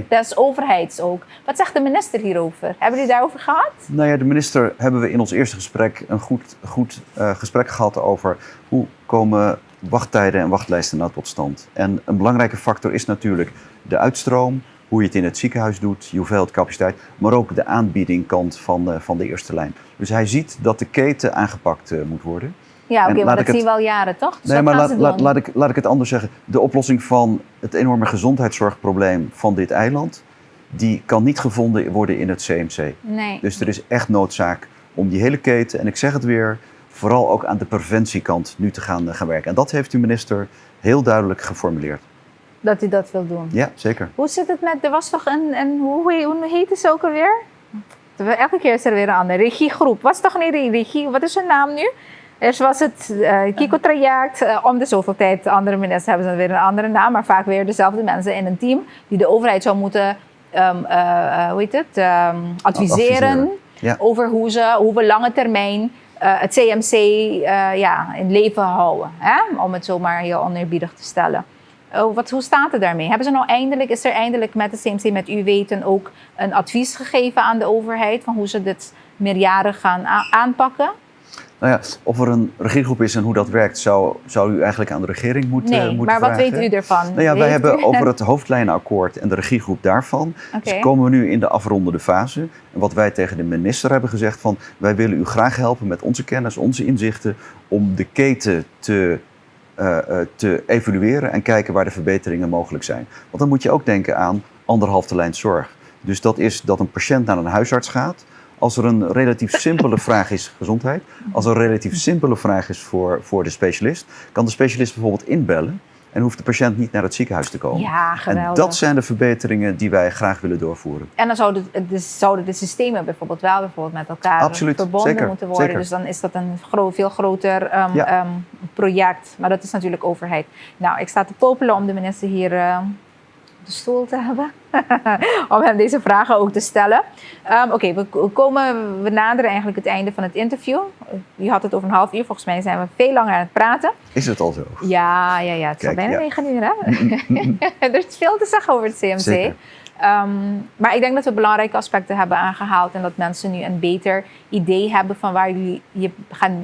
[SPEAKER 1] Dat is overheids ook. Wat zegt de minister hierover? Hebben jullie daarover gehad?
[SPEAKER 4] Nou ja, de minister hebben we in ons eerste gesprek een goed gesprek gehad over hoe komen wachttijden en wachtlijsten nou tot stand. En een belangrijke factor is natuurlijk de uitstroom, hoe je het in het ziekenhuis doet, je hoeveelheid capaciteit, maar ook de aanbiedingkant van de eerste lijn. Dus hij ziet dat de keten aangepakt moet worden.
[SPEAKER 1] Ja, oké, maar dat zien we al jaren, toch? Dus
[SPEAKER 4] nee, maar
[SPEAKER 1] laat
[SPEAKER 4] laat ik het anders zeggen. De oplossing van het enorme gezondheidszorgprobleem van dit eiland, die kan niet gevonden worden in het CMC.
[SPEAKER 1] Nee.
[SPEAKER 4] Dus er is echt noodzaak om die hele keten, en ik zeg het weer, vooral ook aan de preventiekant nu te gaan werken. En dat heeft de minister heel duidelijk geformuleerd.
[SPEAKER 1] Dat hij dat wil doen.
[SPEAKER 4] Ja, zeker.
[SPEAKER 1] Hoe zit het met, er was toch hoe heet het ook alweer? Elke keer is er weer een andere regiegroep. Was toch niet een regie, wat is hun naam nu? Eerst was het Kiko-traject, om de zoveel tijd, andere ministers hebben ze weer een andere naam, maar vaak weer dezelfde mensen in een team die de overheid zou moeten adviseren
[SPEAKER 4] ja.
[SPEAKER 1] over hoe we lange termijn het CMC in leven houden. Hè? Om het zomaar heel oneerbiedig te stellen. Hoe staat het daarmee? Is er eindelijk met de CMC, met uw weten, ook een advies gegeven aan de overheid van hoe ze dit meerjarig gaan aanpakken?
[SPEAKER 4] Nou ja, of er een regiegroep is en hoe dat werkt, zou u eigenlijk aan de regering moeten vragen.
[SPEAKER 1] Nee, maar wat weet u ervan?
[SPEAKER 4] Nou ja, wij hebben over het hoofdlijnenakkoord en de regiegroep daarvan.
[SPEAKER 1] Okay.
[SPEAKER 4] Dus komen we nu in de afrondende fase. En wat wij tegen de minister hebben gezegd van, wij willen u graag helpen met onze kennis, onze inzichten, om de keten te evalueren en kijken waar de verbeteringen mogelijk zijn. Want dan moet je ook denken aan anderhalve lijn zorg. Dus dat is dat een patiënt naar een huisarts gaat. Als er een relatief simpele vraag is, gezondheid, als er een relatief simpele vraag is voor de specialist, kan de specialist bijvoorbeeld inbellen en hoeft de patiënt niet naar het ziekenhuis te komen.
[SPEAKER 1] Ja, geweldig.
[SPEAKER 4] En dat zijn de verbeteringen die wij graag willen doorvoeren.
[SPEAKER 1] En dan zouden de systemen bijvoorbeeld met elkaar verbonden moeten worden.
[SPEAKER 4] Zeker.
[SPEAKER 1] Dus dan is dat een veel groter project. Maar dat is natuurlijk overheid. Nou, ik sta te popelen om de minister hier op de stoel te hebben. Om hem deze vragen ook te stellen. Oké, we naderen eigenlijk het einde van het interview. Je had het over een half uur. Volgens mij zijn we veel langer aan het praten.
[SPEAKER 4] Is het al zo?
[SPEAKER 1] Ja. Het is al bijna 9 uur, hè? Er is veel te zeggen over het CMC.
[SPEAKER 4] Zeker.
[SPEAKER 1] Maar ik denk dat we belangrijke aspecten hebben aangehaald. En dat mensen nu een beter idee hebben van waar jullie je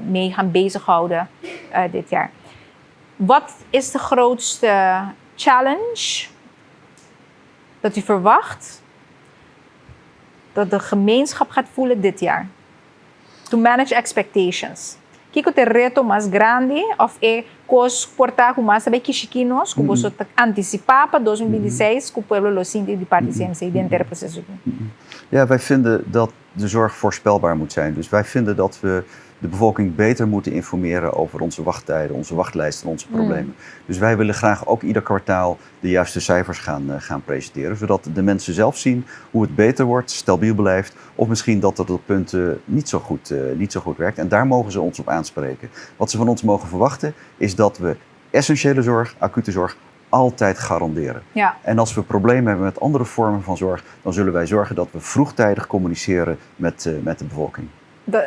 [SPEAKER 1] mee gaan bezighouden dit jaar. Wat is de grootste challenge dat u verwacht dat de gemeenschap gaat voelen dit jaar? To manage expectations. Kiko te reto mas grande of cos portar com mais sabe chiquinos como so anticipar para 2026 com o pueblo lo sinti de parte CMC dentro do processo.
[SPEAKER 4] Ja, wij vinden dat de zorg voorspelbaar moet zijn. Dus wij vinden dat we de bevolking beter moeten informeren over onze wachttijden, onze wachtlijsten en onze problemen. Dus wij willen graag ook ieder kwartaal de juiste cijfers gaan presenteren. Zodat de mensen zelf zien hoe het beter wordt, stabiel blijft. Of misschien dat het op punten niet zo goed werkt. En daar mogen ze ons op aanspreken. Wat ze van ons mogen verwachten is dat we essentiële zorg, acute zorg, altijd garanderen.
[SPEAKER 1] Ja.
[SPEAKER 4] En als we problemen hebben met andere vormen van zorg, dan zullen wij zorgen dat we vroegtijdig communiceren met de bevolking.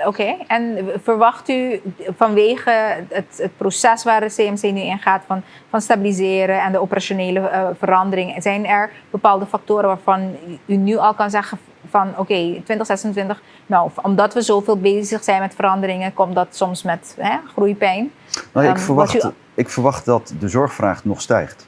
[SPEAKER 1] Oké. En verwacht u vanwege het proces waar de CMC nu in gaat van stabiliseren en de operationele verandering, zijn er bepaalde factoren waarvan u nu al kan zeggen van oké, 2026, nou, omdat we zoveel bezig zijn met veranderingen, komt dat soms met groeipijn?
[SPEAKER 4] Nou, ik verwacht dat de zorgvraag nog stijgt.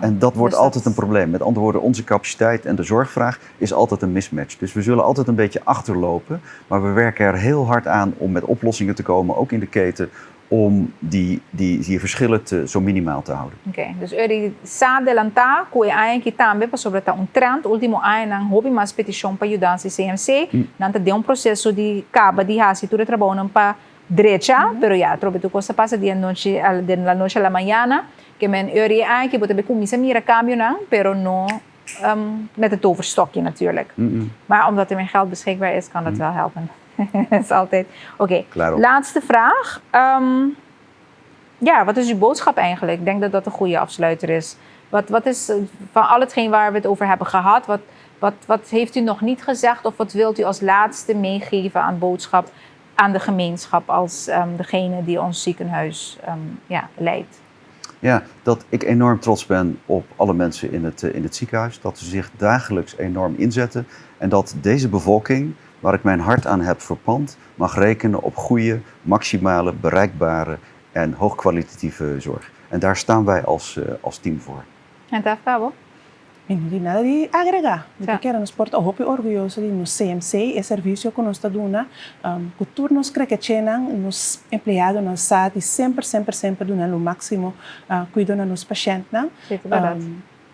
[SPEAKER 4] En dat wordt altijd een probleem. Met andere woorden, onze capaciteit en de zorgvraag is altijd een mismatch. Dus we zullen altijd een beetje achterlopen. Maar we werken er heel hard aan om met oplossingen te komen, ook in de keten, om die verschillen zo minimaal te houden.
[SPEAKER 1] Oké, dus jullie sa adelantar que hay que também para sobre trend último ano nang hobby mas petition para ajudar o CMC, nanta de processo de caba de hasitura trabalhando para derecha, pero ya trobe tu cosa pasa de la noche a la mañana, que men eurie ai que bote be kumisa mira cambio nang, pero no met het toverstokje natuurlijk. Maar omdat er meer geld beschikbaar is, kan dat wel helpen. Dat is altijd... Oké,
[SPEAKER 4] Claro.
[SPEAKER 1] laatste vraag. Wat is uw boodschap eigenlijk? Ik denk dat dat een goede afsluiter is. Wat is van al hetgeen waar we het over hebben gehad, wat heeft u nog niet gezegd of wat wilt u als laatste meegeven aan boodschap aan de gemeenschap als degene die ons ziekenhuis leidt?
[SPEAKER 4] Ja, dat ik enorm trots ben op alle mensen in het ziekenhuis. Dat ze zich dagelijks enorm inzetten. En dat deze bevolking, waar ik mijn hart aan heb verpand, mag rekenen op goede, maximale, bereikbare en hoogkwalitatieve zorg. En daar staan wij als team voor.
[SPEAKER 1] En daar, Fabo?
[SPEAKER 3] E não tem nada de agregar.
[SPEAKER 1] Tá.
[SPEAKER 3] Eu quero nos portar orgulhoso de no CMC, esse serviço que nós estamos dando, que turnos crequechenan, nos empregados nos SAT, sempre dando o máximo cuidando dos pacientes.
[SPEAKER 1] Zeker wel.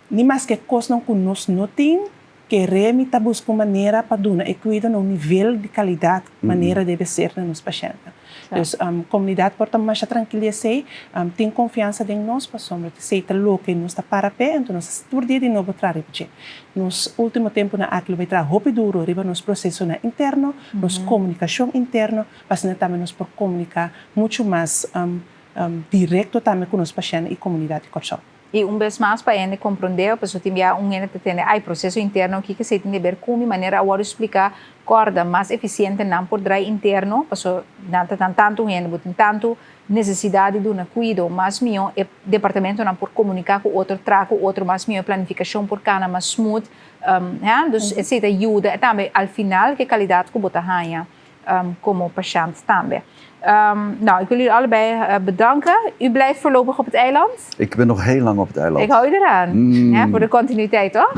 [SPEAKER 3] Nem mais que costam que nós não tem, que remita buscar maneira para dar e cuidar no nível de qualidade, maneira deve ser nos pacientes. Dus comunidade porta mais tranquila sei, tem confiança em nós, para sombra de ser louco e nós está para pé, então nós todo dia de novo trazer porque nos último tempo na aquilo vai trazer roupa duro, riba nos processo na interno, nos comunicação interno, mas também nos por comunicar muito mais direto também com os pacientes e comunidade corção.
[SPEAKER 1] E vez mais para ele compreender, para você ter o processo interno que você tem que ver como maneira agora explicar corda mais eficiente não por drive interno, para você não ter tanto gente, tem tanto necessidade de um cuidado, mas meu departamento não por comunicar com outro, trago outro, mas minha planificação por cana mais smooth, dus het zit ajuda também al final que qualidade que você ganha como paciente também. Ik wil jullie allebei bedanken. U blijft voorlopig op het eiland?
[SPEAKER 4] Ik ben nog heel lang op het eiland.
[SPEAKER 1] Ik hou je eraan. Voor de continuïteit, toch?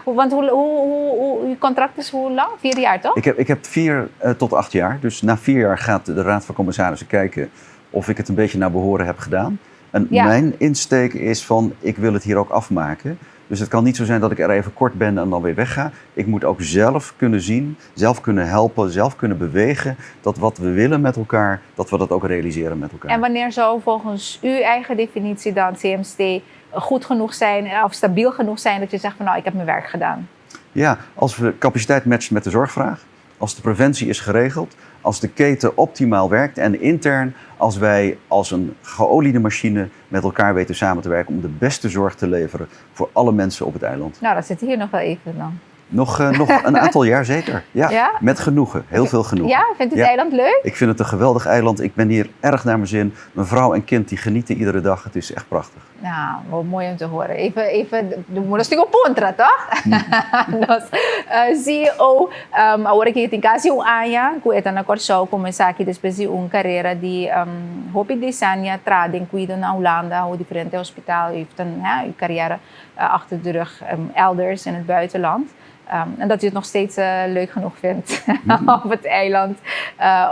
[SPEAKER 1] Want uw contract is hoe lang? 4 jaar, toch?
[SPEAKER 4] Ik heb 4 tot 8 jaar. Dus na 4 jaar gaat de Raad van Commissarissen kijken of ik het een beetje naar behoren heb gedaan. En mijn insteek is van, ik wil het hier ook afmaken. Dus het kan niet zo zijn dat ik er even kort ben en dan weer wegga. Ik moet ook zelf kunnen zien, zelf kunnen helpen, zelf kunnen bewegen. Dat wat we willen met elkaar, dat we dat ook realiseren met elkaar.
[SPEAKER 1] En wanneer zou volgens uw eigen definitie dan CMC goed genoeg zijn of stabiel genoeg zijn dat je zegt van nou, ik heb mijn werk gedaan?
[SPEAKER 4] Ja, als we capaciteit matchen met de zorgvraag, als de preventie is geregeld, als de keten optimaal werkt en intern als wij als een geoliede machine met elkaar weten samen te werken om de beste zorg te leveren voor alle mensen op het eiland.
[SPEAKER 1] Nou, dat zit hier nog wel even dan.
[SPEAKER 4] Nog een aantal jaar zeker. Ja, met genoegen. Heel veel genoegen.
[SPEAKER 1] Ja, vindt u het eiland leuk?
[SPEAKER 4] Ik vind het een geweldig eiland. Ik ben hier erg naar mijn zin. Mijn vrouw en kind die genieten iedere dag. Het is echt prachtig.
[SPEAKER 1] Nou, wat mooi om te horen. Even de moeder op pontra, toch? CEO, agora que tem quase ano, que está na Corsou, começar aqui depois de uma carreira de hoop de Sanya, traden, cuido na Holanda, hoe diferente hospitaal, heeft een carrière achter de rug, elders in het buitenland. En dat u het nog steeds leuk genoeg vindt op het eiland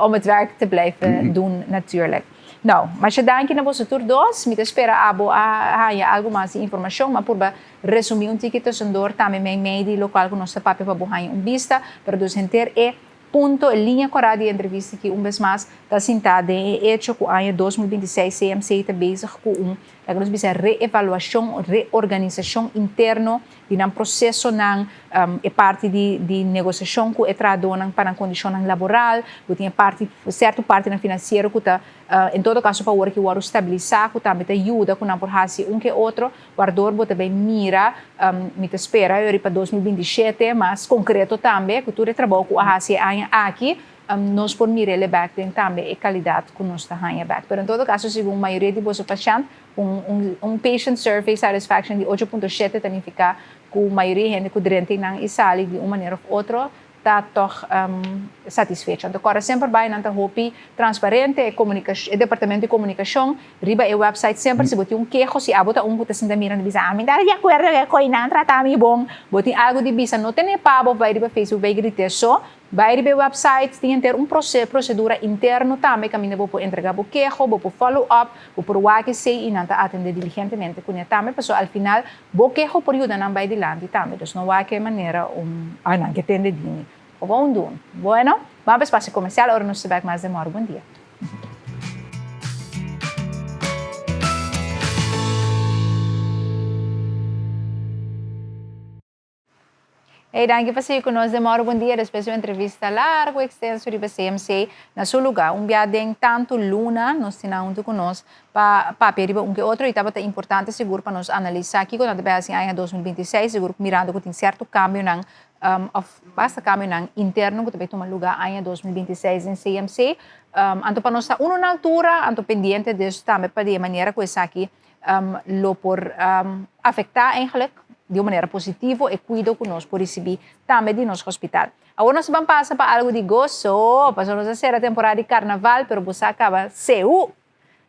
[SPEAKER 1] om het werk te blijven doen natuurlijk. Nou, mas je dank je naar onze tour 2. Me espera abo a algo mais informação, mas por resumir um ticket tussendoor, também mijn media local com nossa papel para bohanha vista, para dos enter ponto em linha corada de entrevista que vez mais está sentada em hecho com o ano 2026 CMC está bezig com nós bisa reevaluação, reorganização interno de um processo não é parte de negociação com o trabalho para a condição laboral, tem parte certa parte na financeiro que está em todo caso para o que o estabilizar, que também ajuda com a porrasi que outro, guardor também mira, me espera eu para 2027, mas concreto também, que tudo trabalho com a hasi aqui nós por mirar back também a qualidade que nós está ganhando back. Mas em todo caso, segundo a maioria de vossos pacientes, patient survey satisfaction de 8.7 significa que a maioria gente que durante não isali de uma maneira ou outra está toch satisfeita. Então, agora sempre vai na hopi transparente, o departamento de comunicação, riba e website sempre se botar queijo, se abota puta senta mirando bisa, dar de acordo que coinan tratar bom, botar algo de bisa, não tem pabo, vai riba Facebook, vai gritar só, vai riba website, tem que ter procedura interno também, que a minha vou entregar o queijo, vou follow up, vou por o que sei e não tá atender diligentemente com ele também, pessoal, al final, o queijo por ajuda não vai dilante também, então não vai que maneira não que atende dinheiro. Vamos doen. Bueno, vamos para o espaço comercial, ahora nos vemos mais de morgen. Bom dia. Hey, danke por ser conosco. Demora bom dia. Depois de uma entrevista larga e extensa sobre o CMC, na seu lugar, dia de tanto luna, nós temos junto conosco, para pedir um que outro, e estava importante, seguro, para nós analisar aqui, quando a assim, em 2026, seguro, mirando que tem certo câmbio, basta câmbio interno, que também toma lugar em 2026 em CMC. Anto para nós estar na altura, anto pendiente disso também, para de maneira que isso aqui, lo por afetar, eigenlijk, de uma maneira positiva e cuida conosco por receber também de nosso hospital. Agora nós vamos passar para algo de gozo, passamos a ser a temporada de carnaval, pero você acaba seu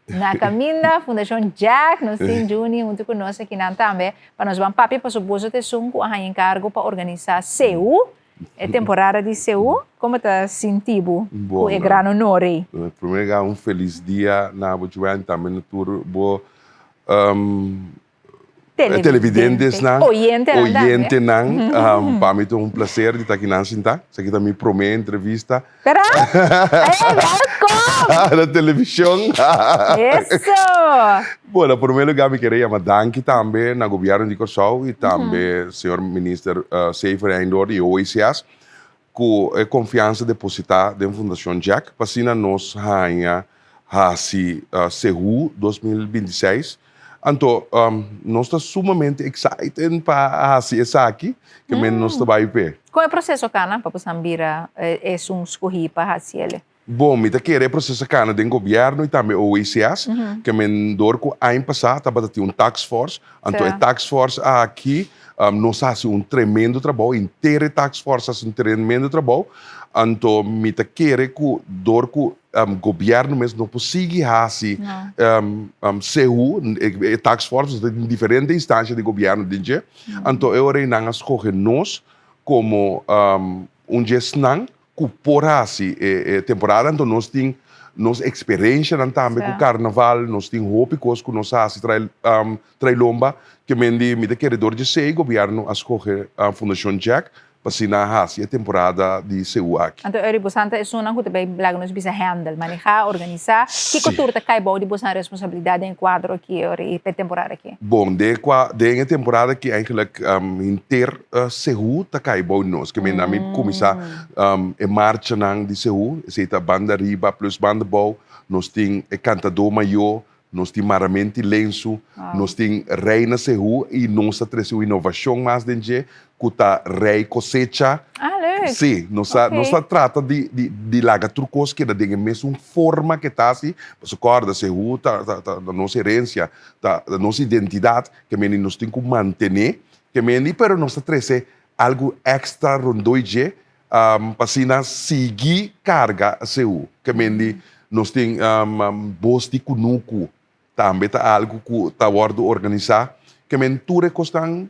[SPEAKER 1] na caminha Fundação Jack, nós temos Juni junto conosco aqui também, para nós vamos papi para suposto ter sunco a encargo para organizar seu a temporada de seu. Como está sentindo?
[SPEAKER 5] Bom,
[SPEAKER 1] é grande honor.
[SPEAKER 5] Primeiro, feliz dia na Bujuan, também no turbo televidentes na oyente nang para mim é prazer de estar aqui na Sinta. Isso aqui também promete entrevista.
[SPEAKER 1] Espera, welcome
[SPEAKER 5] na televisão.
[SPEAKER 1] Isso.
[SPEAKER 5] Bom, em primeiro lugar, me queria chamar danke também no governo de Curaçao e também senhor ministro Seifer Eindor e OECS com a confiança depositada na Fundação Jack para assim nós ganhar CEU 2026. Então, nós estamos sumamente excited para fazer isso aqui, que nós estamos aí.
[SPEAKER 1] Como é o processo, Cana, para você ambira escolher para fazer ele?
[SPEAKER 5] Bom, me querer processo cana do governo e também o OECS, que me dor com a passado, estava ter task force, então a task force aqui nós fazemos tremendo trabalho, inteira task force faz tremendo trabalho, então me querer com dor com governo mesmo não consiga fazer CEU, task force em diferentes instâncias de governo, então eu não escolher nós como gestão que por assim temporada, então nós temos nossa experiência também com o carnaval, nós temos roupa que nós fazemos trailomba, que me queredor de ser governo a escolher a Fundação Jack para assinar a temporada de CEU aqui.
[SPEAKER 1] Então, eu bostante é uma coisa bem blago nós bisa handle, manejar, organizar. Que cultura cai bom de botar responsabilidade em quadro aqui e para temporada aqui?
[SPEAKER 5] Bom, de temporada que eigenlijk inteiro CEU tá cai bom nós, que me começar em marcha de CEU, seita banda riba plus banda bom, nós tem cantador maior, nós temos Maramente Lenço, nós temos Reina CEU e nós temos inovação mais dentro, que está Rei Cosecha.
[SPEAKER 1] leuk.
[SPEAKER 5] Sim, nós trata de lagar trucos que tem a mesma forma que está assim, você acorda, CEU, da nossa herência, da nossa identidade, que nós temos que manter, pero nós temos algo extra rondoide, para seguir carga CEU, que nós temos bosti kunuku, também tá algo que está organizar, que tudo costan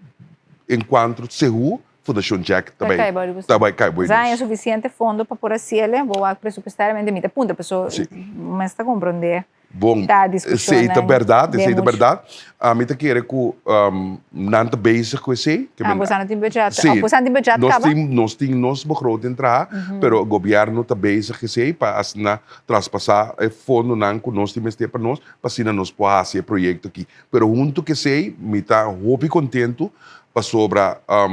[SPEAKER 5] enquanto CEU, Fundação Jack também. Também cai bom.
[SPEAKER 1] Já é suficiente fundo para por assim ele, vou presupuestariamente me punta pessoa, mas está compreender.
[SPEAKER 5] Bom, isso é verdade, isso é verdade. A mim tá querer que não tá basic com isso.
[SPEAKER 1] Você não tem budget.
[SPEAKER 5] Sim,
[SPEAKER 1] você tem budget
[SPEAKER 5] nós temos nosso begroting entrar, pero o governo tá basic com isso para assinar traspassar fundo não que nós temos para nós, para assinar nós para fazer projeto aqui. Pero junto que sei, me tá muito contento para sobre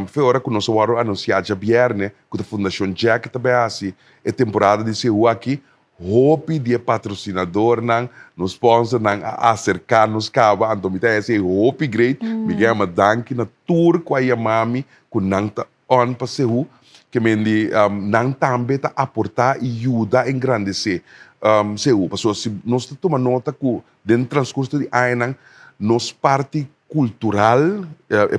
[SPEAKER 5] foi hora que nós vamos anunciar já viernes que a Fundação Jack também assim a temporada de CEU aqui. Hope de patrocinador nang, no sponsor nang acercar nos cava, então me tem esse hope great, me chama danke na tour com a mami, com nang ta on para CEU, que me nang também ta aportar e ajuda a engrandecer CEU. Porque se nós tomamos nota que dentro do transcurso de ano nang, nos parte cultural,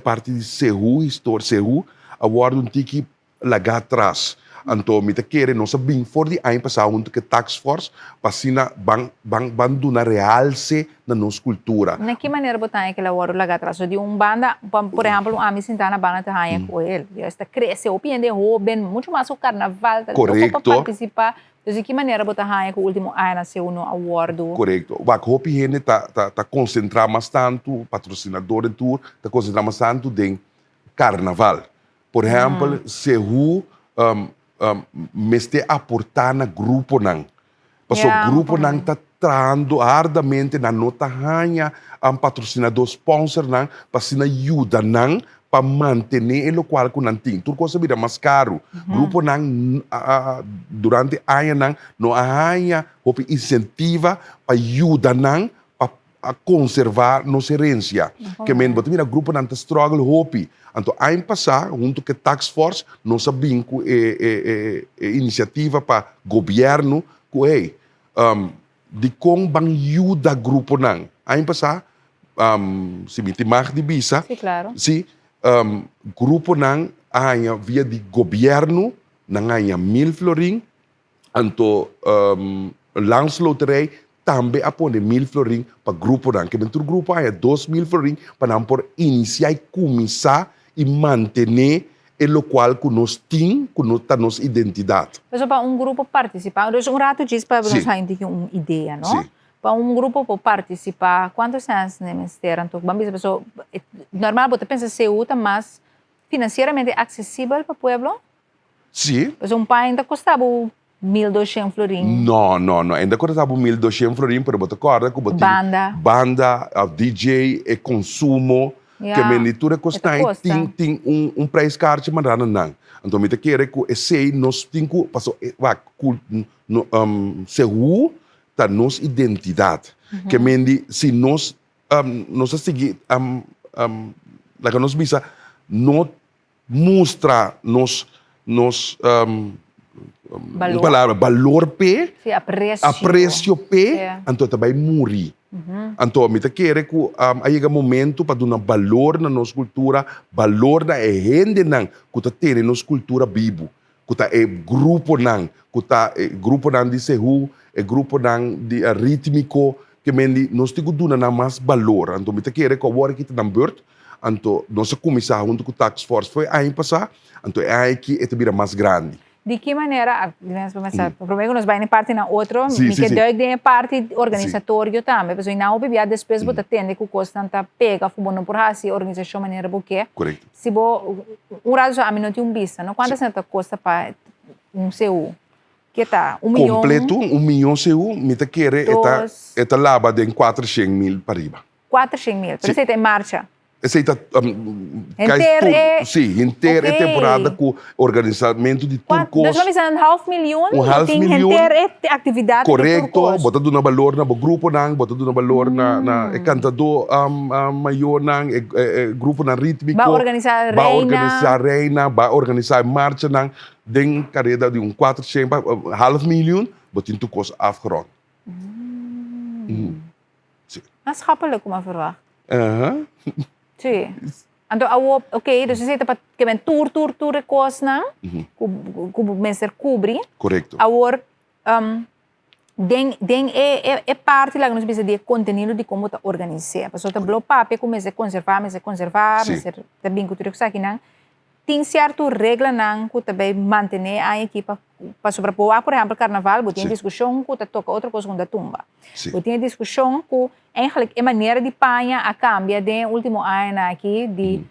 [SPEAKER 5] parte de CEU, história CEU, agora tiki lagar atrás. Então, me querer nós bem for de ano passado junto com a task force para assim bang dar realce na nossa cultura.
[SPEAKER 1] De que maneira botar aquela hora lá atrás? De banda, por exemplo, a mim sentar na banda tá aí com ele, esta cresce, o pende Robin, muito mais o carnaval,
[SPEAKER 5] correto.
[SPEAKER 1] Para participar. Então, de que maneira botar aí com o último ano nasceu no award?
[SPEAKER 5] Correto. O hope gente tá concentrar mais tanto, patrocinador de tour, tá concentrar mais tanto em carnaval. Por exemplo, CEU meste aportar na grupo nang Paso
[SPEAKER 1] Yeah,
[SPEAKER 5] grupo
[SPEAKER 1] mapamay.
[SPEAKER 5] nang tatrando ardamente na notahanha ang patrocinador sponsor nang pasina ayuda nang para manter o qual que não tem. Tudo coisa vira mais caro. Grupo nang durante ano nang no arranha ou incentiva para ajuda nang a conservar nossa herência. Que men botar mira grupo nang struggle hopi. Então ano passado junto com tax force nós sabemos iniciativa para governo que de como bang ajuda grupo nang. Ano passado se me temar de visa
[SPEAKER 1] Sí, claro.
[SPEAKER 5] si grupo nang aya via di governo nang aya 1.000 florin anto landsloterij também apone 1.000 florin para grupo nang que dentro grupo aya 2.000 florin para não por iniciar e começar e manter o qual que nós tem que nós tá nossa identidade.
[SPEAKER 1] Pero para um grupo participar, então, um rato diz para
[SPEAKER 5] Sim.
[SPEAKER 1] nós ainda que uma ideia, não?
[SPEAKER 5] Sim.
[SPEAKER 1] Para um grupo para participar, quantos anos devemos ter? Então, vamos dizer, normal, você pensa ser útil, mas financeiramente acessível para o povo?
[SPEAKER 5] Sim.
[SPEAKER 1] Então, pai ainda custava 1.200 florim.
[SPEAKER 5] Não. Ainda quando estava 1.200 florin, pero botar corda que
[SPEAKER 1] Banda.
[SPEAKER 5] banda, DJ e consumo.
[SPEAKER 1] Yeah.
[SPEAKER 5] Que menitura custa
[SPEAKER 1] Custa.
[SPEAKER 5] tem preço caro mas não. Então me te quer que esse nós tem que passou seguro da nossa identidade. Que mendi se nós nós seguir lá que nós bisa não mostra nos
[SPEAKER 1] Valor.
[SPEAKER 5] palavra valor pe
[SPEAKER 1] Sim, apreço.
[SPEAKER 5] aprecio pe
[SPEAKER 1] Yeah.
[SPEAKER 5] então também morrer. Então, me te quer que aí é momento para dar valor na nossa cultura, valor na gente não, que tá tendo nossa cultura vivo, que tá grupo não, que tá grupo não de sehu, grupo não de rítmico, que mendi nós temos que dar mais valor. Então, me te quer que agora que tá na beurt, então nossa comissão junto com o tax force foi aí passar, então é aí que é vira mais grande.
[SPEAKER 1] De que maneira, digamos, começar, o problema é que nós vamos parte na outra,
[SPEAKER 5] Sim,
[SPEAKER 1] que
[SPEAKER 5] sim.
[SPEAKER 1] é parte organizatória também, porque não bebia depois você tende que o custo não pega, fumando por assim, organização maneira porque
[SPEAKER 5] Correto.
[SPEAKER 1] se bo raso a mim não tem vista, não quanto senta custa para CU? Que tá 1 milhão.
[SPEAKER 5] Completo, 1 milhão seu, me te quer é lava de 400.000 para riba.
[SPEAKER 1] 400.000, pero você tem marcha.
[SPEAKER 5] Aceita inteira
[SPEAKER 1] Ok.
[SPEAKER 5] temporada com organizamento de
[SPEAKER 1] Nós
[SPEAKER 5] turcos.
[SPEAKER 1] vamos dizer 500.000,
[SPEAKER 5] $500.000.
[SPEAKER 1] inteira atividade
[SPEAKER 5] Correto,
[SPEAKER 1] de turcos.
[SPEAKER 5] bota do na valor na grupo nang, bota do na valor na cantador maior nang, grupo na rítmico.
[SPEAKER 1] Vai organizar
[SPEAKER 5] Vai
[SPEAKER 1] reina.
[SPEAKER 5] organizar reina, vai organizar marcha nang, den carreira de 400, $500.000, botin turcos afgerond.
[SPEAKER 1] Mas schappelijk como verwacht.
[SPEAKER 5] Uh-huh.
[SPEAKER 1] Sim. Então, ok, dus je zit op que ben tour recos não, que mensen cobre.
[SPEAKER 5] Correto.
[SPEAKER 1] Agora, den é parte lá que nós precisamos de conteúdo de como tá organizar. Porque tá bloco papel como é conservar, mas também que tudo aqui não. Tem certo regra não que também manter a equipa para sobrepor. Por exemplo, carnaval, tem discussão que tá toca outra coisa com a tumba. Tem discussão que eigenlijk a maneira de panha a cambia de último ano aqui de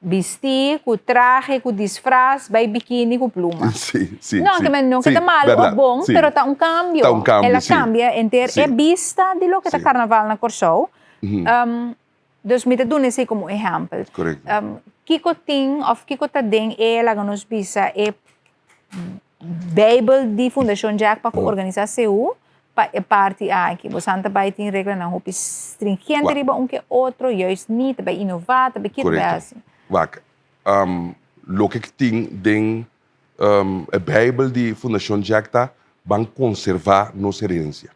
[SPEAKER 1] vestir, com traje, com disfraz, vai biquíni, com pluma.
[SPEAKER 5] Sim.
[SPEAKER 1] Não, que não que tá mal ou bom, mas tá cambio.
[SPEAKER 5] Tá cambio,
[SPEAKER 1] ela
[SPEAKER 5] sim.
[SPEAKER 1] cambia inteira é vista de lo que tá carnaval na Corsou. Dus me te doen assim como exemplo.
[SPEAKER 5] Correto.
[SPEAKER 1] Kiko ting of Kiko ta ding ela que nos bisa é Bible de Fundação Jack para organizar CU para parte aqui. Você anda para ter regra na roupa stringente riba que outro, juist niet para inovar, para que é assim.
[SPEAKER 5] Wak, lo que tem den a Bíblia de Fundação Jacta van conservar nossa herência.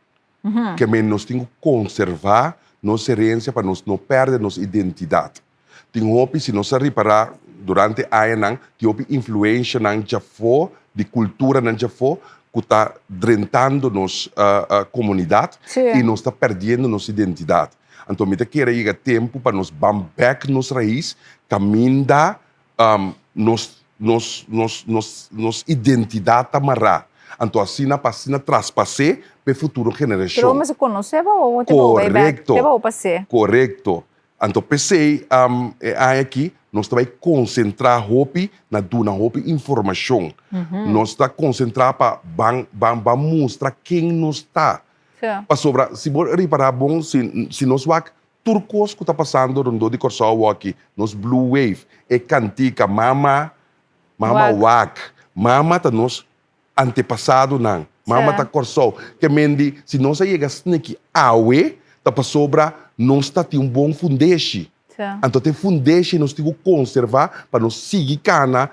[SPEAKER 5] Que nós temos que conservar nossa herência para nós não perder nossa identidade. Tem hopi se nós reparar durante a ano que hopi influência não já for de cultura não já for que está drentando nossa comunidade e nós está perdendo nossa identidade. Então, me quer ir tempo para nós back nos raiz, caminhar nos identidade amarrar. Então, assim na traspasse para futura geração.
[SPEAKER 1] Pero mas conhece ou
[SPEAKER 5] Correcto.
[SPEAKER 1] Te vou passar.
[SPEAKER 5] Correcto. Então, pensei aqui, nós vai concentrar hopi na duna hopi informação. Nós está concentrar para mostrar quem nós está.
[SPEAKER 1] Sim.
[SPEAKER 5] Para sobra, se você reparar bom, se nós vak turcos que está passando rondo de Corsau aqui, nos Blue Wave, é cantica mama wak, mama tá nos antepassado não, mama tá Corsau, que mendi, se nós chega snake awe, tá para sobra, nós tá tem bom fundeixe. Então tem fundeixe nós temos que conservar para nós seguir cana,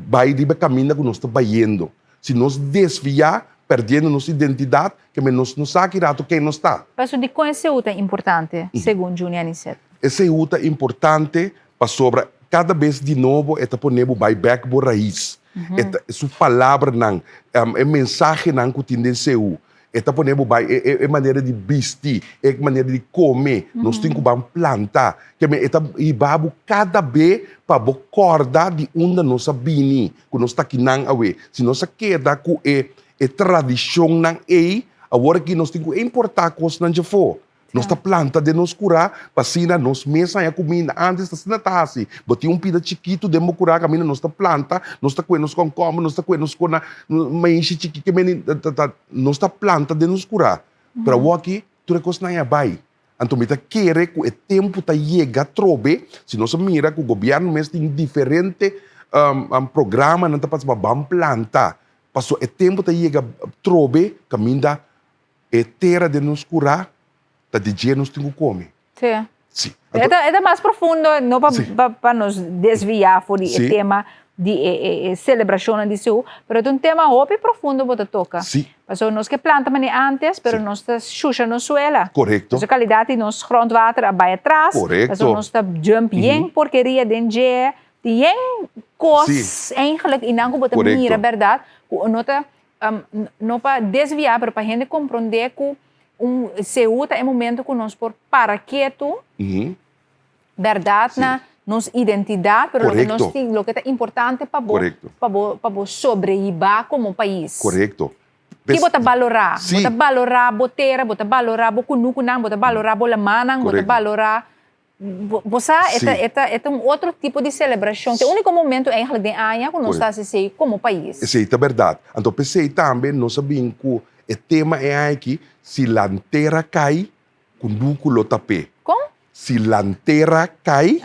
[SPEAKER 5] vai de caminho que nós está indo. Se nós desviar, perdendo nossa identidade, que nós não sabemos quem nós está.
[SPEAKER 1] Mas de conhecer é importante, segundo Júnior Aniceto.
[SPEAKER 5] Esse é importante para sobre cada vez de novo é ponemos back por raiz. É sua palavra não, é mensagem não que tem seu. É ponemos é maneira de vestir, é maneira de comer. Nós temos que plantar. Que é babu cada vez para acordar de onde nós sabemos que nós está aqui não awe. Se nós queda com é tradição não é, agora que nós temos que importar coisas não já for. Nós planta de nos curar, para nós mesmos a comida antes da senata assim. Boti pida chiquito de mo curar caminho nós planta, nós nos com como, nós nos com mais chiquito que nós planta de nos curar. Para o aqui tudo coisa não é vai. Então me querer que o tempo tá chega trobe, se nós mira que o governo mesmo tem diferente programa não tá para planta. Passou o tempo tá chega trobe, caminho é terra de nos curar. Da dia nós temos que comer.
[SPEAKER 1] Sim.
[SPEAKER 5] Sim.
[SPEAKER 1] É mais profundo, não para nos desviar do tema de celebração de seu, mas é um tema muito profundo que toca.
[SPEAKER 5] Sim.
[SPEAKER 1] Porque nós que plantamos antes, mas nós está xuxa no suelo.
[SPEAKER 5] Correto.
[SPEAKER 1] A qualidade de nosso grondwater vai atrás.
[SPEAKER 5] Correto.
[SPEAKER 1] Mas nós está jump porcaria dentro de coisas eigenlijk e não que mira verdade, não para desviar, para a gente compreender que Ceuta é momento que nós por para quieto, verdade, na nossa identidade, mas o que é importante para sobreviver como país.
[SPEAKER 5] Correto.
[SPEAKER 1] Que bota valorar, bota valorar boteira, bota valorar bocunuco não, bota valorar bolamana, bota valorar você é um outro tipo de celebração. O único momento é de ano que nós estamos como país.
[SPEAKER 5] Isso é verdade. Então pensei também nós sabemos que o tema é aqui se lanterna cai, com núcleo tapé.
[SPEAKER 1] Como?
[SPEAKER 5] Se lanterna cai,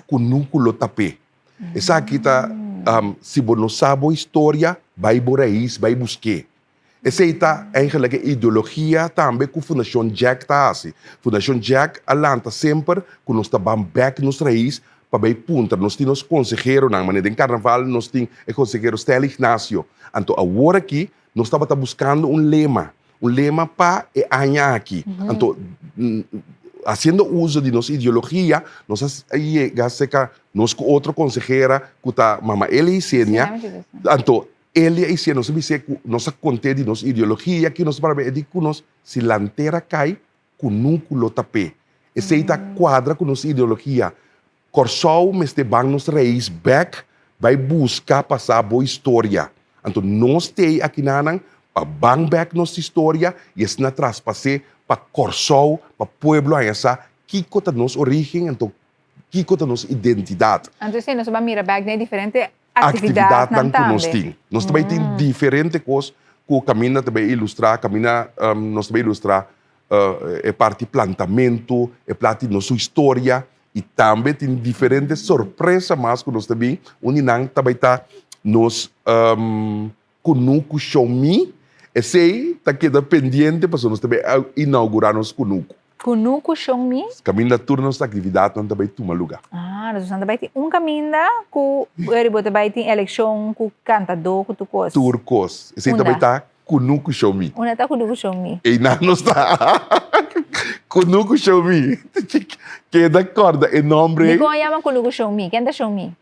[SPEAKER 5] com núcleo tapé. Essa aqui está, se você não sabe a história, vai por aí, vai buscar. Essa está, eigenlijk, a ideologia também que a Fundação Jack está assim. Fundação Jack alanta sempre que nós estamos back nos raízes para bem punta. Nós temos conselheiro, na maneira de carnaval, nós temos o conselheiro Stélio Ignacio. Então, agora aqui, nós estamos buscando um lema para ganhar aqui. Então, fazendo uso de nossa ideologia, nós chegamos a nós com outra consejera, que está Mama Elisênia. Então, ele e nós sabemos que nossa conta de nossa ideologia, que nós para ver que nós se lanterna cai, com núcleo tapé. Esse aí quadra com nossa ideologia. Corsau, mas te bang nos raiz back, vai buscar passar boa história. Então, nós temos aqui nanang para bang back nossa história e esse na traspasse para Corsau, para pueblo essa, que conta nossa origem, então que conta nossa identidade.
[SPEAKER 1] Então, sim, nós vamos mirar back de diferente
[SPEAKER 5] atividade que nós temos. Nós também temos diferentes coisas que o caminho também ilustrar, nós também ilustrar a parte de plantamento, a parte de nossa história e também tem diferentes surpresas mais que nós também, onde nós também está nos Kunuku Show Me, esse aí está queda pendente para nós também inaugurar nos Kunuku.
[SPEAKER 1] Kunuku Show Me?
[SPEAKER 5] Caminho da turma nossa atividade não também toma lugar.
[SPEAKER 1] Nós também tem caminho que também tem eleição com cantador, com turcos.
[SPEAKER 5] Turcos. Esse aí também está Kunuku Show Me.
[SPEAKER 1] Onde está Kunuku Show Me?
[SPEAKER 5] E não está. Kunuku Show Me. Queda corda, é nome.
[SPEAKER 1] Como chama Kunuku Show Me? Quem é Show Me?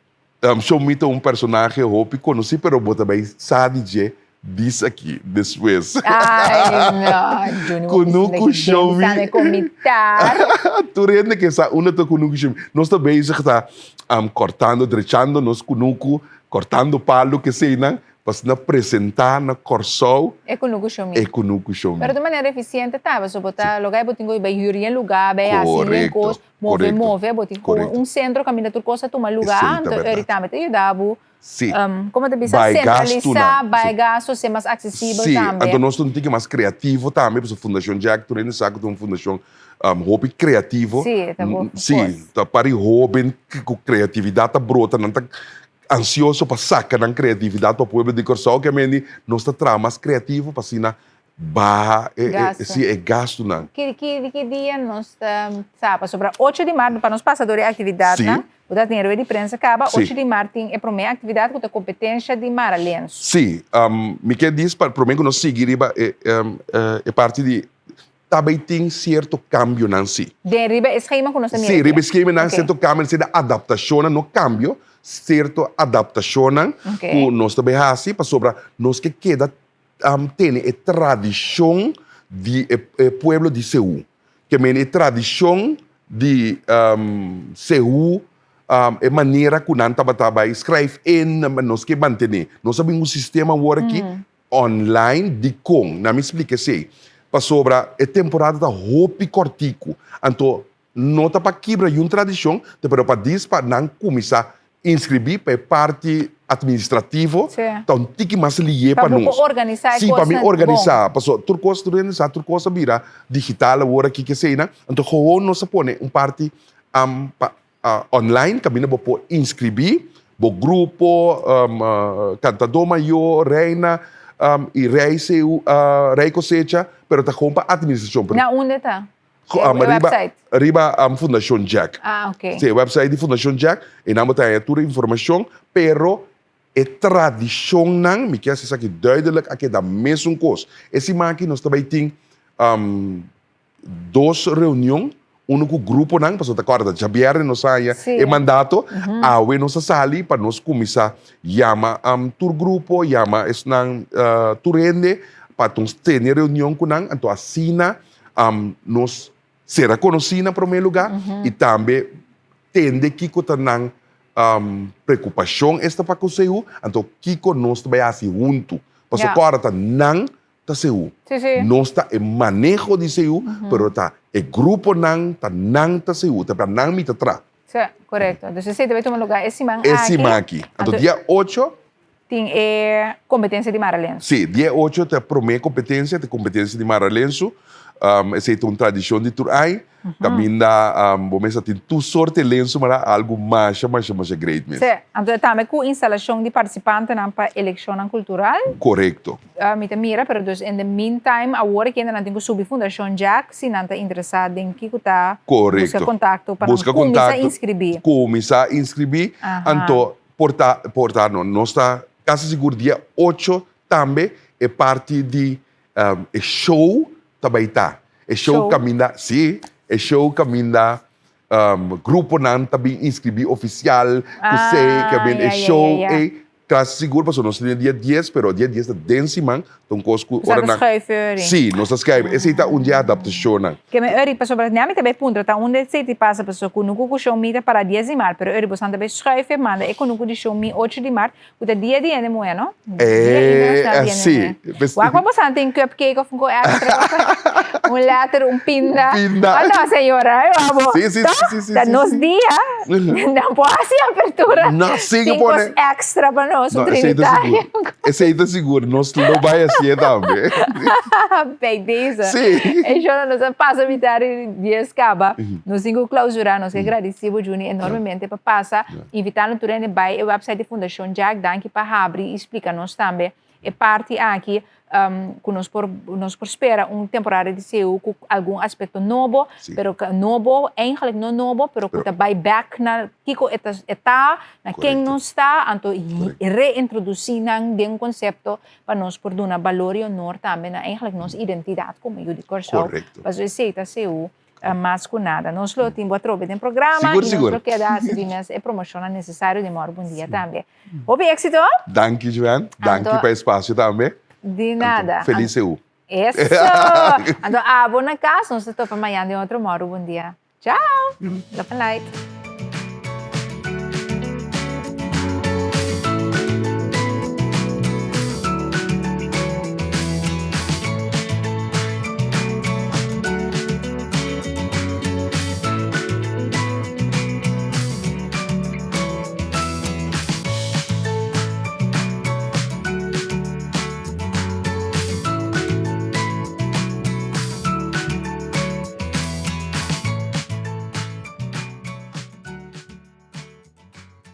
[SPEAKER 5] Show Me é personagem que conheci, mas eu também sabe de diz aqui, después.
[SPEAKER 1] Ai, não, Júnior.
[SPEAKER 5] Kunuku Show Me.
[SPEAKER 1] Está comentar.
[SPEAKER 5] Tu rende que essa uma tá Kunuku Show Me. Nós também está cortando, drechando nos Kunuku, cortando palo que sei, né? para na apresentar na Corsol
[SPEAKER 1] É com o show
[SPEAKER 5] e com o show.
[SPEAKER 1] Pero de maneira eficiente, tá? Você botar lugar, botar vai yuri em lugar, vai assim, em
[SPEAKER 5] Correcto,
[SPEAKER 1] coisa, mover,
[SPEAKER 5] correcto,
[SPEAKER 1] mover, botar
[SPEAKER 5] correcto.
[SPEAKER 1] centro, caminha tudo coisa, toma lugar,
[SPEAKER 5] Sim,
[SPEAKER 1] então
[SPEAKER 5] verdade.
[SPEAKER 1] ele também te ajudava,
[SPEAKER 5] Sim.
[SPEAKER 1] como te diz,
[SPEAKER 5] Vai gasto,
[SPEAKER 1] centralizar,
[SPEAKER 5] não.
[SPEAKER 1] vai
[SPEAKER 5] Sim.
[SPEAKER 1] gasto, ser mais acessível
[SPEAKER 5] Sim,
[SPEAKER 1] também.
[SPEAKER 5] então nós temos que ser mais criativo também, porque a Fundação Jack, tu nem sabe que é uma fundação hobby criativo.
[SPEAKER 1] Sim, tá bom.
[SPEAKER 5] Sim, tá para hobby, com criatividade tá brota, não tá ansioso para sacar a criatividade para o povo de Corsol, que a mim nós tá mais criativo para assim, barra, é gasto não.
[SPEAKER 1] Que dia nós sabe, sobre 8 de março, para nós passadores de atividade,
[SPEAKER 5] Sim.
[SPEAKER 1] né? O da dinheiro de prensa acaba,
[SPEAKER 5] Sim.
[SPEAKER 1] 8 de março é a primeira atividade com a competência de Mara Lenço.
[SPEAKER 5] Sim, me quer dizer, para mim, que nós seguimos é parte de também tem certo cambio não si.
[SPEAKER 1] De riba esquema que nós temos.
[SPEAKER 5] Sim, riba esquema não
[SPEAKER 1] Ok.
[SPEAKER 5] certo cambio, certa adaptação no cambio, certo adaptação
[SPEAKER 1] Ok.
[SPEAKER 5] que nós também assim para sobre nós que queda tem a tradição de pueblo de Seul, que é a tradição de Seul é maneira que nós também escreve nós que manter nós sabemos um sistema agora aqui online de com não me explica assim para sobre a temporada da roupa cortico então nota para quebrar uma tradição depois para diz para não começar a inscrever para parte administrativo
[SPEAKER 1] Sim.
[SPEAKER 5] então tem que mais ligar para
[SPEAKER 1] Para
[SPEAKER 5] nós
[SPEAKER 1] organizar
[SPEAKER 5] sim para me organizar passou tudo coisa vira digital agora aqui que sei né então como nós põe parte online, caminho para inscrever, o grupo, cantador maior, reina, e rei cosecha, pero está com a administração.
[SPEAKER 1] Na onde está?
[SPEAKER 5] A
[SPEAKER 1] website?
[SPEAKER 5] Arriba a Fundação Jack.
[SPEAKER 1] Ah, ok.
[SPEAKER 5] Sim, o website de Fundação Jack, e não tem toda a informação, pero a tradição não, me quer dizer que duidelijk, aqui da mesma coisa. Esse aqui nós também tem 2 reuniões, um com o grupo não, para acorda, já vieram nós saia
[SPEAKER 1] Sim.
[SPEAKER 5] e mandato, a nós sali para nós começar chama tur grupo, chama es não turende para nós ter reunião com não, então assina nós será conhecida para o primeiro lugar e também tende que com não preocupação esta para o seu, então que nós também assim junto, para acorda não tá seu.
[SPEAKER 1] Sim, sim.
[SPEAKER 5] Nós está em manejo de seu, pero tá o grupo não tá seu, tá para não me tra.
[SPEAKER 1] Sim, correto. Então, você deve tomar lugar esse man
[SPEAKER 5] Esse aqui. Então, dia 8,
[SPEAKER 1] tem competência de Mara Lenço.
[SPEAKER 5] sim, dia 8 tem a primeira competência de Mara Lenço. Essa é uma tradição de Turai. Caminha, vamos dizer, tem tu sorte lenço, mas algo mais great mesmo.
[SPEAKER 1] Sim, então também com instalação de participantes para eleição cultural.
[SPEAKER 5] Correto.
[SPEAKER 1] Me mira, pero dus in the meantime, agora que ainda não tenho subir Fundação Jack, se não está interessado em que está,
[SPEAKER 5] Correto.
[SPEAKER 1] busca contato para
[SPEAKER 5] Busca
[SPEAKER 1] começar a
[SPEAKER 5] contato.
[SPEAKER 1] inscrever.
[SPEAKER 5] Começar a inscrever. Então, portar, nós está quase seguro dia 8 também é parte de show também está. É show caminha, sim, é show caminha grupo não também inscrever oficial, que é show é quase seguro, porque nós temos dia 10, pero dia 10 é densiman, então cosco
[SPEAKER 1] Ora na.
[SPEAKER 5] Sim, nós escreve. Esse é um dia adaptação.
[SPEAKER 1] Que me uri para sobre nem também ponto, tá onde se te passa pessoa com no show me para 10 de março, pero uri você também schreife manda e com no de show me 8 de março, o dia de ano moeno.
[SPEAKER 5] Sim.
[SPEAKER 1] Wa kwa você tem cupcake of extra. Letter, pinda. Ah, não, senhora, eu amo.
[SPEAKER 5] Sim.
[SPEAKER 1] Nos dias, não pode ser abertura.
[SPEAKER 5] Não, sim,
[SPEAKER 1] tem coisa extra para nós, o trinitário.
[SPEAKER 5] Esse aí está seguro, nós não vai assim também.
[SPEAKER 1] Bem, disso.
[SPEAKER 5] Sim.
[SPEAKER 1] E já nós passa a vitar dias acaba. Nós temos que clausurar, nós agradecemos, Juni, enormemente para passar, invitar no turno vai o website da Fundação Jack, danke para abrir e explicar nós também. É parte aqui que nós por espera temporada de seu com algum aspecto novo, pero novo, eigenlijk não novo, pero que vai back na kiko está na quem não está, então reintroduzir um conceito para nós por dar valor e honor também na eigenlijk nossa identidade como eu de Corsol. Mas eu sei que seu mais que nada. Nós lo temos a trocar no programa e nós lo queda a promoção necessária de Moro Bom Dia também. Houve êxito?
[SPEAKER 5] Danke, Joan. Danke para o espaço também.
[SPEAKER 1] De nada.
[SPEAKER 5] Feliz eu.
[SPEAKER 1] Isso! Então, na casa, nós estamos amanhã de outro Moro Bom Dia. Tchau! Love and light.